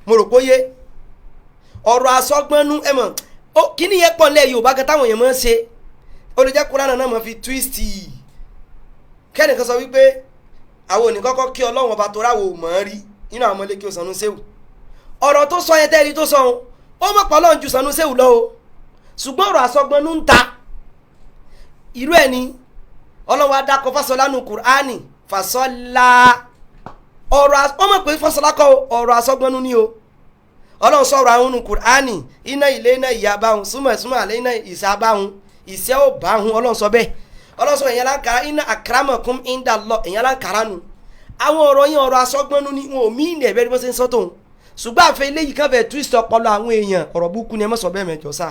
mo rò póye ọ̀rọ̀ asọ́gbọ́nú ẹ mọ̀ kíní yẹn pọ̀ nílẹ̀ Yorùbá kan táwọn èèyàn máa ń ṣe olùjẹ́ Kùránì náà máa fi twist kẹ́nìkan sọ wípé àwọn òní kọ́kọ́ kí Ọlọ́run ọba tó ráwọ̀ mọ̀ ọ́n rí nínú àwọn ọmọlé kí o Sànú Séwù ọ̀rọ̀ tó sọ yẹn tẹ́rí tó sọ ó mọ̀ pọ̀ Ọlọ́run ju Sànú Séwù lọ o ṣùgbọ́n ọ̀rọ̀ asọ́gbọ́nú ń ta irú ẹ̀ ni Ọlọ́run adákọ̀ Fásọlá nù Kùránì Fásọlá ọ̀rọ̀ ó mọ̀ pé Fásọlá kọ́ ọ̀rọ̀ asọ́gbọ́nú ni o Ọlọ́run sọ̀rọ̀ àwọn nù Kùránì iná ilé iná ìyá báhùn súnmọ̀ àlẹ́ iná ìsá báhùn ìṣẹ́ ò báhùn Ọlọ́run sọ bẹ́ẹ̀ Ọlọ́run sọ èyàn láǹkàrà iná akramakum inda Allah èyàn láǹkàrà nù àwọn ọ̀rọ̀ yẹn ọ̀rọ̀ asọ́gbọ́nú ni wọn ò mí ní ẹ̀bẹ́ bó ṣe ń sọ́tò ṣùgbọ́n àfẹ́ eléyìí kan fẹ́ twist ọpọlọ àwọn èèyàn ọ̀rọ̀ búkú ni ẹ mọ̀ sọ bẹ́ẹ̀ mẹ́jọ sá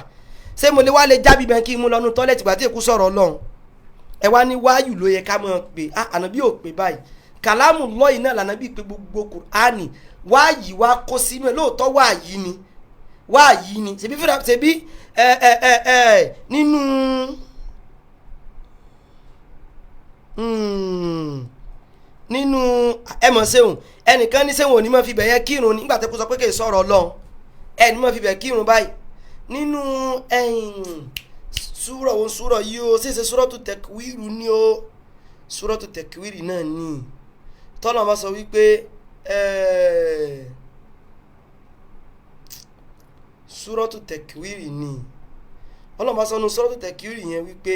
ṣé mo lè wá lè jábí bẹ́ẹ̀ kí n mú lọ́nu tọ́lẹ̀tì gbà tí èkú sọ̀rọ̀ Ọlọ́run ẹ wá ní wáyù ló yẹ ká mọ̀ pé ànábì ò pé báyìí kàlámù lọ́yìn náà lànàbí pé gbogbo Kùránì wáyì wá kó sínú ẹ lóòótọ́ wáyì ni ṣebí nínú ẹmọ̀ sẹ́wọ̀n ẹnìkan ní sẹ́wọ̀n ò ní mọ̀ fi bẹ̀yẹ kírun nígbà tó kó sọ pé kì í sọ̀rọ̀ Ọlọ́run ẹni mọ̀ fi bẹ̀ kírun báyìí nínú súrọ̀ wọn súrọ̀ yìí ó ṣèṣe súrọ̀tù tẹ̀kíwìrì ní ó súrọ̀tù tẹ̀kíwìrì náà ní tọ́lọ̀ bá sọ wípé súrọ̀tù tẹ̀kíwìrì ní Ọlọ́run bá sọ nínú súrọ̀tù tẹ̀kíwìrì yẹn wípé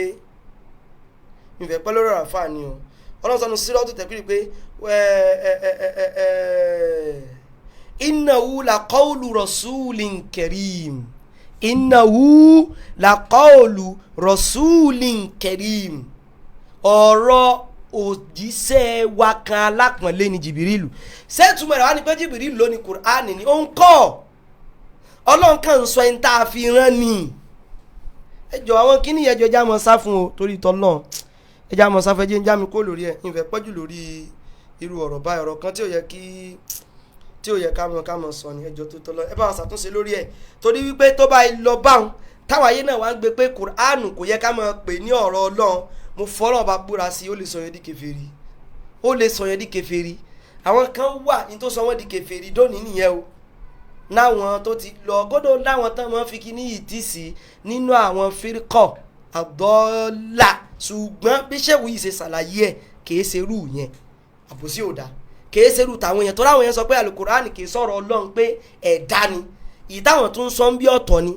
ìfẹ́ pẹ́ lórí àfáà ni o Ọlọ́run sọ nínú súrọ̀tù tẹ̀kíwìrì pé innahu laqawlu rasulin karim innahu laqawlu rasulin karim ọ̀rọ̀ òjíṣẹ́ wa kan alápọ̀nlé ni jìbìrìlù sẹ́tùmọ̀ rẹ̀ wá ní pé jìbìrìlù ló ní kùránì ni ó ń kọ́ ọlọ́run kan ń sọ ẹni tá a fi rán ni ẹjọ́ àwọn kíní ẹjọ́ já mọ́ sá fún o torí tọ́lọ́ ẹjá mọ́ sá fún ẹjẹ́ ń já mi kó lórí ẹ̀ ìfẹ́ pọ́jù lórí irú ọ̀rọ̀ báyìí ọ̀rọ̀ kan tí ò yẹ ká mọ̀ sọ ní ẹjọ́ tó tọ́lọ́ ẹ bá wọn ṣàtúnṣe lórí ẹ̀ torí wípé tó bá lọ báwọn táwọn ayé náà wá ń gbé pé kùránù kò yẹ ká mọ̀ pè ní ọ̀rọ̀ ọlọ́run mo fọ́lọ́ bá búra sí ó lè sọ yẹn di kèfèrí àwọn kan wà ní tó sọ wọ́n di kèfèrí dóní nìyẹn o náwọn tó ti lọ gbọ́dọ̀ láwọn tán mọ́ fi kíní yìí tì sí nínú àwọn fírkọ̀ àdọ́là ṣùgbọ́n bí sẹ́wù yìí ṣe ṣàlàyé ẹ̀ kìí ṣerú yẹn àbòsí òdà kìí ṣerú tàwọn yẹn tó láwọn yẹn sọ pé àlùkùránì kìí sọ̀rọ̀ ọlọ́run pé ẹ̀dá ni ìdáwọn tó ń sọ ń bí ọ̀tọ̀ ni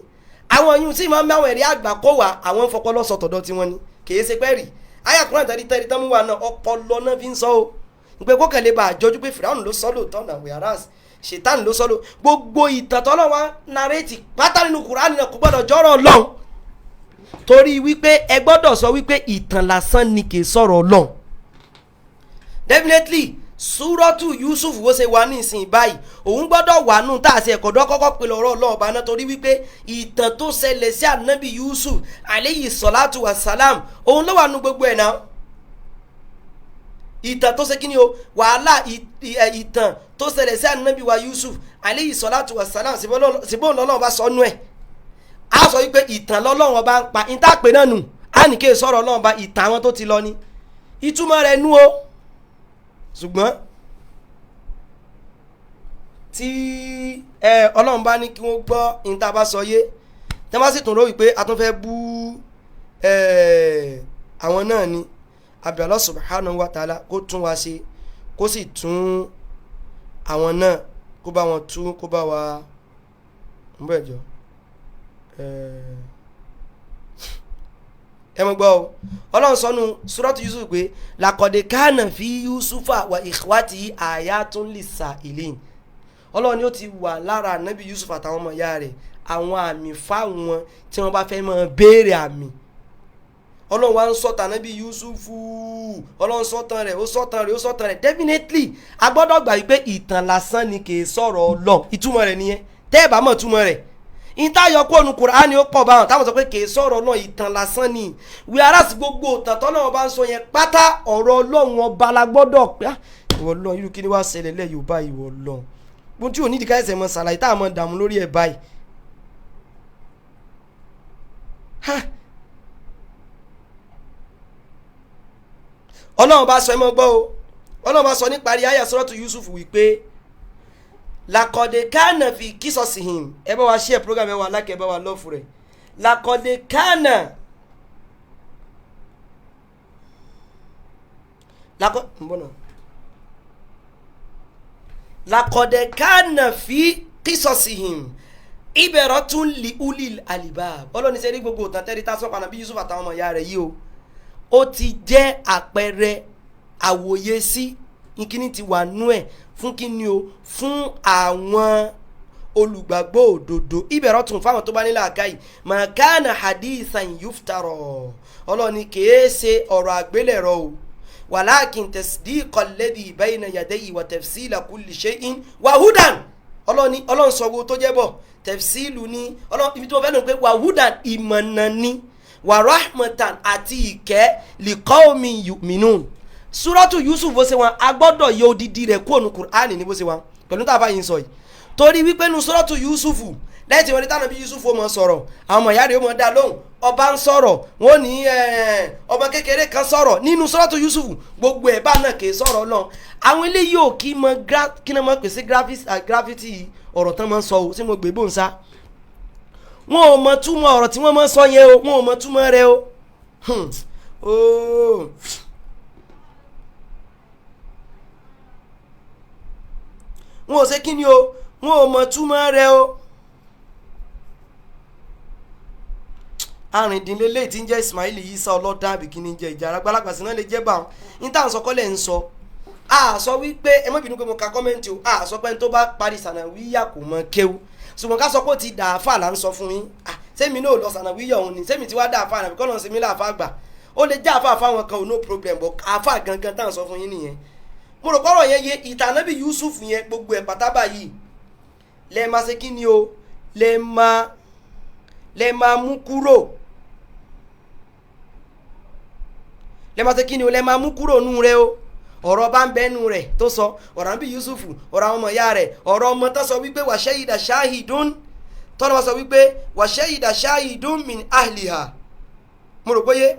àwọn yìí tí máa ń máwọn ẹ̀rí àgbà kó wà àwọn fọpọlọ sọtọ̀dọ̀ tiwọn ni kìí ṣe pẹ́ẹ́rì ayàkùnrin àtàrí tán mú wa náà ọpọlọ náà fi ń sọ o pé kó kẹlẹ́ bá àjọjú pé fìràwọ̀n ló sọ́ lóòótọ́ náà wíárás ṣètàn ló sọ́ lò gbogbo ìtàn tọ́lọ́wọ́ nàrètì pátá nínú kùránì náà kò gbọ́dọ̀ jọ́rọ̀ ọlọ́run torí wípé ẹ gbọ́dọ̀ sọ wípé ìtàn lásán ni kì í sọ̀rọ̀ ọlọ́run definitely súrọ́tù Yusuf wo ṣe wà ní ìsìn báyìí òun gbọ́dọ̀ wà nù tá a ṣe ẹ̀kọ́dọ́ kọ́kọ́ pè lọ́rọ̀ ọlọ́run ọba náà torí wípé ìtàn tó ṣẹlẹ̀ sí ànábì Yusuf aleyhi salatu wa salam òun ló wà nù gbogbo ẹ̀ náà ìtàn tó ṣe kí ni o wàhálà ìtàn tó ṣẹlẹ̀ sí ànábì wa Yusuf aleyhi salatu wa salam síbò lọ́lọ́run bá sọ nú ẹ̀ a sọ wípé ìtàn lọ́lọ́run bá ń pa ìtàpé náà nù á ní kéè sọ̀rọ̀ ọlọ́run bá ìtàn àwọn tó ti lọ ni ìtumọ̀ rẹ̀ nú o ṣùgbọ́n tí ọlọ́run bá ní kí wọ́n gbọ́ ìta bá sọ yé tí wọ́n bá sì tún rò wípé a tún fẹ́ bú àwọn náà ni àbí Allah subhanahu wa ta'ala kó tún wa ṣe kó sì tún àwọn náà kó bá wọn tún kó bá wa ń bọ̀ ẹ̀jọ̀ ẹ mọ̀ gbọ́ o ọlọ́run sọnù suratu Yusuf pé laqad kana fi Yusufa wa ikhwati ayatun lis-sa'ilin ọlọ́run ni ó ti wà lára ànábì Yusuf àtàwọn ọmọ ìyá rẹ̀ àwọn àmì fáwọn tí wọ́n bá fẹ́ máa béèrè àmì ọlọ́run wa ń sọ̀tàn ànábì Yusufu ọlọ́run sọ̀tàn rẹ̀ definitely a gbọ́dọ̀ gbà wípé ìtàn lásán ni kì í sọ̀rọ̀ ọlọ́run ìtumọ̀ rẹ̀ nìyẹn tẹ́ ẹ bá mọ̀ túmọ̀ rẹ̀ ìtayọ̀ kó nu Kùránì ó pọ̀ báwọn táwọn sọ pé kì í sọ̀rọ̀ náà ìtàn lásán ni wíárásì gbogbo tàtọ́ náà bá ń sọ yẹn pátá ọ̀rọ̀ ọlọ́run ọba la gbọ́dọ̀ pé ìwọ lọ irú kí ni wàá ṣẹlẹ̀ lẹ́ Yorùbá ìwọ lọ bó tí ò ní ìdíkà ẹsẹ̀ mọ́ ṣàlàyé tá a mọ̀ dààmú lórí ẹ̀ báyìí. ọlọ́run bá sọ ẹ mọ́ gbọ́ o ọlọ́run bá sọ níparí àyà suratu Yusuf wípé lakode kana fi kisosihim ẹ bá wa share program ẹ wà like ẹ bá wa love rẹ̀ lakode kana lakode kana fi kisosihim iberatun li ulil albab Ọlọ́run ṣe rí gbogbo tan teri ta so pa Nabi Yusuf àtàwọn ọmọ ìyá rẹ̀ yìí o ó ti jẹ́ àpẹẹrẹ àwòye sí nkíní ti wà nú ẹ̀ fún kíni o fún àwọn olùgbàgbọ́ òdodo ìbẹ̀rọ̀ tún fáwọn tó bá nílò àgáyì makana hadithan yuftaro ọlọ́ni kìí ṣe ọ̀rọ̀ àgbélẹ̀rọ o walakin tasdiqa alladhi bayna yadayhi wa tafsila kulli shay'in wa hudan ọlọ́run sọ wo tó jẹ́ bọ̀ tafsilu ni ibi tí wọ́n fẹ́ lò pé wa hudan ìmọ̀nà ni wa rahmatan àti ìkẹ́ liqawmin yu'minun suratu Yusuf bó ṣe wọn a gbọ́dọ̀ yọ odidi rẹ̀ kúrò ní Kùránì ní bó ṣe wọn pẹ̀lú tá a bá yín sọ yìí torí wípé nu suratu Yusuf lẹ́yìn tí wọ́n ní tànàbí Yusuf ó mọ̀ sọ̀rọ̀ àwọn ọmọ ìyá rẹ̀ ó mọ̀ dá lóhùn ọba ń sọ̀rọ̀ wọ́n ní ọmọ kékeré kan sọ̀rọ̀ nínú suratu Yusuf gbogbo ẹ̀ bá náà kì í sọ̀rọ̀ náà àwọn eléyìí ò kí ni mo pèsè gravity ọ̀rọ̀ tán máa ń sọ o sí mo gbé bò ń sá wọn ò mọ̀ túmọ̀ ọ̀rọ̀ tí wọ́n máa ń sọ yẹn o wọn ò mọ̀ túmọ̀ rẹ̀ o wọn ò ṣe kí ni o wọn ò mọ̀ túmọ̀ rẹ̀ o arìndínlélẹ́ tí ń jẹ́ Ismail Isa ọlọ́dà àbí kí ni jẹ́ ìjà àgbàlagbà sí náà lè jẹ́ bá wọn ní táwọn sọ kọ́lẹ̀ ń sọ a sọ wípé ẹ má bínú pé mo ka kọ́mẹ́ǹtì o a sọ pé tó bá parí sànàwíyà kò mọ kéwú ṣùgbọ́n ká sọ pé ó ti dà áfà là ń sọ fún yín sẹ́mi náà lọ sànàwíyà òun ni sẹ́mi ti wá dà áfà nàbí kọ́ lọ́n sẹ́mi láàfà gbà ó lè já àfà fáwọn kan ò no problem but àfà gangan tá à ń sọ fún yín nìyẹn mo rò pọ́rọ̀ yẹn yé ìtàn Ànábì Yusuf yẹn gbogbo ẹ̀ pátábà yìí lẹ máa ṣe kí ni o lẹ máa mú kúrò lẹ máa ṣe kí ni o lẹ máa mú kúrò nù rẹ o ọ̀rọ̀ bá ń bẹ́nu rẹ̀ tó sọ ọ̀rọ̀ Ànábì Yusuf ọ̀rọ̀ àwọn ọmọ ìyá rẹ̀ ọ̀rọ̀ ọmọ tó sọ wípé wa shahida shahidun tọ́nà wá sọ wípé wa shahida shahidun min ahliha mo rò pé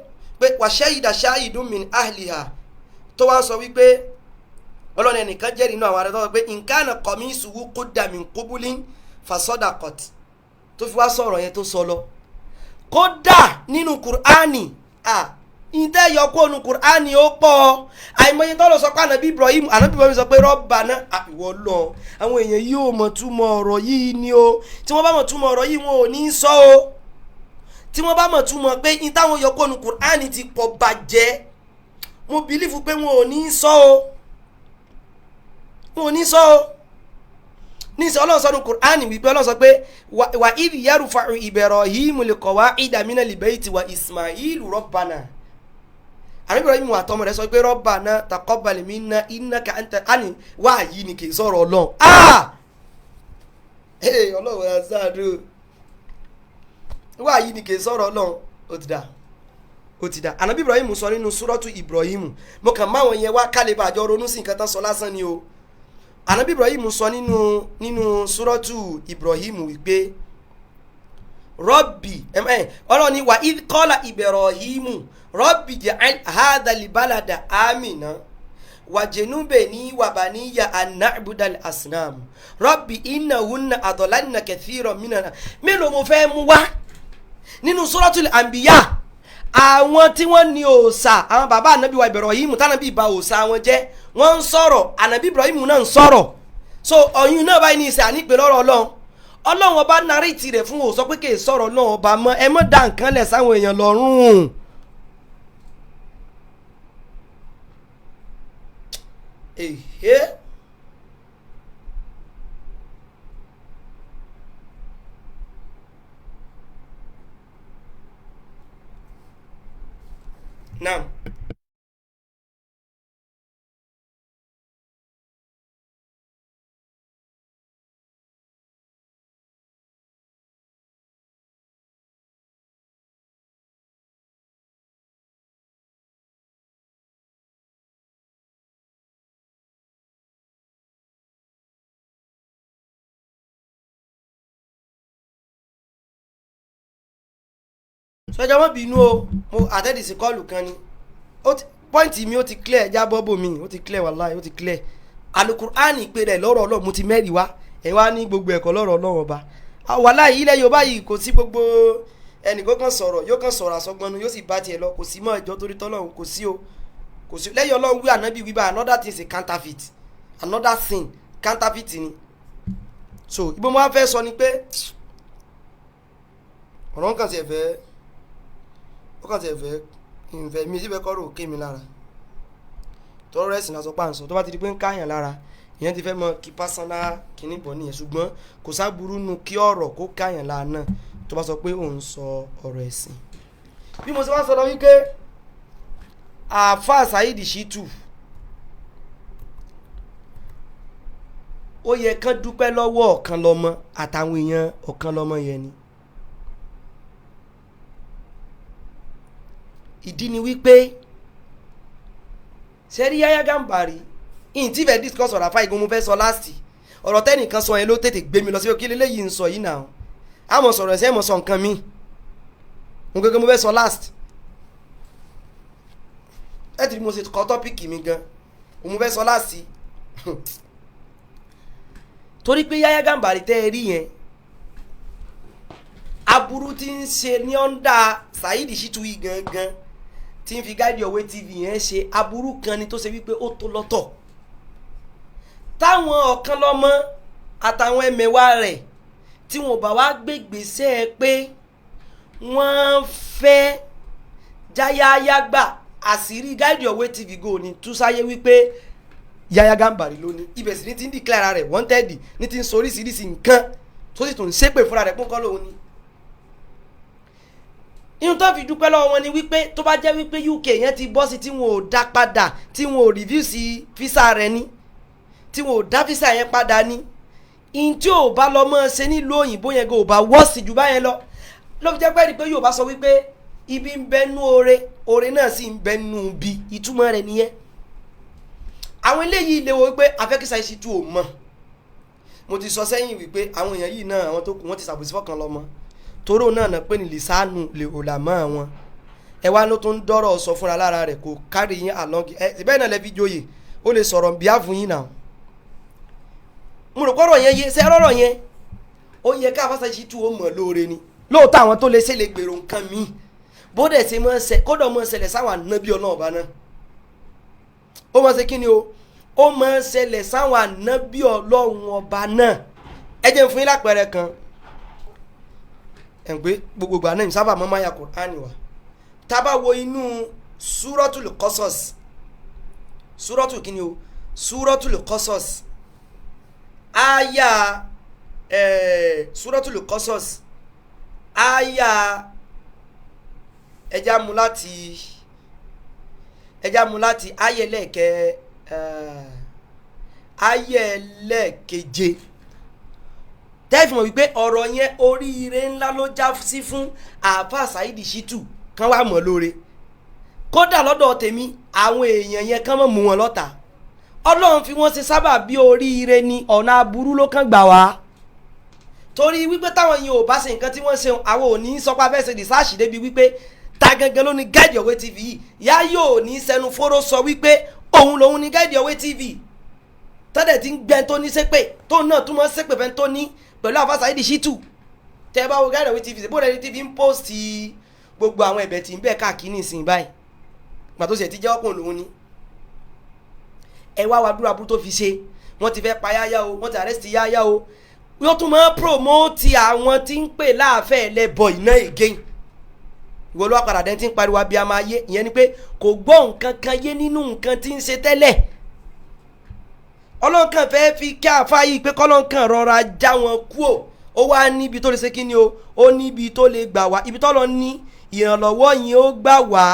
wa shahida shahidun min ahliha tó wá sọ wípé ọlọ́run ẹnìkan jẹ́rìí inú àwọn arẹ́tọ́ pé in kana qamisuhu qudda min qubulin fasadaqat tó fi wá sọ̀rọ̀ yẹn tó sọ lọ kódà nínú Kùránì ìtẹ́ yọkó nu Kùránì ó pọ̀ àìmọye tọ́lọ̀ sọ pé ànábì Ibrahim sọ pé Rabbana ìwọ lọ àwọn èèyàn yìí ò mọ̀ túmọ̀ ọ̀rọ̀ yìí ni o tí wọ́n bá mọ̀ túmọ̀ ọ̀rọ̀ yìí wọn ò ní sọ o tí wọ́n bá mọ̀ túmọ̀ pé ìtàwọn yọkó nu Kùránì ti pọ̀ bàjẹ́ mo bìlífù pé wọn ò ní sọ o wọn ò ní sọ o ní sọ Ọlọ́run sọ nu Kùránì wípé Ọlọ́run sọ pé wà idh yarfa'u Ibrahimul qawa'ida minal bayti wa Ismailu Rabbana àbí Ibrahim àtọmọ rẹ̀ sọ pé Rabbana taqabbal minna innaka anta ani wá yìí ni kì í sọ̀rọ̀ Ọlọ́run Ọlọ́run ẹ̀ sáàdù wá yìí ni kì í sọ̀rọ̀ Ọlọ́run ó ti dá ànábì Ibrahim sọ nínú súrọ́tù Ibrahim mo kàn máwọn yẹn wá kálẹ̀ bàjọ́ ronú sí nǹkan tán sọ lásán ni o ànábì Ibrahim sọ nínú súrọ́tù Ibrahim wípé Rabbi Ọlọ́run ni wà idh qala Ibrahim Rabbi ja'al hadha al-balada amina wajnubni wa baniya an na'budu al-asnam Rabbi innahunna adlalna kathiran minana mélòó mo fẹ́ mú wá nínú suratul Anbiya àwọn tí wọ́n ní òòṣà àwọn bàbá ànábì wa Ibrahim tánàbí ba òòṣà wọn jẹ́ wọ́n ń sọ̀rọ̀ ànábì Ibrahim náà ń sọ̀rọ̀ so ọ̀yun náà báyìí ní ìsẹ̀ ànípè lọ́rọ̀ Ọlọ́run ọba narrate rẹ̀ fún òòṣà pé kì í sọ̀rọ̀ náà ọba mọ́ ẹ mọ́ dá nǹkan lẹ̀ sáwọn èèyàn lọ́rùn. Now sọjọ́ mọ́ bínú o mo àtẹ́dì sí kọ́ọ̀lù kan ni pọ́ìntì mi ó ti clear ẹja bọ́bọ̀ mi ó ti clear wàláhì ó ti clear Alukur'ani pé rẹ̀ lọ́rọ̀ Ọlọ́run mo ti mẹ́rìí wá ẹ̀ wá ní gbogbo ẹ̀kọ́ lọ́rọ̀ Ọlọ́run ọba wàláhì ilẹ̀ Yorùbá yìí kò sí gbogbo ẹnìkan kan sọ̀rọ̀ yóò kan sọ̀rọ̀ àsọgbọnnu yóò sì bá tiẹ̀ lọ kò sí mọ́ ẹjọ́ torí tọ́lọ́run kò sí o kò sí lẹ́yìn Ọlọ́run wí ànábì wí bá another thing is a counterfeit another thing counterfeit ni so ibo mo wá fẹ́ sọ ni pé ọ̀rọ̀ kan ti ẹ̀fẹ́ ó kàn ti ẹ̀fẹ́ ìfẹ́ mi síbẹ̀ kọ́ rò ké mi lára tọ́rọ ẹ̀sìn náà sọ páǹsọ tó bá ti di pé ń káyàn lára ìyẹn ti fẹ́ mọ kí pásánlá kìíní bọ̀ nìyẹn ṣùgbọ́n kò sábúrú nu kí ọ̀rọ̀ kó káyàn lára náà tó bá sọ pé òun sọ ọ̀rọ̀ ẹ̀sìn. bí mo ṣe wá sọ lọ wípé àáfàá Saheed Shittu ó yẹ kán dúpẹ́ lọ́wọ́ ọ̀kan lọ́mọ àtàwọn èèyàn ọ̀kan lọ́mọ yẹn ni. ìdí ni wípé sẹ́rí Yahya Gambari in tí fẹ́ discuss ọ̀rọ̀ àfa igun mo fẹ́ sọ láàsì ọ̀rọ̀ tẹ́nìkan sọ yẹn ló tètè gbé mi lọ sí òkèlè lẹ́yìn ń sọ yìí náà àmọ̀ sọ̀rọ̀ ẹ̀sẹ̀ mọ̀ sọ nǹkan mi mo gẹ́gẹ́ mo fẹ́ sọ last ẹ ti mo ṣe kọ́ tọ́pìkì mi gan mo fẹ́ sọ láàsì torí pé Yahya Gambari tẹ́ ẹ rí yẹn aburú tí ń ṣe ní ọ́ndà Saheed Shittu yìí gangan tí ń fi Guide Your Way TV yẹn ṣe aburú kan ni tó ṣe wípé ó tó lọ́tọ̀ táwọn ọ̀kan lọ́mọ àtàwọn ẹ̀mẹ̀wá rẹ̀ tí wọn bá wá gbégbèsè pé wọ́n fẹ́ jáyáyá gbà àṣírí Guide Your Way TV go ní túsáyé wípé Yahya Gambari lónìí ibẹ̀ sì ní ti ń declare rẹ̀ wanted ní ti ń sọ oríṣiríṣi nǹkan tó sì tún ń ṣépè fúnra rẹ̀ pọ́nkọ́ lòun ni. inú tó fi dúpẹ́ lọ́wọ́ wọn ni wípé tó bá jẹ́ wípé UK yẹn ti bọ́ sí tí wọn ò dá padà tí wọn ò review sí físà rẹ̀ ní tí wọn ò dá físà yẹn padà ní in tí ò bá lọ mọ́ ṣe nílùú òyìnbó yẹn gan ò bá wọ́ọ̀sì jù báyẹn lọ ló fi jẹ́ pé pé yóò bá sọ wípé ibi ń bẹnu oore náà sì ń bẹnu bí ìtumọ̀ rẹ̀ nìyẹn. àwọn eléyìí lè wo wípé afẹ́kísà iṣẹ́ tú ò mọ̀ mo ti sọ sẹ́yìn wípé àwọn èèyàn yìí náà àwọn tó kù wọ́n ti ṣàbòsí fọ́kàn lọ́mọ toró náà náà pé ní lisanu lè ò là mọ́ àwọn ẹ wá ló tún dọ́rọ̀ sọ fúnra lára rẹ̀ kò kárí yín àlọ́gì ẹ bẹ́ẹ̀ náà lẹ́bi joyè ó lè sọ̀rọ̀ bí á fún yín náà mo rò pọ́rọ̀ yẹn yé sẹ́ rọ́rọ̀ yẹn ó yẹ ká afásá iṣẹ́ tú ó mọ̀ lóore ni lóòótọ́ àwọn tó lè ṣe lè gbèrò nǹkan míì bó dẹ̀ ṣe mọ́ ṣe kódà mọ́ ṣẹlẹ̀ sáwọn ànábì ọlọ́ọ̀bá náà ó mọ̀ ṣe kí ni o ó mọ̀ ṣẹlẹ̀ sáwọn ànábì ọlọ́run ọba náà ẹ jẹ́ fún yín lápẹẹrẹ kan ẹ̀ǹgbé gbogbo àná yìí sábà mọ́ máa ya Kùránì wa tábà wo inú Suratul Qasas Suratul kí ni o Suratul Qasas aya Suratul Qasas aya ẹja mu láti ayẹlẹ́keje tẹ́fì mọ̀ wípé ọ̀rọ̀ yẹn oríire ńlá ló já sí fún àáfà Saidi Shittu kan wà mọ̀ lóore kódà lọ́dọ̀ tèmi àwọn èèyàn yẹn kán mọ̀ mú wọn lọ́tà Ọlọ́run fi wọ́n ṣe sábà bí oríire ni ọ̀nà aburú ló kàn gbà wá torí wípé táwọn yìí ò bá ṣe nǹkan tí wọ́n ṣe àwọn ò ní sọpá fẹ́ ṣe rìsáàṣì débi wípé ta gangan ló ní Guide Your Way TV yìí yá yóò ní sẹnu fóró sọ wípé òun lòun ní Guide Your Way TV tọ́dẹ̀ tí ń gbẹ́ tó ní sépè tó náà túmọ̀ sépè fẹ́ tó ní pẹ̀lú àfà Saidi Shittu tẹ́ bá wo Guide Your Way TV bó rẹ̀ ní TV ń post gbogbo àwọn ẹ̀bẹ̀ tí ń bẹ̀ káàkiri ìsìn báyìí gbà tó ṣe ti jẹ́ ọkùnrin lòun ní ẹ wá wa dúró aburú tó fi ṣe wọ́n ti fẹ́ pa Yahya o wọ́n ti arrest Yahya o yóò tún máa promote àwọn tí ń pè láàfẹ́ ẹlẹ́bọ̀ iná again ìwọ ló wá padà dẹ́n tí ń pariwo abiyamọ ayé ìyẹn ni pé kò gbọ́ nǹkan kan yé nínú nǹkan tí ń ṣe tẹ́lẹ̀ ọlọ́nkàn fẹ́ fi kí àfa yìí pé kọ́lọ́nkàn rọra já wọn kú ó wá níbi tó lè ṣe kí ni o ó níbi tó lè gbà wá ibi tó lọ ní ìrànlọ́wọ́ yìí ó gbà wá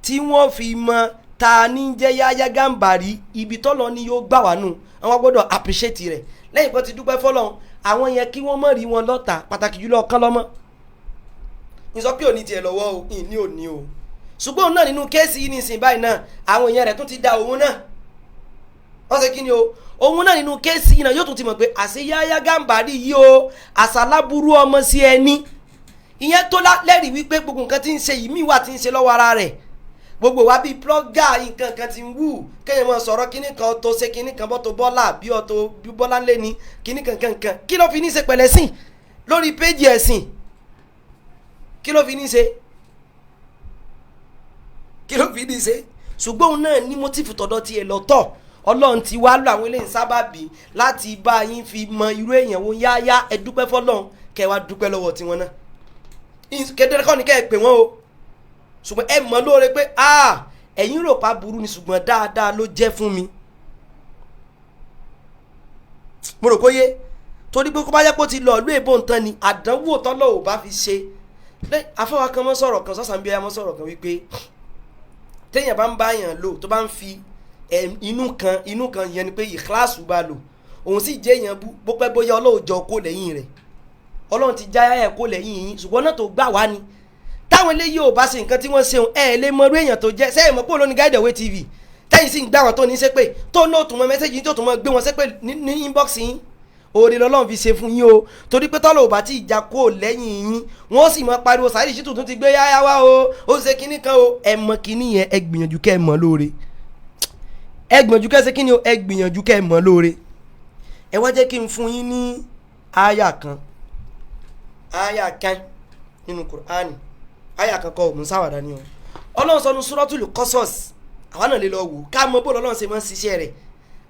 tí wọ́n fi mọ ta ní jẹ́ Yahya Gambari ibi tó lọ ní yóò gbà wá nù àwọn gbọ́dọ̀ appreciate rẹ̀ lẹ́yìn kan ti dúpẹ́ fọ́lọ́run àwọn yẹn kí wọ́n mọ̀ rí wọn lọ́tà pàtàkì jùlọ ọ̀kan lọ́mọ ní sọ pé òní tiẹ̀ lọ́wọ́ o ní òní o ṣùgbọ́n òun náà nínú kéèsì yìí nìsín báyìí náà àwọn èèyàn rẹ̀ tún ti da òun náà wọ́n ṣe kí ni o òun náà nínú kéèsì yìí náà yóò tún ti mọ̀ pé àṣẹ Yahya Gambari yìí o àṣàlábùrú ọmọ sí ẹni ìyẹn tó lẹ́rìí wípé gbogbo nǹkan tí ń ṣe yìí míì wà tí ń ṣe lọ́wọ́ ara rẹ̀ gbogbo wa bíi plọ́gà nǹkan kan ti ń wù kéèyàn mọ̀ sọ̀rọ̀ kíní kan tó ṣe kíní kan bọ́ tó bọ́lá bí ọ̀tọ̀ bí bọ́lá ńlẹ̀ ní kíní kankan kí ló fi ní ṣe pẹ̀lẹ́ sìn lórí péjì ẹ̀sìn kí ló fi ní ṣe ṣùgbọ́n òun náà ní mótífù tọ̀dọ̀ tiẹ̀ lọ́tọ̀ Ọlọ́run ti wá lọ àwọn eléyìí sábàbí láti bá yín fi mọ irú èèyàn wo Yahya ẹ dúpẹ́ fọ́lọ́run kẹ́ wá dúpẹ́ lọ́wọ́ tiwọn náà kedere kọ́ ni kẹ́ ẹ pè wọ́n o ṣùgbọ́n ẹ mọ̀ lóore pé ẹ̀yin rò pa burú ni ṣùgbọ́n dáadáa ló jẹ́ fún mi mo rò kóyé torí pé kó bá yẹ kó ti lọ ìlú èbó nǹkan ni àdánwò tọ́lọ́ ò bá fi ṣe afọwọ́ kan mọ́ sọ̀rọ̀ kan sọ́sàn bí ẹ mọ́ sọ̀rọ̀ kan wípé téèyàn bá ń bá yàn lò tó bá ń fi inú kan yẹn ni pé ìkíláàsù bá lò òun sì jẹ́ èèyàn bó pẹ́ bóyá Ọlọ́run jọ kó lẹ́yìn rẹ̀ Ọlọ́run ti já ẹ̀ kó lẹ́yìn yín ṣùgbọ́n náà tó gbà wá ni táwọn eléyìí ò bá ṣe nǹkan tí wọ́n ṣeun lè mọ irú èèyàn tó jẹ́ sẹ́yìn mọ́ pé olóní Guide Your Way TV tẹ́yìn sì ń gbá wọn tó ní ṣépè tó ní òtún mọ mẹ́sẹ́jì tó tún mọ gbé wọn ṣépè ní inbox yín oore lọ́lọ́run fi ṣe fún yín o torí pé tọ́lọ̀ ò bá tí ìjà kó lẹ́yìn yín wọ́n sì mọ pariwo Saidi Shittu tún ti gbé Yahya wá o ó ṣe kinní kan o ẹ mọ kinní yẹn ẹ gbìyànjú kẹ́ ẹ mọ lóore ẹ gbìyànjú kẹ́ ẹ ṣe kinní o ẹ gbìyànjú kẹ́ ẹ mọ lóore ẹ wá jẹ́ kí n fún yín ní àyà kan nínú Kùránì àyà kan kọ́ òun sáwàdà ni o Ọlọ́run sọ ní Suratul Qasas àwọn náà lè lọ wò ká mọ bó lọ́lọ́run ṣe máa ń ṣiṣẹ́ rẹ̀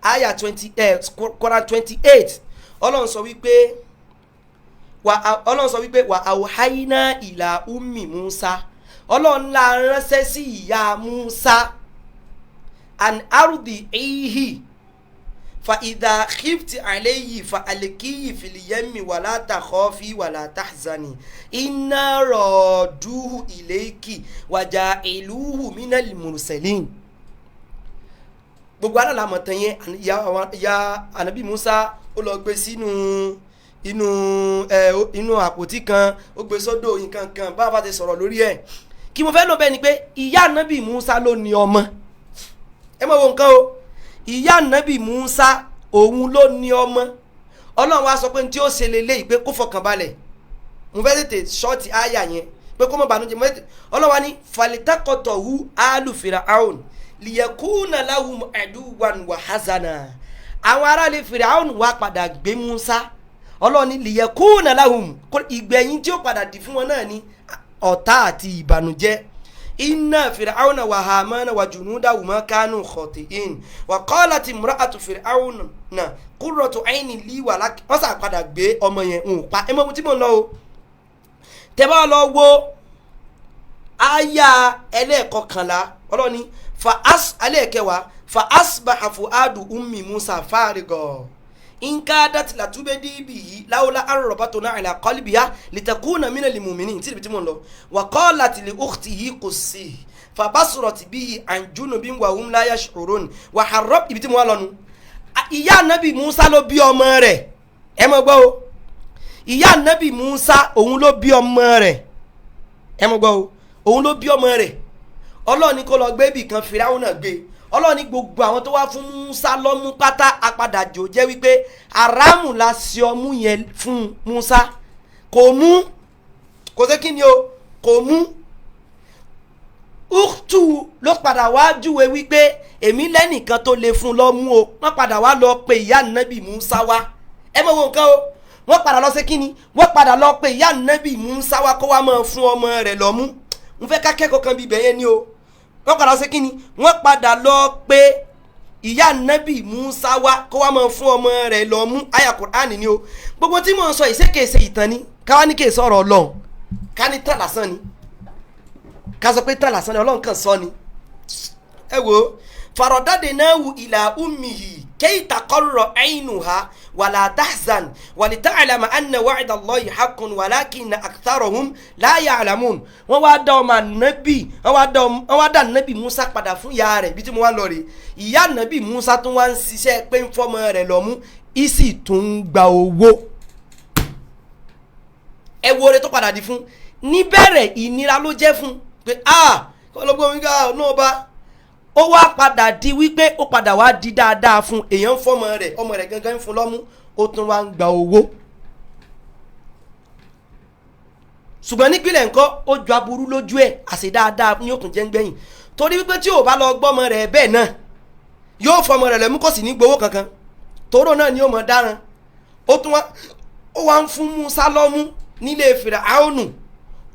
àyà Quran 28 Ọlọ́run sọ wípé wà awhayna ila ummi Musa Ọlọ́run la ránṣẹ́ sí ìyá Musa an ardihi fa idha khifti alayhi fa alqihi fil yammi wala takhafi wala tahzani inna raduhu ilayki wa ja'iluhu minal mursalin. Gbogbo ara la mọ̀ tán yẹn ya anabi Musa ó lọ gbé sínú inú àpótí kan, ó gbé sódò nǹkan kan bá ti sọ̀rọ̀ lórí ẹ̀. Kí mo fẹ́ lọ bẹ́ẹ̀ ni pé ìyá anabi Musa ló ní ọmọ. Ẹ mọ̀ wo nǹkan o, ìyá anabi Musa òun ló ní ọmọ. Ọlọ́run wá sọ pé tí ó ṣe lélẹ́yìí pé kó fọkàn balẹ̀. Mo fẹ́ tètè ṣọ́ọ̀tì àyà yẹn pé kó mọ̀ bànújẹ́ mọ́ tètè. Ọlọ́run wá ní falitakọ̀tọ̀hu alu Fir'aun liyakuna lahum aduwan wa hazana. Àwọn aráàlú Fir'aun wá padà gbé Musa. Ọlọ́run ní liyakuna lahum, ìgbẹ̀yìn tí ó padà dì fún wọn náà ní ọ̀tá àti ìbànújẹ́. Inna Fir'auna wa Hamana wa junudahuma kanu khati'in wa qalat imra'atu Fir'auna qurratu aynin li wa lak. Wọ́n sá padà gbé ọmọ yẹn ń pa ẹ mọ́ tí mo ń lọ o. Tẹ́ bá lọ wo aya ẹlẹ́ẹ̀kọkànlá Ọlọ́run ní ẹlẹ́ẹ̀kẹwàá fa asbaha fuadu ummi Musa farigo in kadat latubedi bihi laula arrabatuna ala qalbiha litakuna min almu'minin. Tí mo ń lọ wa qalat li ukhtihi qussi fa basrat bihi an junubin wa hum la yash'urun wa harrab. Ibi tí mo wá lọ nu ìyá Ànábì Musa ló bí ọmọ rẹ̀. Ẹ mọ̀ gbọ́ o, ìyá Ànábì Musa òun ló bí ọmọ rẹ̀. Ẹ mọ̀ gbọ́ o, òun ló bí ọmọ rẹ̀. Ọlọ́run ní kó lọ gbé ibì kan, Fíráúnà náà gbé. Ọlọ́run ní gbogbo àwọn tó wá fún Musa lọ́mú pátá apadà jò jẹ́ wípé aráàmù la ṣe ọmú yẹn fún Musa. Kò mú, kò sí kí ni o, kò mú. Ukhtu ló padà wá júwe wípé èmi lẹ́nìkan tó lè fún lọ́mú o. Wọ́n padà wá lọ pe ìyá Ànábì Musa wá. Ẹ mọ̀ wo nǹkan o, wọ́n padà lọ sí kí ni, wọ́n padà lọ pe ìyá Ànábì Musa wá kó wá máa fún ọmọ rẹ̀ lọ́mú. Mo fẹ́ ká kẹ́kọ̀ọ́ kan bíbẹ̀ yẹn ni o. Wọ́n padà ṣe kíni, wọ́n padà lọ pé ìyá Ànábì Musa wá kó wá máa fún ọmọ rẹ̀ lọ mú. Àyá Kùránì ni o. Gbogbo tí mò ń sọ ìṣèkèsè ìtàn ni, káwá ní kèsì ọ̀rọ̀ Ọlọ́run, ká ní tàn lásán ni, ká sọ pé tàn lásán ni, Ọlọ́run kàn sọ ni. Ẹ wo faradadnahu ila ummihi kay taqarra aynuha wala tahzan walita'lama anna wa'da Allahi haqqun walakinna aktharahum la ya'lamun. Wọ́n wá dá ọmọ Ànábì, wọ́n wá dá Ànábì Musa padà fún ìyá rẹ̀. Bí tí mo wá lọ rè, ìyá Ànábì Musa tún wá ń ṣiṣẹ́ pé ń fọmọ rẹ̀ lọ́mú, ìsì tún ń gba owó. Ẹ wo ore tó padà di fún. Níbẹ̀rẹ̀ ìnira ló jẹ́ fún pé ọlọ́gbọ́n mi ká náà bá. Ó wá padà di wípé ó padà wá di dáadáa fún èèyàn fọmọ rẹ̀, ọmọ rẹ̀ gangan ń fún lọ́mú, ó tún wá ń gba owó. Ṣùgbọ́n nípìnlẹ̀ nǹkan ó ju aburú lójú ẹ̀, àṣẹ dáadáa ní òkun jẹ́ ń gbẹ̀yìn. Torí wípé tí ò bá lọ gbọ́mọ rẹ̀ bẹ́ẹ̀ náà yóò fọmọ rẹ̀ lẹ́mú kò sì ní gbowó kankan. Tóró náà ni ó mọ̀ dáràn. Ó wá ń fún Musa lọ́mú nílé Fíráúnù,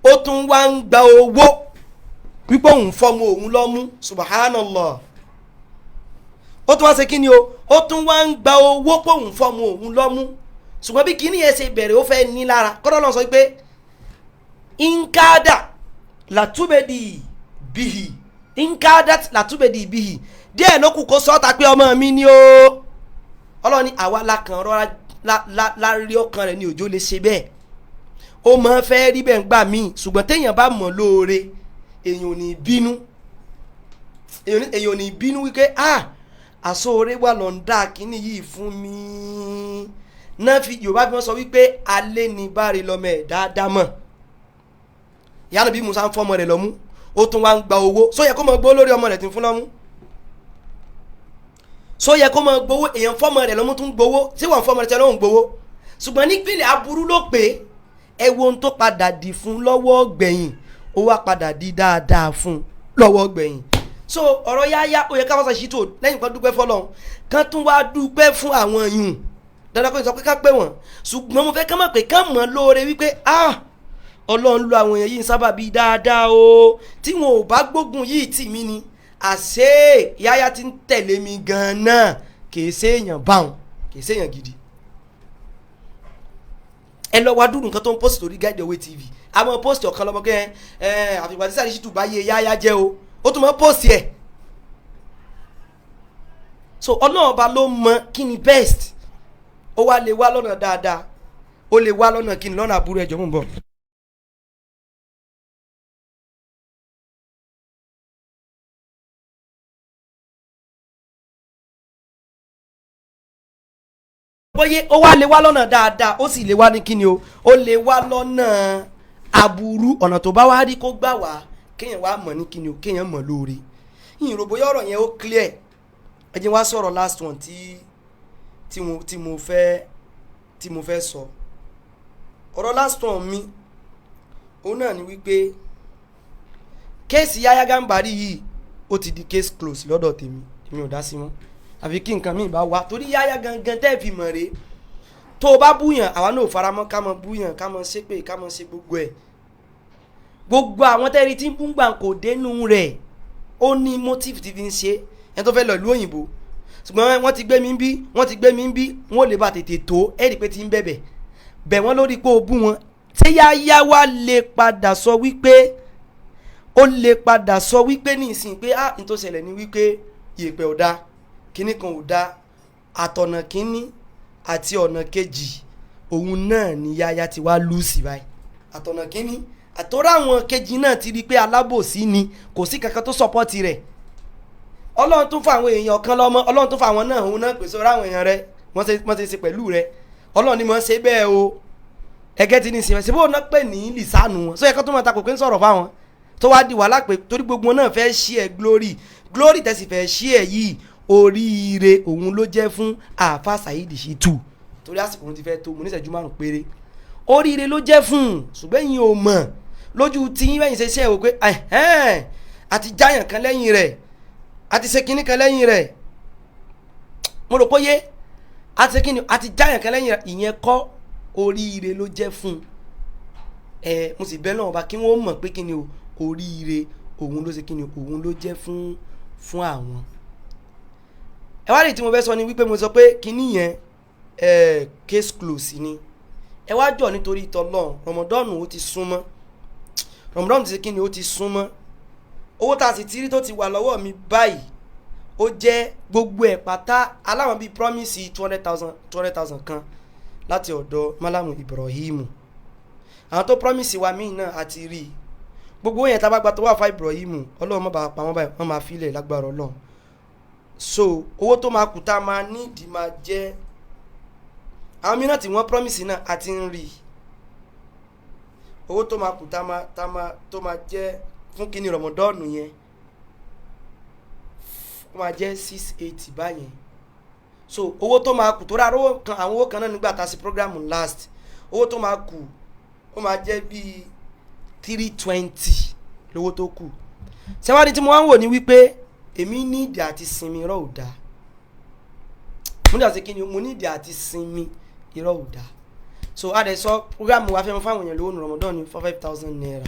ó tún wá ń gba owó wípé òun fọmọ òun lọ́mú. Subhanallah. Ó tún wá ṣe kí ni o, ó tún wá ń gba owó pé òun fọmọ òun lọ́mú. Ṣùgbọ́n bí kíní yẹn ṣe bẹ̀rẹ̀ ó fẹ́ ní lára. Kọ́dọ̀ náà sọ pé inkada latubedi bihi, inkadat latubedi bihi. Díẹ̀ ló kù kó sọ́ta pé ọmọ mi ni o. Ọlọ́run ní àwa la kàn rọra lárí ọkàn rẹ̀ ní òjò lè ṣe bẹ́ẹ̀. Ó máa fẹ́ rí bẹ́ẹ̀ ń gbà míì, ṣùgbọ́n téèyàn bá mọ̀ lóore èèyàn ò ní bínú, èèyàn ò ní bínú wípé àsóore wà lọ́ndà kínní yìí fún mi. Náà fi Yorùbá bí wọ́n sọ wípé alẹ́ ní báre lọ́mọ ẹ̀ dáadáa mọ̀. Ìyá Ànábì Musa ń fọmọ rẹ̀ lọ́mú, ó tún wá ń gba owó. Só yẹ kó máa gbowó lórí ọmọ rẹ̀ tí ń fún lọ́mú? Só yẹ kó máa gbowó? Èèyàn fọmọ rẹ̀ lọ́mú tún gbowó, tí wọ́n fọmọ rẹ̀ tẹ́ lóhùn gbowó. Ṣùgbọ́n nípìnlẹ̀ aburú ló pé ẹ wo ohun tó padà dì fún lọ́wọ́ gbẹ̀yìn, ó wá padà di dáadáa fún lọ́wọ́ gbẹ̀yìn. So ọ̀rọ̀ yáyá ó yẹ ká fọ́sà ṣìtò lẹ́yìn kan dúpẹ́ fọ́lọ́run, kán tún wá dúpẹ́ fún àwọn yùn. Dandan kó sọ pé ká pẹ́ wọ́n, ṣùgbọ́n mo fẹ́ ká mọ̀ pé ká mọ̀ lóore wípé Ọlọ́run lo àwọn èèyàn yìí ń sábà bíi dáadáa o. Tí wọn ò bá gbógun yìí tì mí ni àṣé yáyá ti ń tẹ̀lé mi gan-an náà, kìí ṣe èèyàn báwọn, kìí ṣe èèyàn gidi. Ẹ lọ wá dúró nǹkan tó ń post lórí Guide Your Way TV. Àwọn post ọ̀kan lọ́mọkẹ́ àfìgbà tí sáré ṣìtú bá yé yáyá jẹ́ o, ó tún mọ́ post ẹ̀. so ọlọ́run ọba ló mọ kí ni best ó wá lè wá lọ́nà dáadáa ó lè wá lọ́nà kí ni lọ́nà àbúrò ẹ̀jọ̀ mú bọ̀. bóyá ó wá lè wá lọ́nà dáadáa ó sì lè wá ní kíni o ó lè wá lọ́nà aburú ọ̀nà tó bá wá rí kó gbà wá kéèyàn wá mọ̀ ní kíni o kéèyàn mọ̀ lóore ìrò bóyá ọ̀rọ̀ yẹn ó clear ẹ jẹ́ wá sọ̀rọ̀ last one tí mo fẹ́ sọ ọ̀rọ̀ last one mi òun náà ni wípé kéèsì Yahya Gambari yìí ó ti di case close lọ́dọ̀ tèmi ò dá sí wọn àfi kí nǹkan míì bá wá torí Yahya gangan tẹ́ fi mọ̀ rèé tó o bá búyàn àwa náà ò faramọ́ ká mọ búyàn ká mọ ṣépè ká mọ ṣe gbogbo ẹ̀ gbogbo àwọn tẹ́rí tí ń bú gbà kò dénú rẹ̀ ó ní motive ti fi ń ṣe ẹni tó fẹ́ lọ ìlú òyìnbó ṣùgbọ́n wọ́n ti gbé mi ń bí wọ́n ò lè bá tètè tó ẹ̀rí pé ti ń bẹ̀ wọ́n lórí pé o bú wọn tí Yahya wá lè padà sọ wípé ní ìsìn pé n tó ṣẹlẹ̀ ní wípé ìyèpẹ̀ ò dáa kíní kan ò dáa àtọ̀nà kíní àti ọ̀nà kejì òun náà ni Yahya ti wá lùsì báyìí àtọ̀nà kíní àtọ́rọ̀ àwọn kejì náà ti rí i pé alábòsí ni kò sí kankan tó sọpọ́tì rẹ̀ ọlọ́run tún fún àwọn èèyàn kan lọ́mọ ọlọ́run tún fún àwọn náà òun náà pèsè ọ̀rọ̀ àwọn èèyàn rẹ̀ wọ́n ti ṣe pẹ̀lú rẹ̀ ọlọ́run ni mo ń ṣe bẹ́ẹ̀ o ẹgẹ́ ti ní ìsìn ṣe bó náà pè ní lìsánù wọn sóyẹ kó tó máa ta kò pé ń sọ̀rọ̀ fáwọn tó wá di wàhálà pé torí gbogbo náà fẹ́ ṣí ẹ glory tẹ̀sí fẹ́ ṣí ẹ yìí oríire òun ló jẹ́ fún àáfà Saheed Shittu torí àsìkò òun ti fẹ́ tó mo ní ìṣẹ́jú 5 péré oríire ló jẹ́ fún ṣùgbọ́n yín ò mọ̀ lójú tí yín bẹ́yìn ṣe ṣe ò pé àti jáyàn kan lẹ́yìn rẹ̀ àti ṣe kinní kan lẹ́yìn rẹ̀ mo rò pé yé àti ṣe kinní àti jáyàn kan lẹ́yìn rẹ̀ ìyẹn kọ́ oríire ló jẹ́ fún mo sì bẹ́ náà bá kí wọ́n mọ̀ pé kinní o oríire òun ló ṣe kinní òun ló jẹ́ fún àwọn ẹ wá rí tí mo fẹ́ sọ ni wípé mo sọ pé kinní yẹn case close ni ẹ wá jọ nítorí ìtọ́lọ́run Ramadan ó ti súnmọ́ Ramadan ti ṣe kí ni ó ti súnmọ́ owó tá a sì ti rí tó ti wà lọ́wọ́ mi báyìí ó jẹ́ gbogbo ẹ̀ pátá aláwọn bíi promise 200,000 kan láti ọ̀dọ̀ Malamu Ibrahim àwọn tó promise wa míì náà àti rí gbogbo yẹn tá a bá gba tó wà fún Ibrahim Ọlọ́run má bàa pa wọ́n báyìí wọ́n máa filẹ̀ lágbára Ọlọ́run so owó tó máa kù tá a máa nídìí máa jẹ́ àwọn mìíràn tí wọ́n promise náà àti ń rí owó tó máa kù tó máa jẹ́ fún kíní Ramadan yẹn ó máa jẹ́ 680 báyẹn so owó tó máa kù tó rà àwọn owó kan náà nígbà tá a ṣe program last owó tó máa kù ó máa jẹ́ bíi 320 lówó tó kù ṣẹ́wádìí tí mo wá ń wò ní wípé èmi ní ìdí àti sinmi irọ́ ò dáa mo ní àti kíni mo ní ìdí àti sinmi irọ́ ò dáa so a dẹ̀ sọ programu wa fẹ́ mọ fáwọn èèyàn lówó ní Ramadan ní 5,000 naira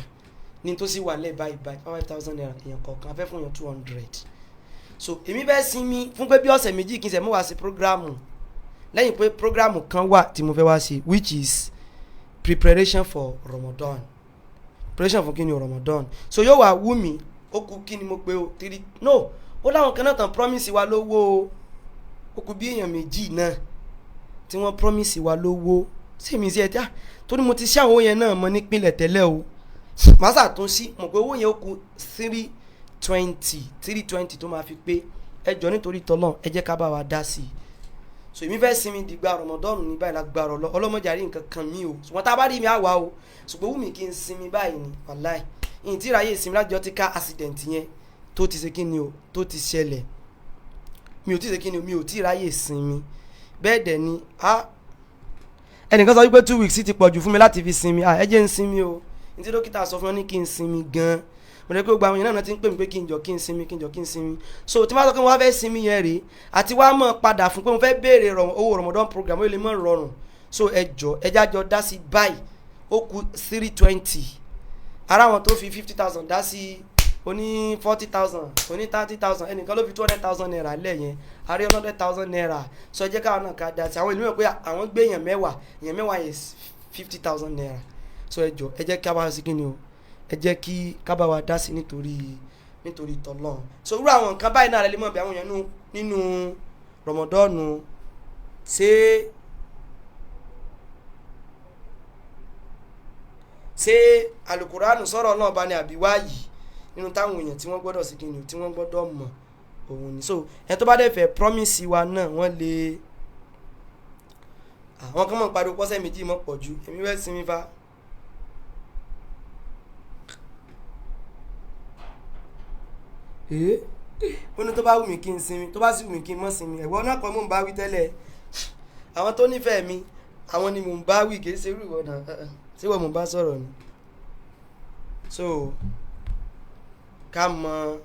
ní tó sì wà lẹ́ẹ̀ báyìí 5,000 naira èèyàn kọ̀ọ̀kan fẹ́ fún èèyàn 200 so èmi fẹ́ sinmi fún pé bí ọ̀sẹ̀ méjì kí n sẹ̀ mọ́ wá sí programu lẹ́yìn pé programu kan wà tí mo fẹ́ wá sí which is preparation for Ramadan preparation for kíni Ramadan so yóò wá wú mi ó kú kíni mo pé o 3 no ó láwọn kan náà tán promise wa lówó o ó kú bí èèyàn méjì náà tí wọ́n promise wa lówó sí mi sí ẹ̀dá torí mo ti ṣe àwọn owó yẹn náà mọ nípìnlẹ̀ tẹ́lẹ̀ o màá ṣàtúnṣí mọ̀ pé owó yẹn ó kù 320 tó máa fi pé ẹjọ́ nítorí tọ́lọ́n ẹ jẹ́ ká bá wa dá sí i so èmi fẹ́ sinmi dìgbà Ramadan ní báyìí lágbára ọlọ́mọdéjàrí nǹkan kan mi o ṣùgbọ́n tá a bá rí mi àwa o ṣùgbọ́n wù mí kí n sinmi báyìí ni wàláì ìyìn tí ìráyè sinmi lájọ ti ká accident yẹn tó ti ṣe kí ni o tó ti ṣẹlẹ̀ mi ò tí ṣe kí ni o mi ò tí ìráyè sinmi bẹ́ẹ̀ dẹ̀ ni ẹnìkan sọ wípé 2 weeks ti pọ̀jù fún mi láti fi sinmi ẹ jẹ́ n sinmi o ní tí dókítà sọ fún mi ní kí n sinmi gan-an mo rẹ pé gbogbo àwọn èèyàn náà ti ń pè mí pé kí n jọ kí n sinmi so tí wọ́n sọ pé wọ́n fẹ́ sinmi yẹn rèé àti wọ́n á mọ̀ padà fún pé mo fẹ́ béèrè owó Ramadan program ó lè mọ̀ rọrùn so ẹja jọ dá sí báyìí ó kù 320 ara wọn tó fi 50,000 dá sí oní 40,000 oní 30,000 ẹnìkan ló fi 200,000 naira lẹ́yìn àrí 100,000 naira so ẹ jẹ́ káwọn náà ká dá sí àwọn ìlú mọ̀ pé àwọn gbé èèyàn mẹ́wàá yẹn 50,000 naira so ẹ jẹ́ ká bá sí kí ni o ẹ jẹ́ kí ká bá wa dá sí nítorí tọ́lọ́run so irú àwọn nǹkan báyìí náà rẹ lè mọ̀ bí àwọn èèyàn nínú rọmọdọ́ọ̀nù ṣé alukuraanu sọ̀rọ̀ náà bá ní àbí wáyì nínú táwọn èèyàn tí wọ́n gbọ́dọ̀ sí kí ni tí wọ́n gbọ́dọ̀ mọ̀ òun ni. So ẹ tó bá dẹ̀ fẹ́ promise wa náà wọ́n lè àwọn kan mọ̀ ń pariwo pọ́sẹ̀ méjì mọ̀ pọ̀ ju èmi fẹ́ sinmi fa. ó ní tó bá wù mí kí n sinmi tó bá sì wù mí kí n mọ̀ sinmi ẹ̀wọ́n náà kọ́ mò ń bá wí tẹ́lẹ̀ àwọn tó nífẹ̀ẹ́ mi àwọn ni mò ń bá wí kì í ṣe irú ìwọ náà ṣé wọ́n mò ń bá sọ̀rọ̀ ni. So ká mọ̀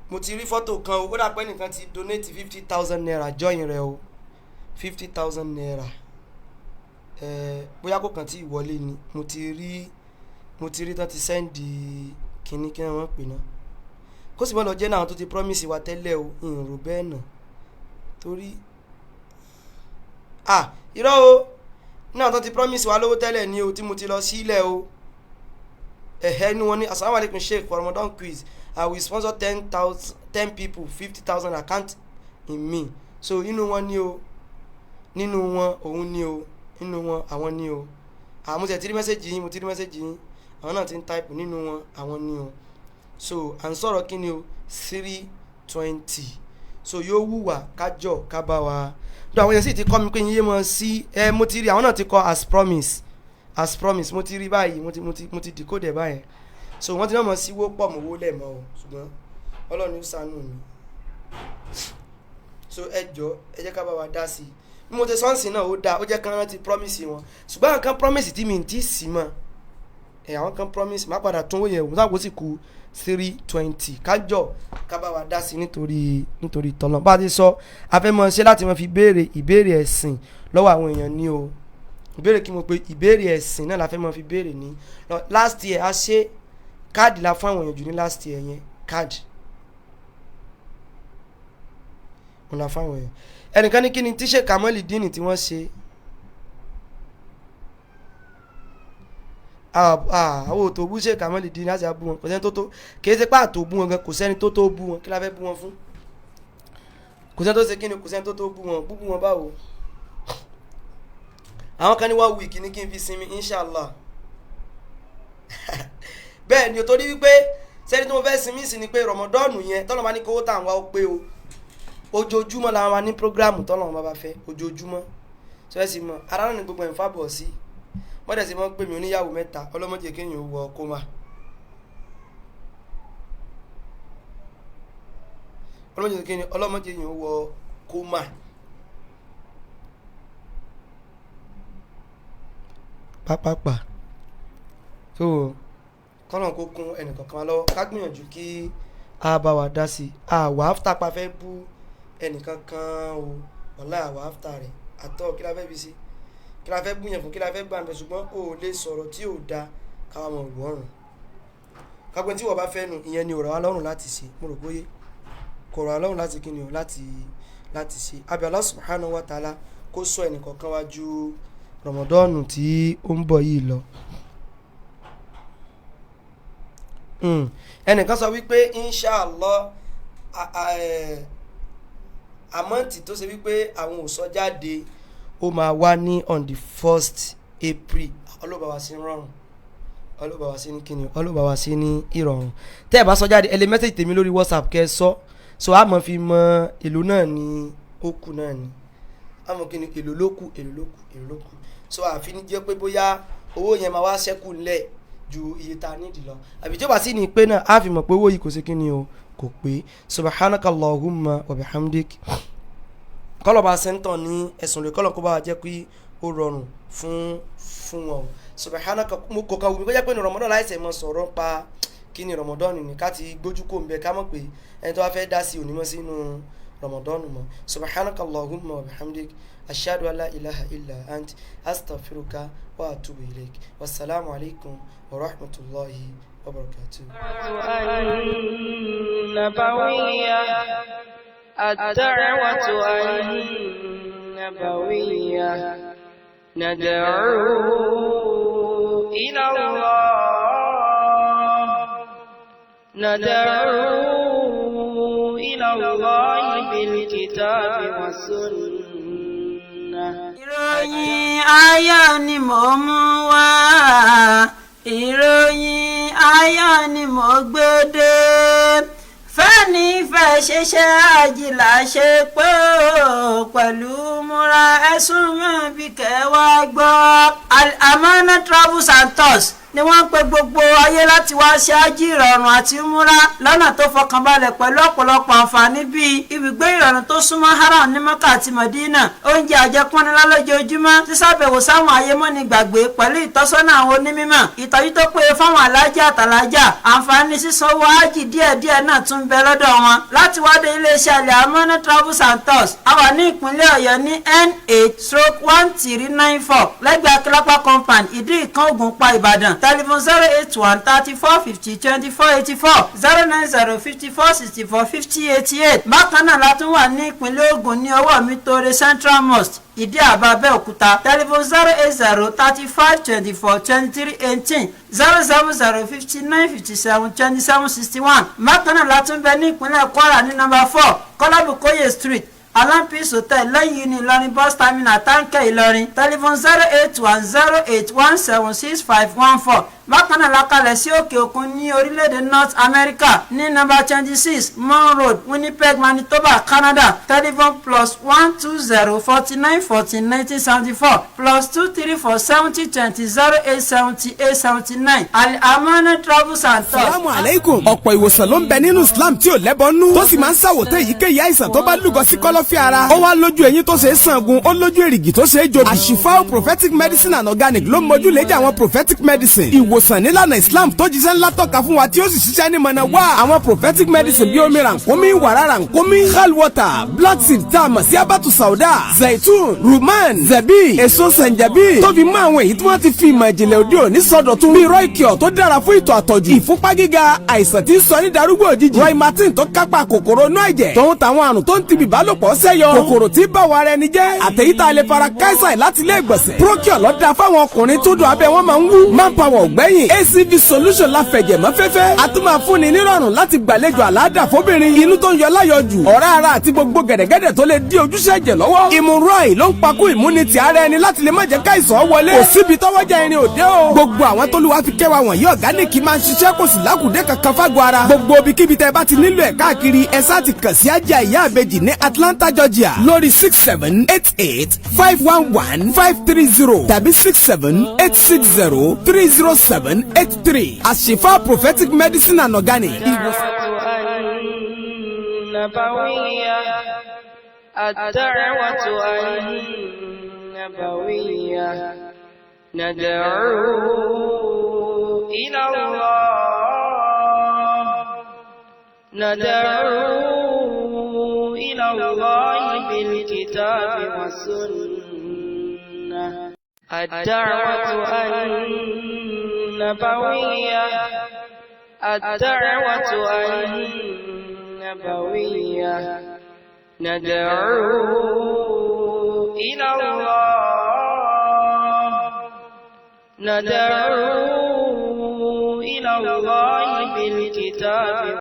mo ti rí fọ́tò kan o ó dà pé nìkan ti donate 50,000 naira join rẹ o 50,000 naira bóyá kò kàn tí ìwọlé ni mo ti rí tán ti sẹ́ndì kínní kí wọ́n pè náà kó sì mọ́ lọ jẹ́ náà tó ti promise wa tẹ́lẹ̀ o ìrò bẹ́ẹ̀ náà torí irọ́ o náà tó ti promise wa lówó tẹ́lẹ̀ ni o tí mo ti lọ sílẹ̀ o ní wọn ní assalamu alaikum sheikh for Ramadan quiz I will sponsor 10 people 50,000 account in me. So inú wọn ni o nínú wọn òun ni o nínú wọn àwọn ni o mo ti rí mẹ́sẹ̀jì yín àwọn náà ti ń type nínú wọn àwọn ni o. So à ń sọ̀rọ̀ kí ni o 320 so yóò wùwà kájọ kábà wa bí àwọn yẹn sì ti kọ́ mi pé yín yé mọ sí mo ti rí àwọn náà ti kọ́ as promise mo ti rí báyìí mo ti decode báyìí so wọ́n ti náà mọ̀ sí wó pọ̀ mọ́ owó lẹ́ẹ̀mọ́ o ṣùgbọ́n Ọlọ́run ṣàánú mi so ẹ jẹ́ ká bá wa dá sí i bí mo ti sọ́ọ̀sì náà ó dáa ó jẹ́ kán rántí promise wọn ṣùgbọ́n àwọn kan promise tí mi ń tí sí mọ́ àwọn kan promise má padà tún wòye òun sáà kó sì kú 320 kájọ ká bá wa dá sí i nítorí tọ́lọ́ bá a ti sọ afẹ́mọ́ ṣe láti mọ́ fi ìbéèrè ẹ̀sìn lọ́wọ́ àwọn èèyàn ní o ìbéèrè kí mo pe ìbéèrè ẹ̀sìn náà la fẹ́ mọ́ fi béèrè ní last year a ṣe káàdì la fún àwọn èèyàn jù ní last year yẹn káàdì wọn la fún àwọn èèyàn ẹnìkan ní kí ni tíṣe Kamali Dini tí wọ́n ṣe àwọn òtò bú ṣe Kamali Dini láti abú wọn kò sẹ́ni tó kìí ṣe pá àtò bú wọn gan kò sẹ́ni tó bú wọn kí la fẹ́ bú wọn fún kò sẹ́ni tó ṣe kí ni kò sẹ́ni tó bú wọn báwo àwọn kan ní wọ́n wí kí ni kí n fi sinmi inshallah bẹ́ẹ̀ ni o torí wípé sẹ́ni tí mo fẹ́ sinmi sí ni pé rọmọdọ́ọ̀nù yẹn tọ́lọ́ bá ní kówó tà ń wá ó pé o ojoojúmọ́ làwọn máa ní prógráàmù tọ́lọ́ bá fẹ́ ojoojúmọ́ tí wọ́n sì mọ ara náà ní gbogbo ẹ̀ ń fàbọ̀ sí mọ́dẹ̀ sí mọ́ pé mi oníyàwó mẹ́ta ọlọ́mọdé kéèyàn wọ kómà ọlọ́mọdé kéèyàn wọ kómà pápápá so kọ́nà kó kún ẹnìkankan lọ́wọ́ ká gbìyànjú kí a bá wa dá sí i àwa áfítà pa fẹ́ bú ẹnìkankan o wàlá àwa áfítà rẹ̀ àtọ́ kí la fẹ́ bí sí kí la fẹ́ búyàn fún kí la fẹ́ gbà mẹ́ ṣùgbọ́n o ò lè sọ̀rọ̀ tí ò da káwọn ọmọ òwò ọ̀run kápẹ́ tí wọ́n bá fẹ́ nu ìyẹn ni ò rọ̀ wá lọ́rùn láti ṣe mo rò bóyé kò rọ̀ wá lọ́rùn láti kí ni o láti ṣe àbí Allah subhanahu wa ta'ala kó sọ ẹnìkankan wá ju Ramadan tí ó ń bọ̀ yìí lọ. ẹnìkan sọ wípé inshallah àmọ́ǹtì tó ṣe wípé àwọn ò sọ jáde ó máa wá ní on the 1st April ọlọ́bàwá sí rọrùn ọlọ́bàwá sí ní kíni ọlọ́bàwá sí ní ìrọ̀rùn tẹ́ ẹ̀ bá sọ jáde ẹ lè mẹ́sẹ̀jì tèmi lórí WhatsApp kẹ́ ẹ so a mọ̀ fi mọ èlò náà ní ó kù náà ni a mọ̀ kíni èlò ló kù so àfi ní jẹ́ pé bóyá owó yẹn máa wá ṣẹ́kù ńlẹ̀ ju iye tá a nídìí lọ àbí tí ó bá sì ní pé náà á fi mọ̀ pé owó yìí kò sí kíni o kò pé subhanakallahumma wa bihamdik kọlọba sẹ́ńtọ̀ ní ẹ̀sùn rẹ̀ kọlọ̀ kó bá wa jẹ́ pé ó rọrùn fún wọn subhanaka mo kò kàn wù mí kó jẹ́ pé ní Ramadan láìsẹ̀ mọ́ sọ̀rọ̀ pa kí ni Ramadan ní ká ti gbójú kò ń bẹ ká mọ̀ pé ẹni tó wá fẹ́ dá sí onímọ̀ sínú Ramadan mọ́ subhanakallahumma wa bihamdik ashhadu an la ilaha illa ant astaghfiruka wa atubu ilaik wassalamu alaikum wa rahmatullahi wa barakatuh. الدعوة النبوية ندعو إلى الله ندعو إلى الله بالكتاب والسنة. ìròyìn ayọ̀ ni mò ń mú wá ìròyìn ayọ̀ ni mò ń gbé dé fẹ́ni fẹ́ ṣiṣẹ́ àjìlá ṣe pé ó pẹ̀lú múra ẹ̀sùn mọ́ bí kẹwàá gbọ́. Al-Amana Travels and Tours ni wọ́n ń pe gbogbo ayé láti wá ṣe ájì ìrọ̀rùn àti múra lọ́nà tó fọkànbalẹ̀ pẹ̀lú ọ̀pọ̀lọpọ̀ àǹfààní bíi ibùgbé ìrọ̀rùn tó súnmọ́ haram ní Mọ́kà àti Mọ̀dínà, oúnjẹ àjẹpọ́nilá lójoojúmọ́, sísàbẹ̀wò sáwọn ayémọ́ni gbàgbé pẹ̀lú ìtọ́sọ́nà àwọn onímọ̀, ìtọ́jú tó péye fáwọn alájà àtàlájà, àǹfààní sísanwó ájì díẹ̀díẹ̀ náà tún bẹ lọ́dọ̀ wọn. Láti wá dé iléeṣẹ́ Al-Amana Travels and Tours a wà ní ìpínlẹ̀ Ọ̀yọ́ ní N8/1394 lẹ́gbẹ̀ẹ́ Akílápá compound Ìdí Ìkan Ògùnpa Ìbàdàn. Telephone 081 34 50 24 84 090 54 64 50 88. Bákan náà la tún wà ní ìpínlẹ̀ Ògùn ní ọwọ́ mi tóore Central Mosque Ìdí Àbá Abẹ́òkúta. Telephone 080 35 24 23 18 070 59 57 27 61. Bákan náà la tún bẹ ní ìpínlẹ̀ Kwara ní number 4 Kọ́lábùkóyè Street Alampis Hotel lẹ́yìn ní Ìlọrin bus terminal Táǹkẹ́ Ìlọrin. Telephone 08108176514. Bákan náà la kalẹ̀ sí òkè òkun ní orílẹ̀-èdè North America ní number 26 Mon Road Winnipeg Manitoba Canada. Telephone +120 49 14 1974 +234 70 20 08 78 79. Al-Amana Travels and Tours. Salamu alaikum. Ọ̀pọ̀ ìwòsàn ló ń bẹ nínú Islam tí ò lẹ́bọnú tó sì máa ń ṣàwòtẹ́ èyíkéyìí àìsàn tó bá lúgọ sí kọ́lọ́fín ara. Ó wá lójú eyín tó ṣe é sangun, ó lójú èrìgì tó ṣe é jobi. Àṣìfáò prophetic medicine and organic ló mójú léjà àwọn prophetic medicine. Ìwòsàn nílànà Islam tó jíṣẹ́ ńlá tọ́ka fún wa tí ó sì ṣiṣẹ́ ní mọ̀nà wá. Àwọn prophetic medicine bí omi rànkómi, wàrà rànkómi, hal water, black seed tá a mọ̀ sí abatu sauda, zaitun, ruman, zabi, èso sanjabi. Tó fi mọ́ àwọn èyí tí wọ́n ti fi ìmọ̀ ìjìnlẹ̀ òde òní sọdọ̀tun. Bí roikio tó dára fún ìtọ̀ àtọ̀jù, ìfúnpá gíga, àìsàn tí ń sọ ní darúgbò òjijì. Roimatin tó kápá kòkòrò inú ẹ̀jẹ̀. Tòun táwọn àrùn tó ń ti bìbálòpọ̀ ṣẹ́yọ. Kòkòrò tí bá wa rẹ ni jẹ́. Àtẹ̀yítà lè fara káísà láti ilé ìgbọ̀nsẹ̀. Procure ló dáa fáwọn ọkùnrin tó dùn abẹ́ wọn máa ń wú. Manpower ọ̀gbẹ́yìn. ACV solution la fẹ̀jẹ̀ mọ́ fẹ́fẹ́. A tún máa fúnni nírọ̀rùn láti gbàlejò àlàáda fóbìnrin. Inú tó ń yọ láyọjù. Ọ̀rá ara àti gbogbo gẹ̀dẹ̀gẹ̀dẹ̀ tó lè dí ojúṣe ẹ̀jẹ̀ lọ́wọ́. Ìmúrọ̀ì ló ń pakú ìmúnitì ara ẹni láti lè má jẹ́ káìsàn wọlé. Kò síbi tọ́wọ́jà irin òde o. Gbogbo àwọn tólúwa fi kẹwàá wọ̀nyí ọ̀gáníìkì máa ń ṣiṣẹ́ kò sì lákùdé kankan fágọ̀ ara. Gbogbo ibikíbi tẹ́ bá ti nílò ẹ̀ káàkiri ẹ sáà ti kàn sí Ajá Ìyá Àbèjì ní Atlanta, Georgia lórí 6788511530 tàbí 6786030783. Àṣìfà prophetic medicine and organic. الدعوة النبوية ندعو إلى الله بالكتاب والسنة. الدعوة النبوية ندعو إلى الله بالكتاب